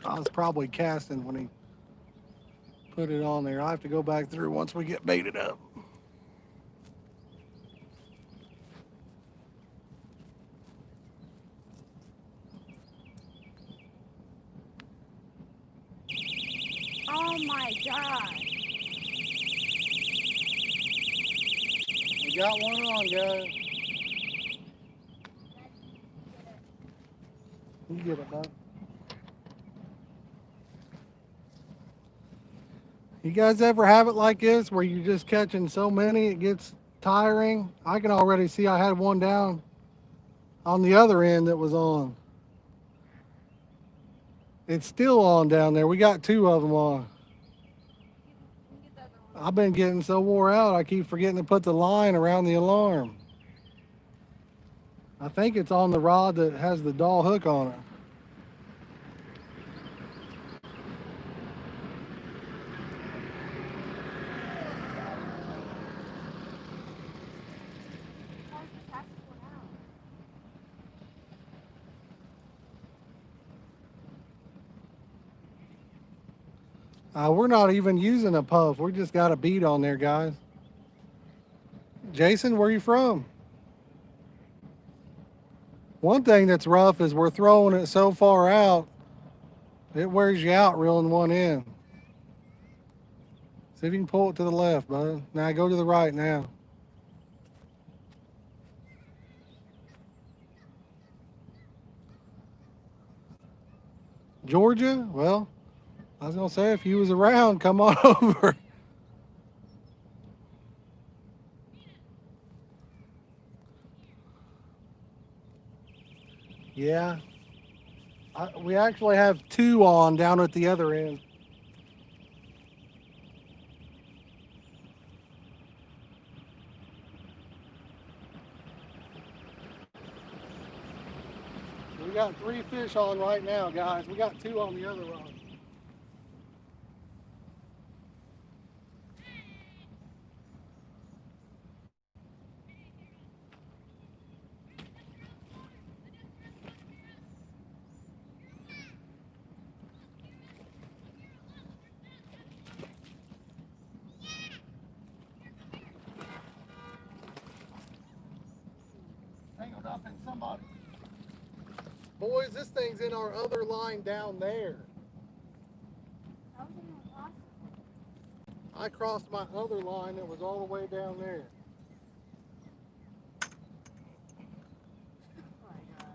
I was probably casting when he put it on there. I have to go back through once we get baited up. Oh my god. We got one on, guys. You get it, bud. You guys ever have it like this where you're just catching so many it gets tiring? I can already see I had one down on the other end that was on. It's still on down there. We got two of them on. I've been getting so wore out I keep forgetting to put the line around the alarm. I think it's on the rod that has the doll hook on it. We're not even using a puff. We just got a bead on there, guys. Jason, where are you from? One thing that's rough is we're throwing it so far out, it wears you out reeling one in. See if you can pull it to the left, bud. Now go to the right now. Georgia? Well, I was going to say, if you was around, come on over. Yeah. We actually have two on down at the other end. We got 3 fish on right now, guys. We got 2 on the other rod. Tangled up in somebody. Boys, this thing's in our other line down there. How was it not possible? I crossed my other line that was all the way down there. Oh my god.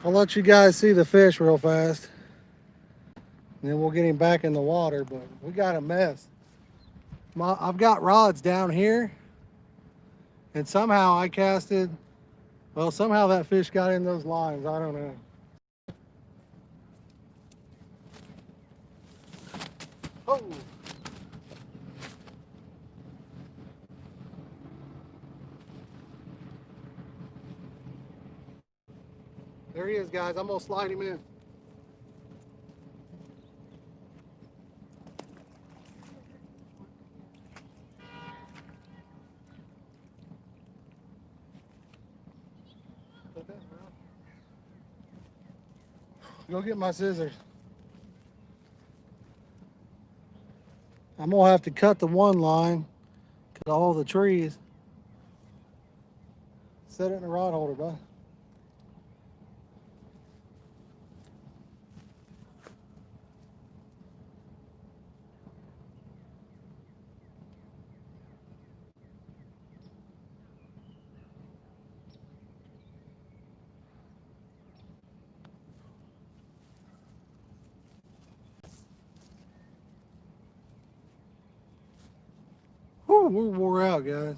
I'll let you guys see the fish real fast. And then we'll get him back in the water, but we got a mess. I've got rods down here, and somehow I casted, well, somehow that fish got in those lines. I don't know. Oh! There he is, guys. I'm gonna slide him in. Go get my scissors. I'm gonna have to cut the one line, cut all the trees. Set it in a rod holder, bud. Whew, we're wore out, guys.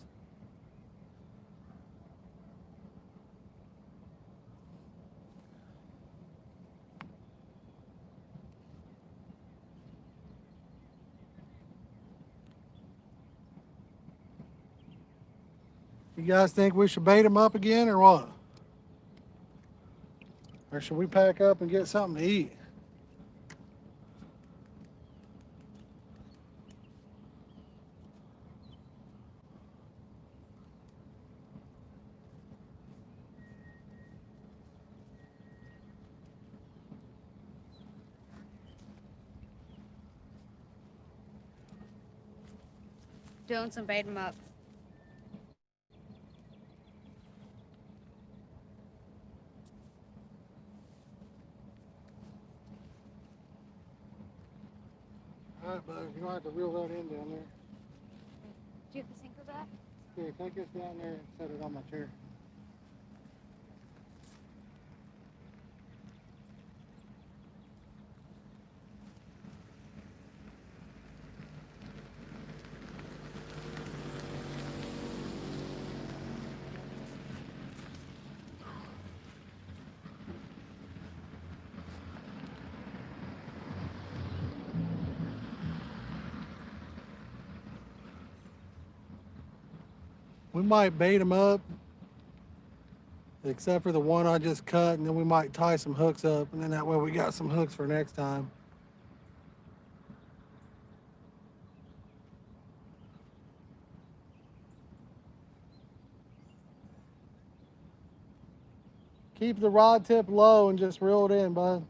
You guys think we should bait them up again or what? Or should we pack up and get something to eat? Doing some bait 'em up. All right, bud. You're gonna have to reel that in down there. Do you have the sinker back? Here, take this down there and set it on my chair. We might bait them up, except for the one I just cut, and then we might tie some hooks up, and then that way we got some hooks for next time. Keep the rod tip low and just reel it in, bud.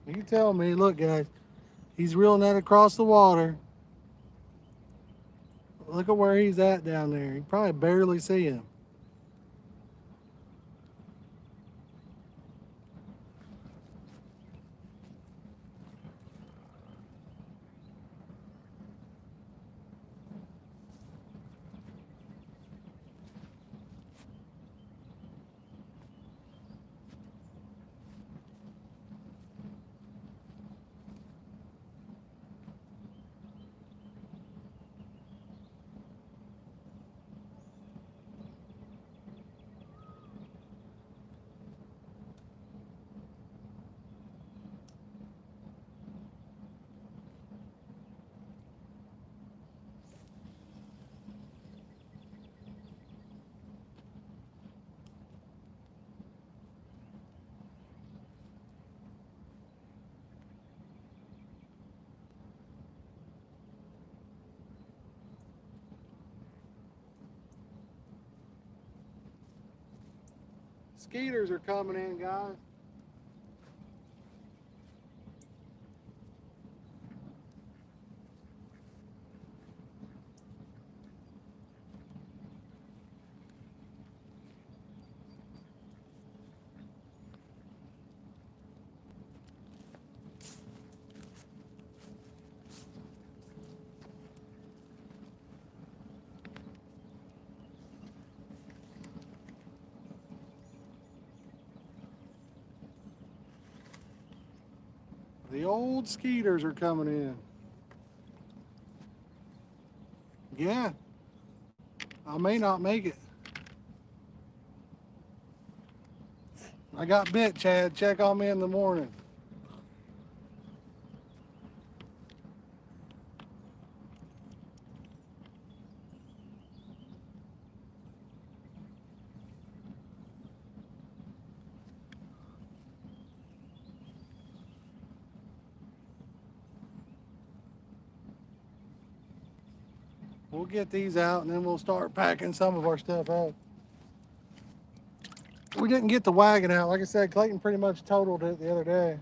You tell me, look guys, he's reeling that across the water. Look at where he's at down there. You probably barely see him. Skeeters are coming in, guys. The old skeeters are coming in. Yeah, I may not make it. I got bit, Chad. Check on me in the morning. We'll get these out and then we'll start packing some of our stuff up. We didn't get the wagon out. Like I said, Clayton pretty much totaled it the other day.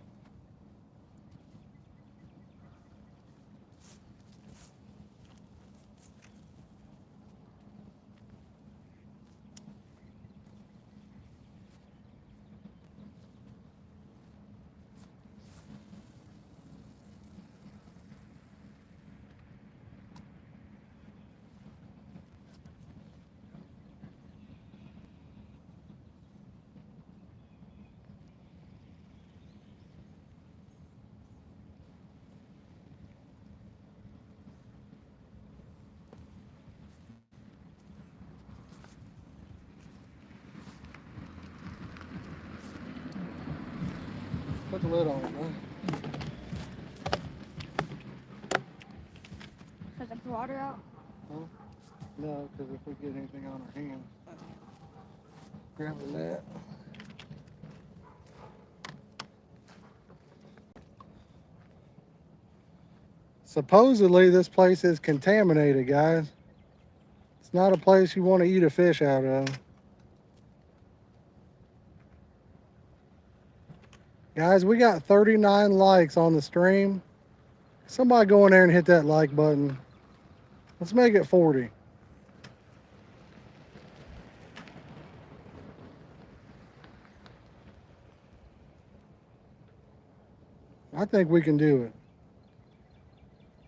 Put the lid on it, man. Put the water out. Huh? No, because if we get anything on our hands, grab the net. Supposedly, this place is contaminated, guys. It's not a place you want to eat a fish out of. Guys, we got 39 likes on the stream. Somebody go in there and hit that like button. Let's make it 40. I think we can do it.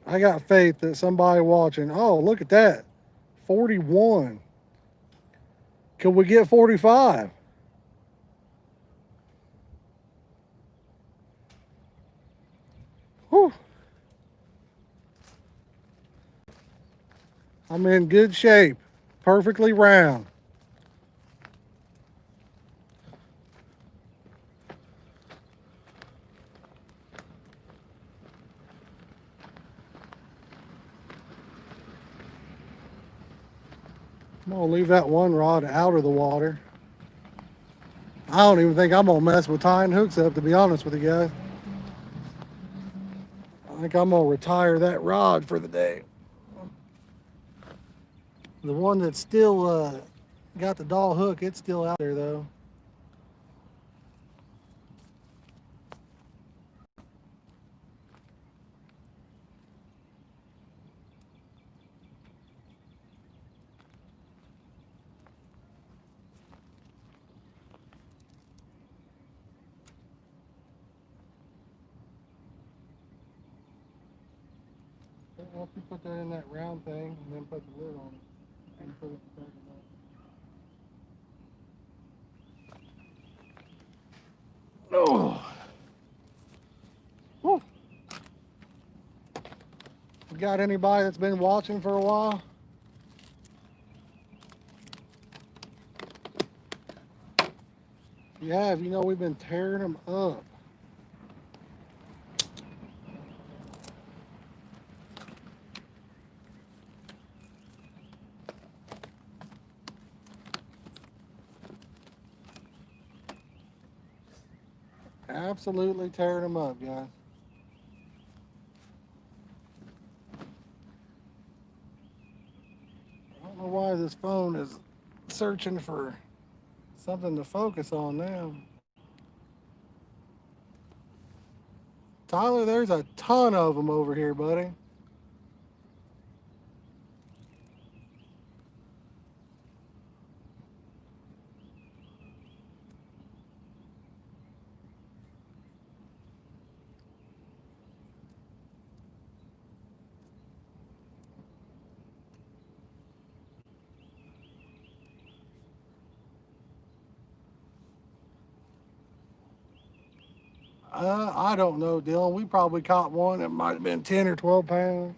I got faith that somebody watching. Oh, look at that. 41. Could we get 45? Whew. I'm in good shape. Perfectly round. I'm gonna leave that one rod out of the water. I don't even think I'm gonna mess with tying hooks up, to be honest with you guys. I think I'm gonna retire that rod for the day. The one that's still got the doll hook, it's still out there though. Well, if you put that in that round thing and then put the lid on it and put it back in there. Oh. Whew. You got anybody that's been watching for a while? If you have, you know we've been tearing them up. Absolutely tearing them up, guys. I don't know why this phone is searching for something to focus on now. Tyler, there's a ton of them over here, buddy. I don't know, Dylan. We probably caught one that might have been 10 or 12 pounds.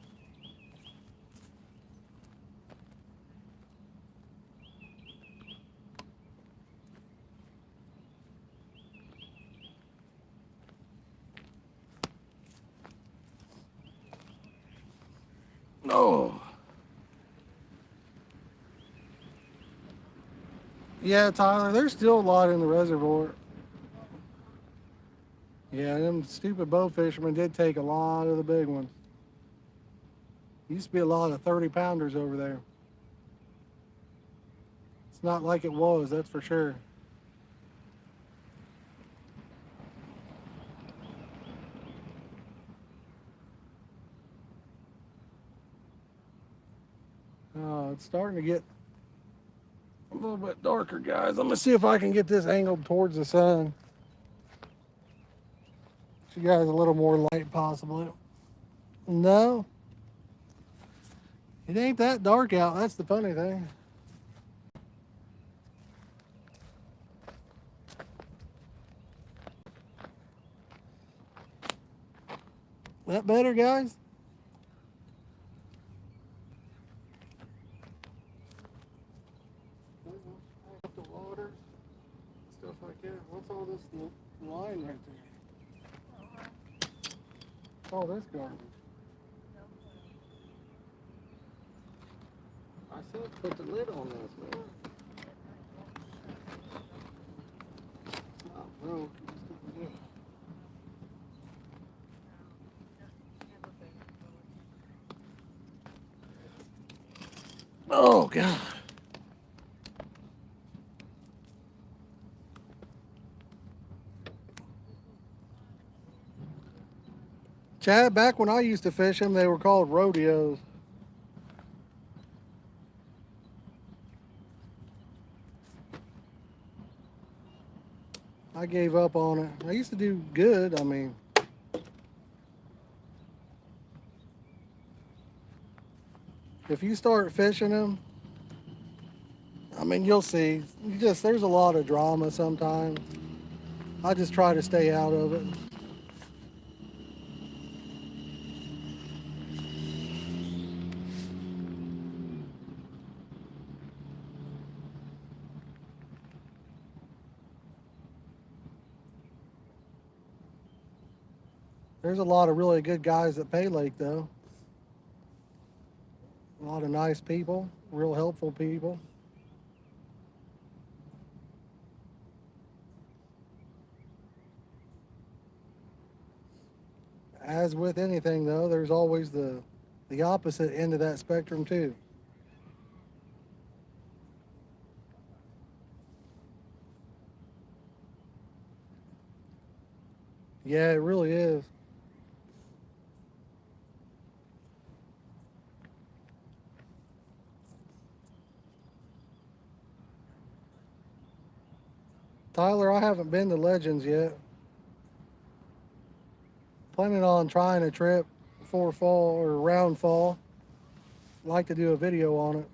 Oh. Yeah, Tyler, there's still a lot in the reservoir. Yeah, them stupid bow fishermen did take a lot of the big ones. Used to be a lot of 30 pounders over there. It's not like it was, that's for sure. It's starting to get a little bit darker, guys. I'm gonna see if I can get this angled towards the sun. So you guys a little more light possibly. No, it ain't that dark out. That's the funny thing. That better, guys? The water, stuff like that. What's all this line right there? Oh, this garbage. I said put the lid on this, man. It's not broke. Oh, God. Chad, back when I used to fish them, they were called rodeos. I gave up on it. I used to do good, I mean. If you start fishing them, I mean, you'll see. There's a lot of drama sometimes. I just try to stay out of it. There's a lot of really good guys at Pay Lake, though. A lot of nice people, real helpful people. As with anything, though, there's always the opposite end of that spectrum, too. Yeah, it really is. Tyler, I haven't been to Legends yet. Planning on trying a trip before fall or around fall. Like to do a video on it.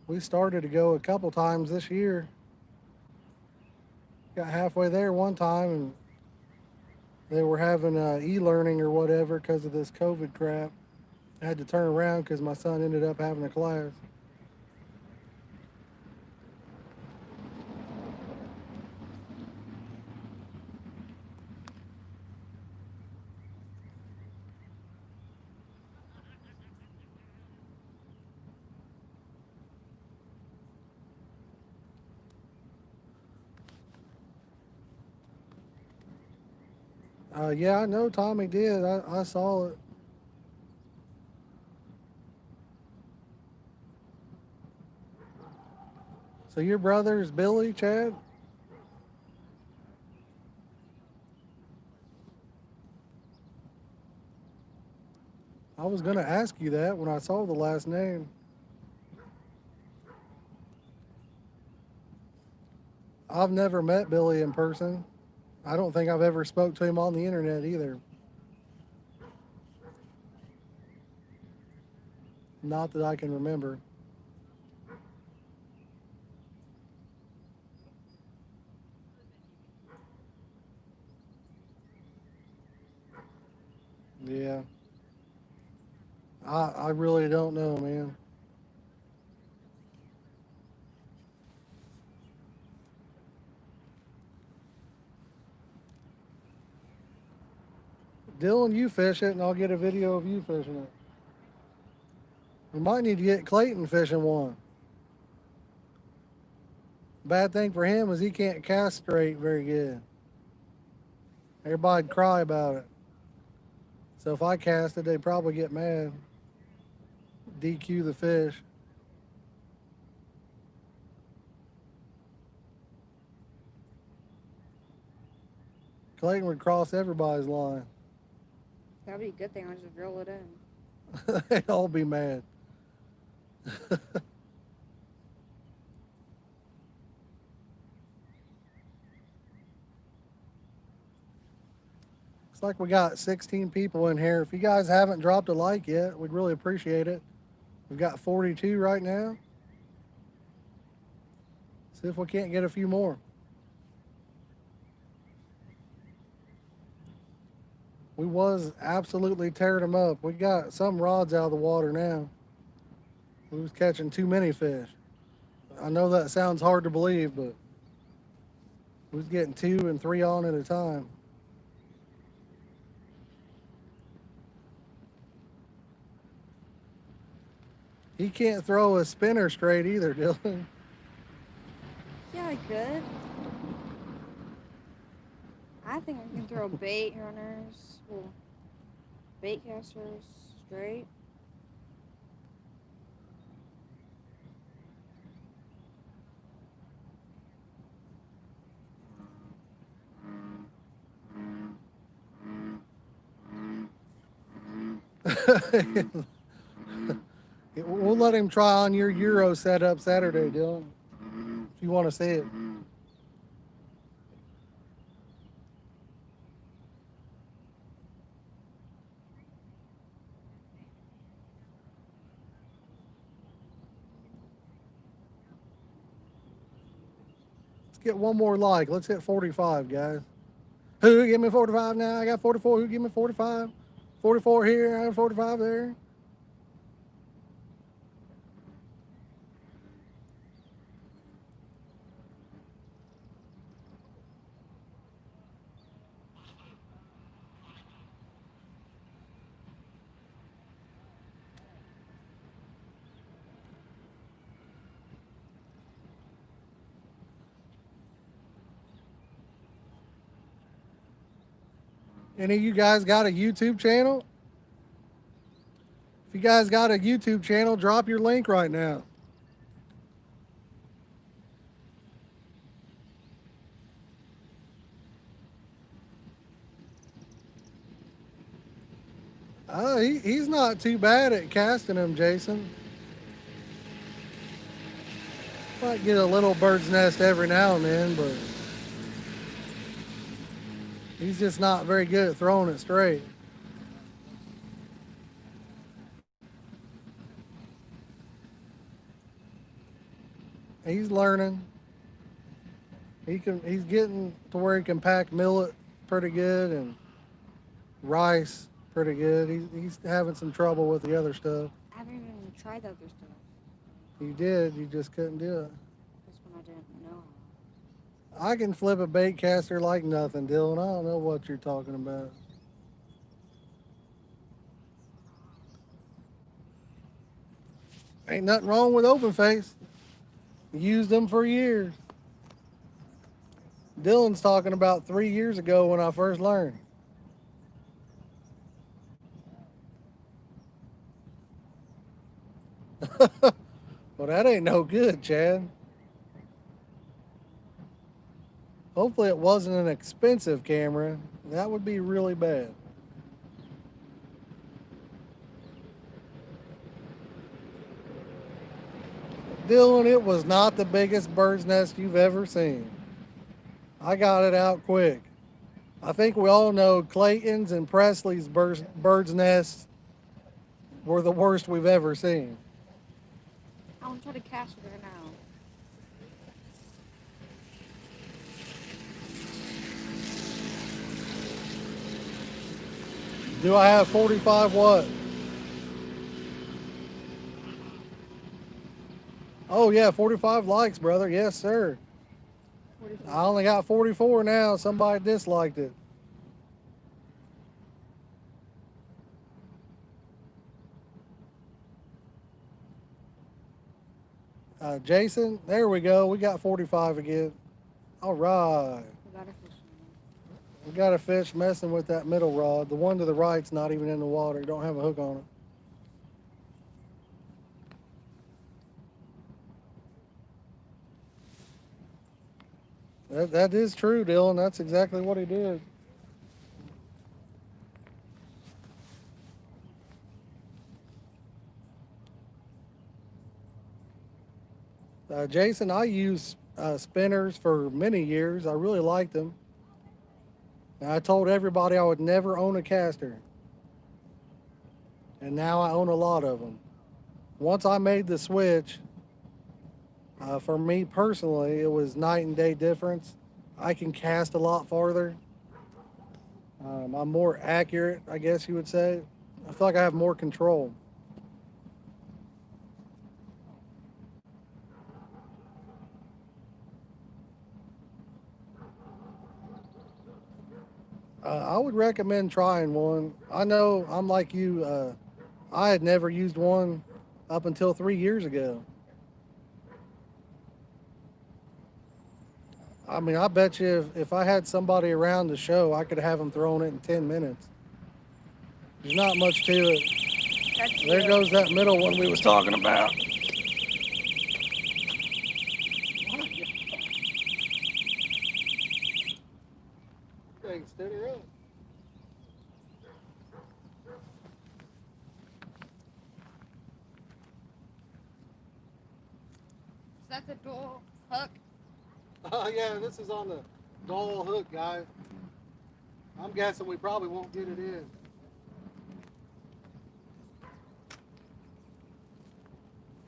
We started to go a couple times this year. Got halfway there one time and they were having e-learning or whatever because of this COVID crap. I had to turn around because my son ended up having a class. Yeah, I know Tommy did. I saw it. So your brother is Billy, Chad? I was going to ask you that when I saw the last name. I've never met Billy in person. I don't think I've ever spoke to him on the internet either. Not that I can remember. Yeah. I really don't know, man. Dylan, you fish it, and I'll get a video of you fishing it. We might need to get Clayton fishing one. Bad thing for him is he can't cast straight very good. Everybody'd cry about it. So if I cast it, they'd probably get mad. DQ the fish. Clayton would cross everybody's line. That'd be a good thing. I'll just reel it in. They'd all be mad. Looks like we got 16 people in here. If you guys haven't dropped a like yet, we'd really appreciate it. We've got 42 right now. See if we can't get a few more. We was absolutely tearing them up. We got some rods out of the water now. We was catching too many fish. I know that sounds hard to believe, but we was getting 2 and 3 on at a time. He can't throw a spinner straight either, Dylan. Yeah, I could. I think I can throw bait runners, well, bait casters straight. We'll let him try on your Euro setup Saturday, Dylan, if you want to see it. Let's get one more like. Let's hit 45, guys. Who give me 45 now? I got 44. Who give me 45? 44 here. I have 45 there. Any of you guys got a YouTube channel? If you guys got a YouTube channel, drop your link right now. He's not too bad at casting them, Jason. Might get a little bird's nest every now and then, but he's just not very good at throwing it straight. He's learning. He's getting to where he can pack millet pretty good and rice pretty good. He's having some trouble with the other stuff. I haven't even tried the other stuff. You did, you just couldn't do it. This one I didn't know. I can flip a bait caster like nothing, Dylan. I don't know what you're talking about. Ain't nothing wrong with open face. Used them for years. Dylan's talking about 3 years ago when I first learned. Well, that ain't no good, Chad. Hopefully it wasn't an expensive camera. That would be really bad. Dylan, it was not the biggest bird's nest you've ever seen. I got it out quick. I think we all know Clayton's and Presley's bird's nests were the worst we've ever seen. I want to try to cast with her now. Do I have 45 what? Oh yeah, 45 likes, brother. Yes, sir. 44. I only got 44 now. Somebody disliked it. Jason, there we go. We got 45 again. All right. We got a fish We got a fish messing with that middle rod. The one to the right's not even in the water. Don't have a hook on it. That is true, Dylan. That's exactly what he did. Jason, I used spinners for many years. I really liked them. And I told everybody I would never own a caster. And now I own a lot of them. Once I made the switch, for me personally, it was night and day difference. I can cast a lot farther. I'm more accurate, I guess you would say. I feel like I have more control. I would recommend trying one. I know I'm like you. I had never used one up until 3 years ago. I mean, I bet you if I had somebody around the show, I could have them throwing it in 10 minutes. There's not much to it. That's There you. goes that middle one we was talking about. Dang, steady up. Is that the dual hook? Oh yeah, this is on the doll hook, guys. I'm guessing we probably won't get it in.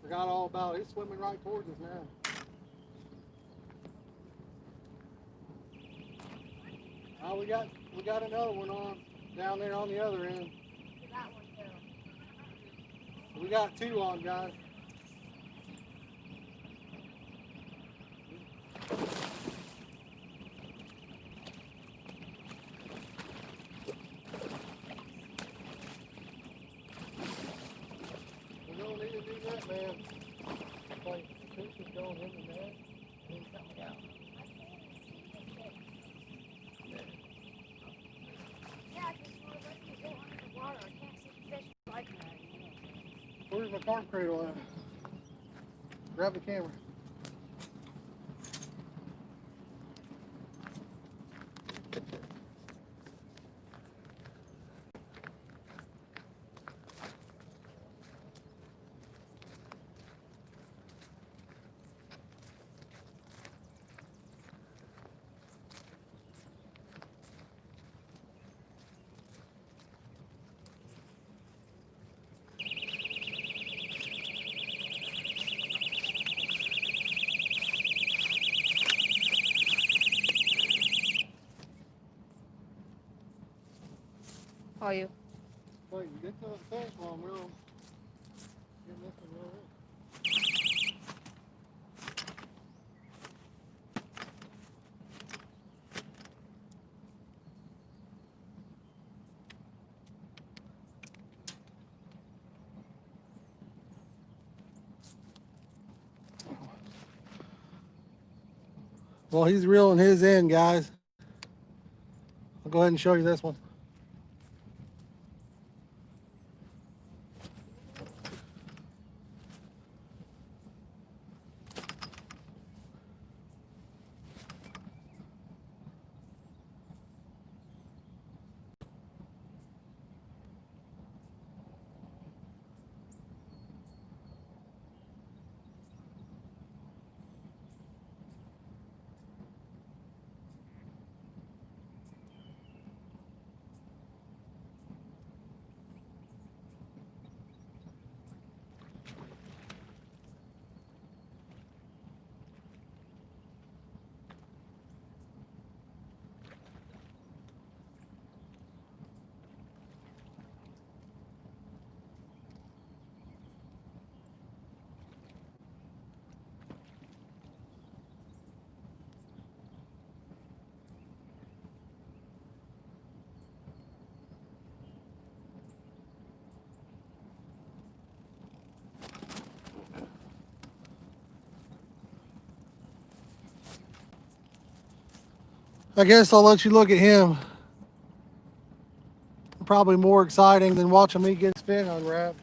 Forgot all about it. He's swimming right towards us now. Oh, we got another one on down there on the other end. That one too. We got two on, guys. We don't need to do that, man. It's like the fish is going in the net and then coming out. Yeah, just want to let you go under the water. I can't see fish like that anymore. Where's my carp cradle at? Grab the camera. Call you. Wait, you get to the fish while I'm real. Getting this one real in. Well, he's reeling his in, guys. I'll go ahead and show you this one. I guess I'll let you look at him. Probably more exciting than watching me get his fin unwrapped.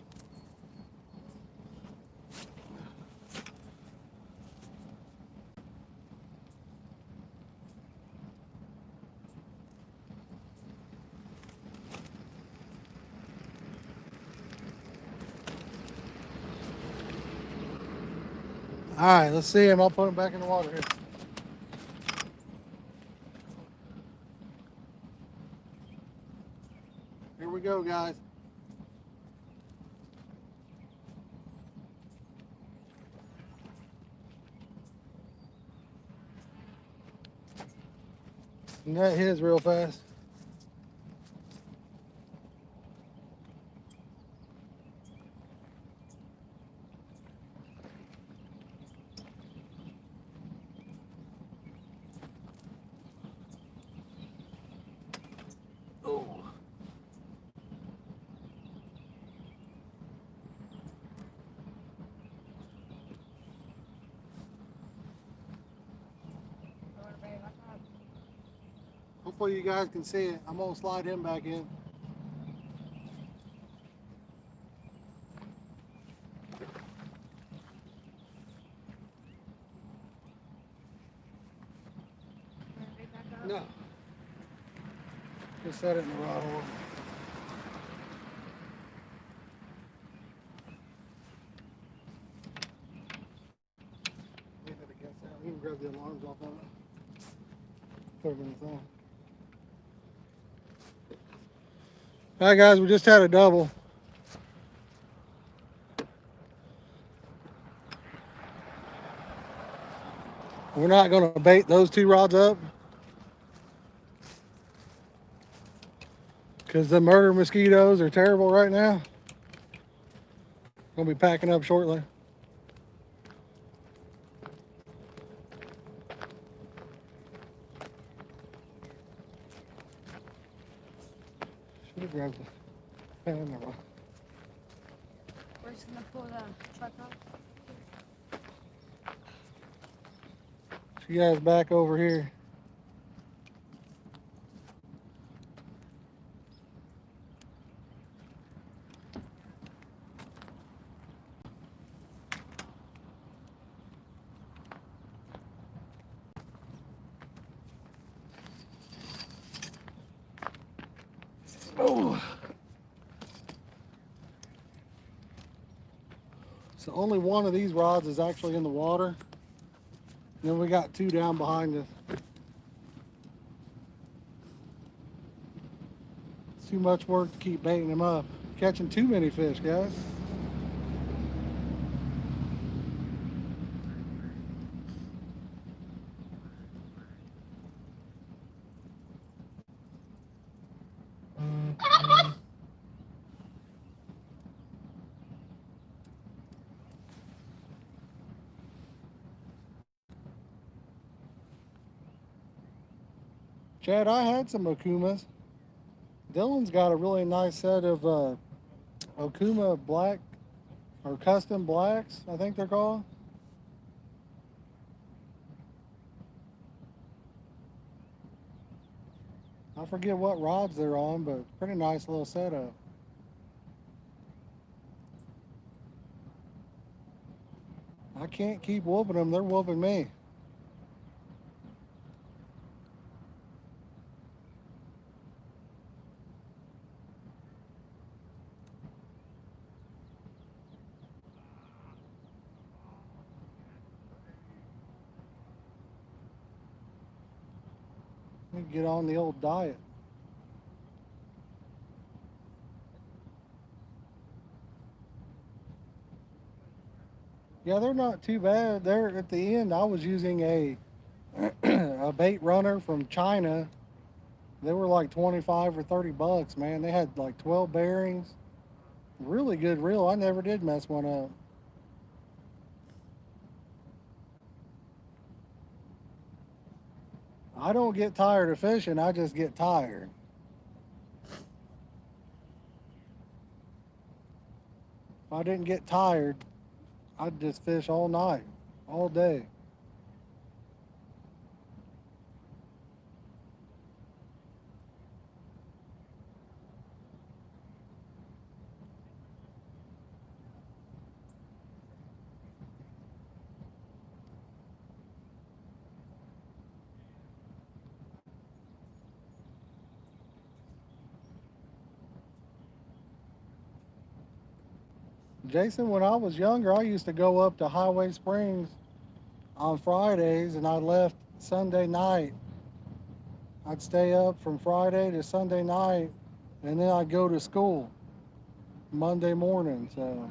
All right, let's see him. I'll put him back in the water here. Here we go, guys. And that hits real fast. Oh. Hopefully you guys can see it. I'm gonna slide him back in. No. Just set it in the rod hole. Leave it against that. You can grab the alarms off of it. Put them in the thing. All right, guys, we just had a double. We're not going to bait those two rods up because the murder mosquitoes are terrible right now. Going to be packing up shortly. Should have grabbed the pen. We're just gonna pull the truck up. You guys back over here. Oh. So only one of these rods is actually in the water. And then we got two down behind us. It's too much work to keep baiting them up. Catching too many fish, guys. Chad, I had some Okumas. Dylan's got a really nice set of Okuma black or custom blacks, I think they're called. I forget what rods they're on, but pretty nice little setup. I can't keep whooping them, they're whooping me. Need to get on the old diet. Yeah, they're not too bad. They're at the end. I was using a a bait runner from China. They were like 25 or 30 bucks, man. They had like 12 bearings. Really good reel. I never did mess one up. I don't get tired of fishing. I just get tired. If I didn't get tired, I'd just fish all night, all day. Jason, when I was younger, I used to go up to Highway Springs on Fridays, and I left Sunday night. I'd stay up from Friday to Sunday night, and then I'd go to school Monday morning. So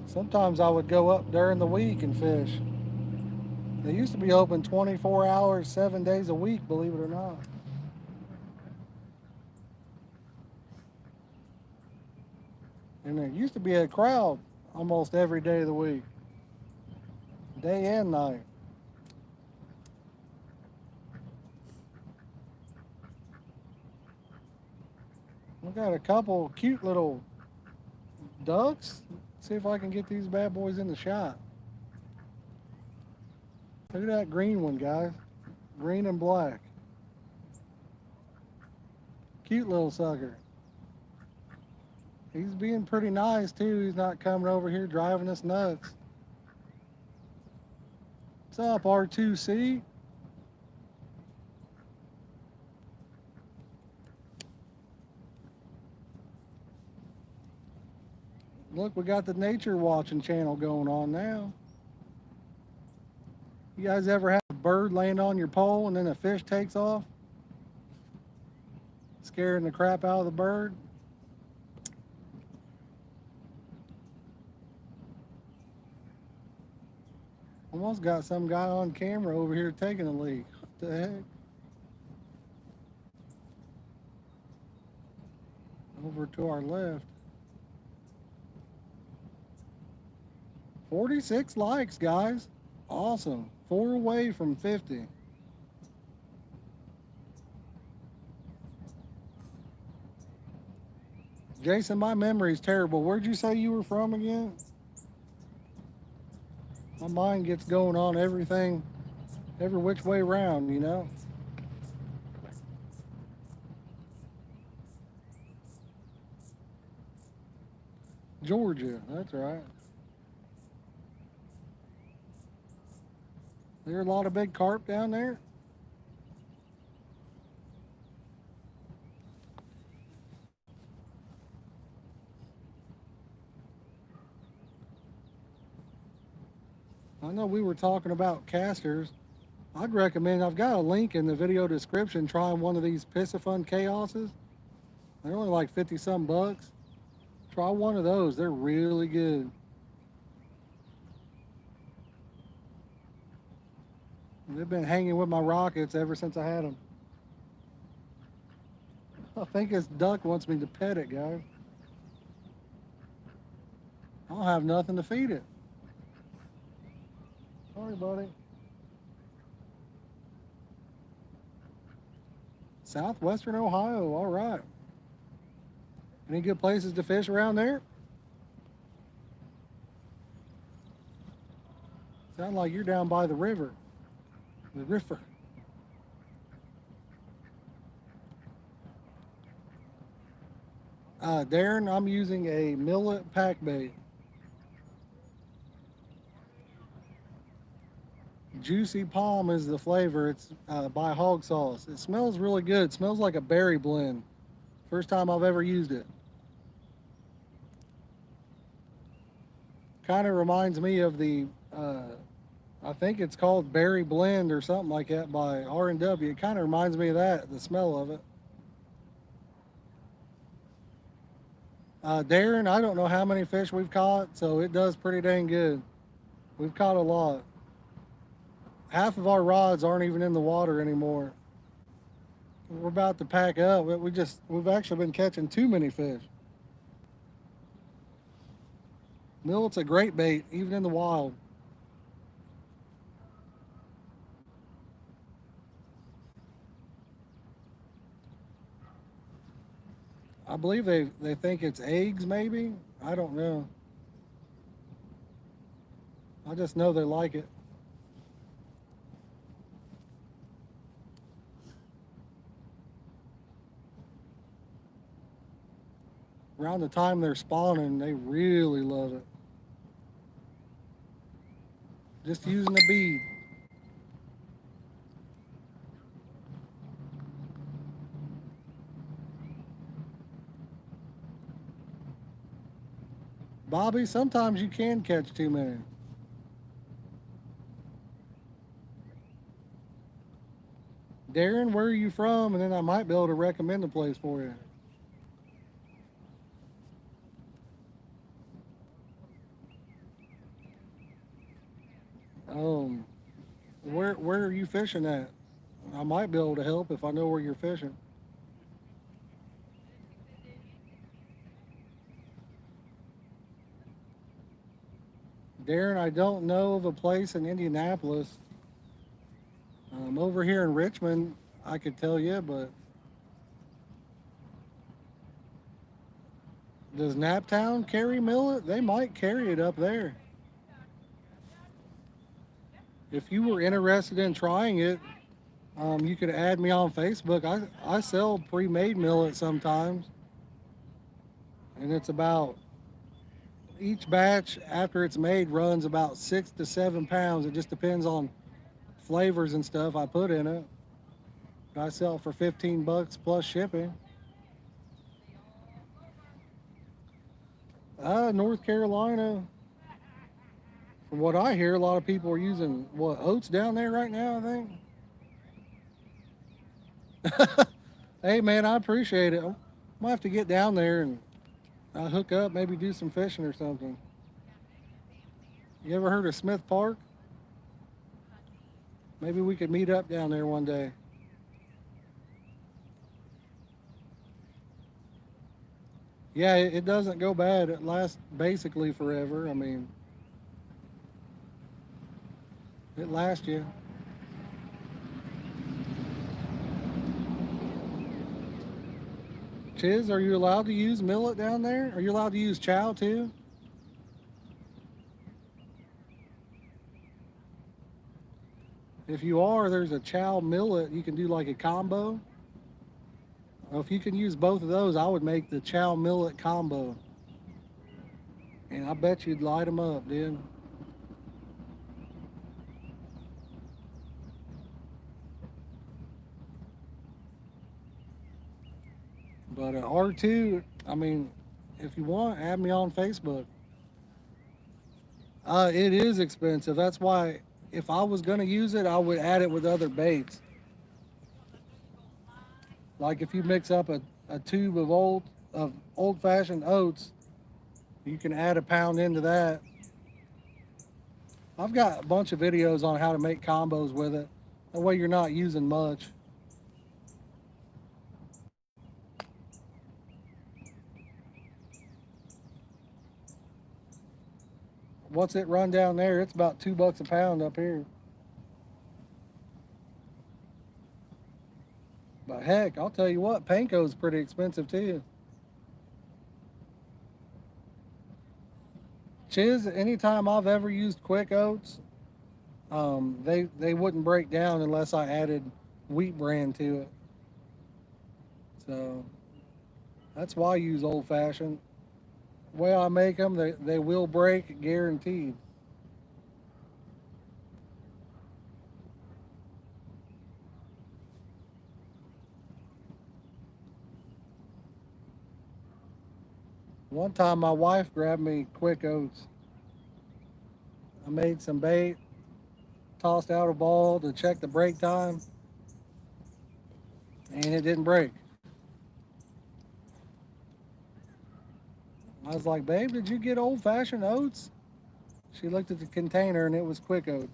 sometimes I would go up during the week and fish. They used to be open 24 hours, 7 days a week, believe it or not. And there used to be a crowd almost every day of the week, day and night. We got a couple cute little ducks. See if I can get these bad boys in the shot. Look at that green one, guys. Green and black. Cute little sucker. He's being pretty nice too. He's not coming over here driving us nuts. What's up, R2C? Look, we got the nature watching channel going on now. You guys ever have a bird land on your pole and then a fish takes off? Scaring the crap out of the bird? Almost got some guy on camera over here taking a leak. What the heck? Over to our left. 46 likes, guys. Awesome. 4 away from 50. Jason, my memory's terrible. Where'd you say you were from again? My mind gets going on everything, every which way around, you know? Georgia, that's right. There are a lot of big carp down there. I know we were talking about casters. I'd recommend, I've got a link in the video description, trying one of these Piscifun Chaoses. They're only like 50 some bucks. Try one of those, they're really good. They've been hanging with my rockets ever since I had them. I think this duck wants me to pet it, guys. I don't have nothing to feed it. Sorry, buddy. Southwestern Ohio, all right. Any good places to fish around there? Sound like you're down by the river. The river. Darren, I'm using a millet pack bait. Juicy Palm is the flavor. It's by Hawg sauce. It smells really good. It smells like a berry blend. First time I've ever used it. Kind of reminds me of the I think it's called Berry Blend or something like that by R&W. It kind of reminds me of that, the smell of it. Darren, I don't know how many fish we've caught, so it does pretty dang good. We've caught a lot. Half of our rods aren't even in the water anymore. We're about to pack up. We've actually been catching too many fish. Millet's a great bait, even in the wild. I believe they think it's eggs, maybe. I don't know. I just know they like it. Around the time they're spawning, they really love it. Just using a bead. Bobby, sometimes you can catch too many. Darren, where are you from? And then I might be able to recommend a place for you. Um, where are you fishing at? I might be able to help if I know where you're fishing. Darren, I don't know of a place in Indianapolis. Over here in Richmond, I could tell you, but does Naptown carry millet? They might carry it up there. If you were interested in trying it, you could add me on Facebook. I sell pre-made millet sometimes, and it's about each batch after it's made runs about 6 to 7 pounds. It just depends on flavors and stuff I put in it. I sell it for 15 bucks plus shipping. North Carolina, from what I hear, a lot of people are using oats down there right now, I think. Hey man, I appreciate it. I might have to get down there and hook up, maybe do some fishing or something. You ever heard of Smith Park? Maybe we could meet up down there one day. Yeah, it doesn't go bad. It lasts basically forever. I mean, it lasts you. Chiz, are you allowed to use millet down there? Are you allowed to use chow too? If you are, there's a chow millet. You can do like a combo. Well, if you can use both of those, I would make the chow millet combo. And I bet you'd light them up, dude. But R2, I mean, if you want, add me on Facebook. It is expensive. That's why if I was going to use it, I would add it with other baits. Like if you mix up a tube of old-fashioned oats, you can add a pound into that. I've got a bunch of videos on how to make combos with it. That way you're not using much. What's it run down there? It's about $2 a pound up here. But heck, I'll tell you what, panko's pretty expensive too. Chiz, anytime I've ever used quick oats, they wouldn't break down unless I added wheat bran to it. So that's why I use old fashioned. The way I make them, they will break, guaranteed. One time my wife grabbed me quick oats. I made some bait, tossed out a ball to check the break time, and it didn't break. I was like, babe, did you get old fashioned oats? She looked at the container and it was quick oats.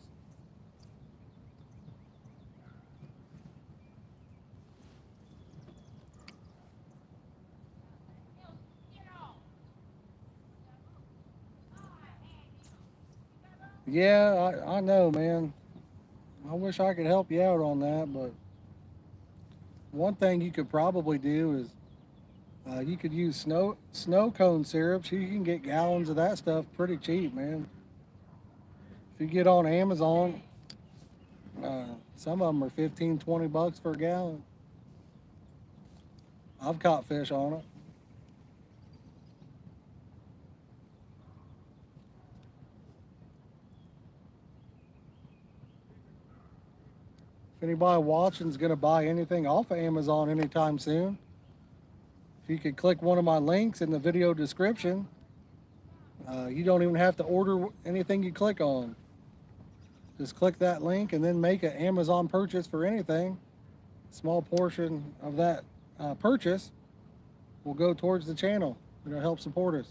Yeah, I know, man. I wish I could help you out on that, but one thing you could probably do is you could use snow cone syrups. You can get gallons of that stuff pretty cheap, man. If you get on Amazon, some of them are 15, 20 bucks for a gallon. I've caught fish on it. If anybody watching is going to buy anything off of Amazon anytime soon, if you could click one of my links in the video description, You don't even have to order anything you click on. Just click that link and then make an Amazon purchase for anything. Small portion of that purchase will go towards the channel. It'll help support us.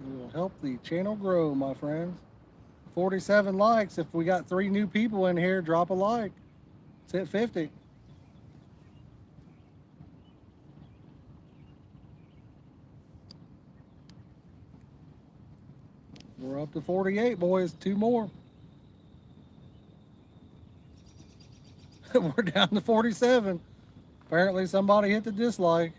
It will help the channel grow, my friends. 47 likes. If we got 3 new people in here, drop a like. Let's hit 50. We're up to 48, boys. 2 more. We're down to 47. Apparently somebody hit the dislike.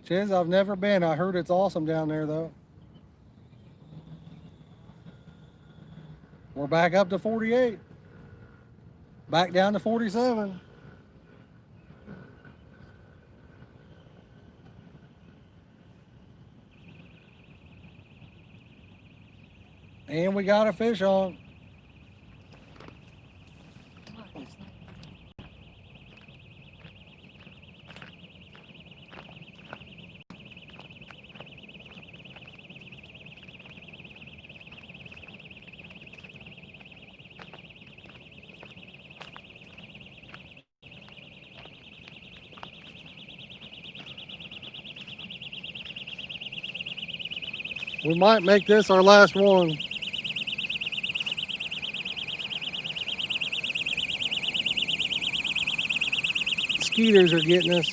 Chiz, I've never been. I heard it's awesome down there, though. We're back up to 48. Back down to 47. And we got a fish on. We might make this our last one. Mosquitoes are getting us.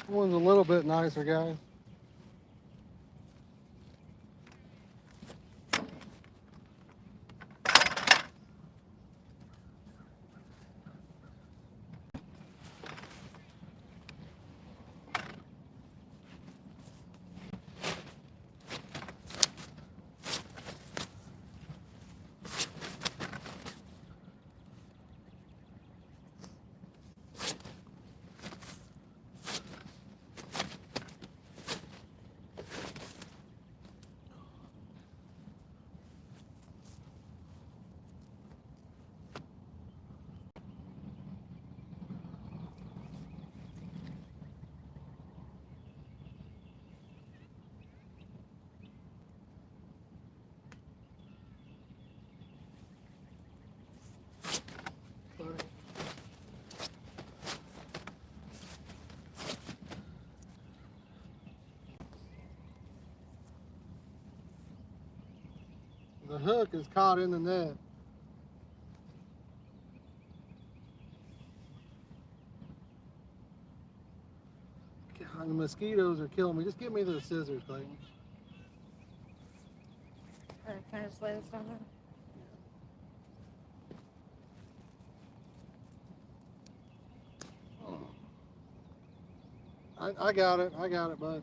One's a little bit nicer, guys. the hook is caught in the net. God, the mosquitoes are killing me. Just give me the scissors, Clayton. Alright, can I just lay this down there? I got it, bud.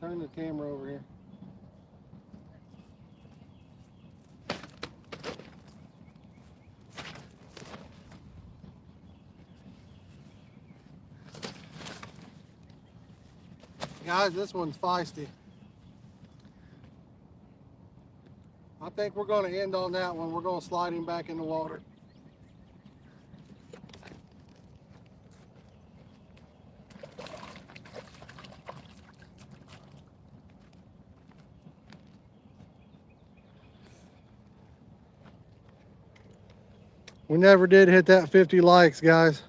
Turn the camera over here. Guys, this one's feisty. I think we're going to end on that one. We're going to slide him back in the water. We never did hit that 50 likes, guys.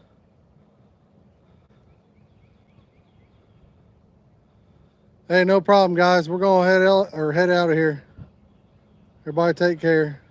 Hey, no problem, guys. We're going to head out of here. Everybody take care.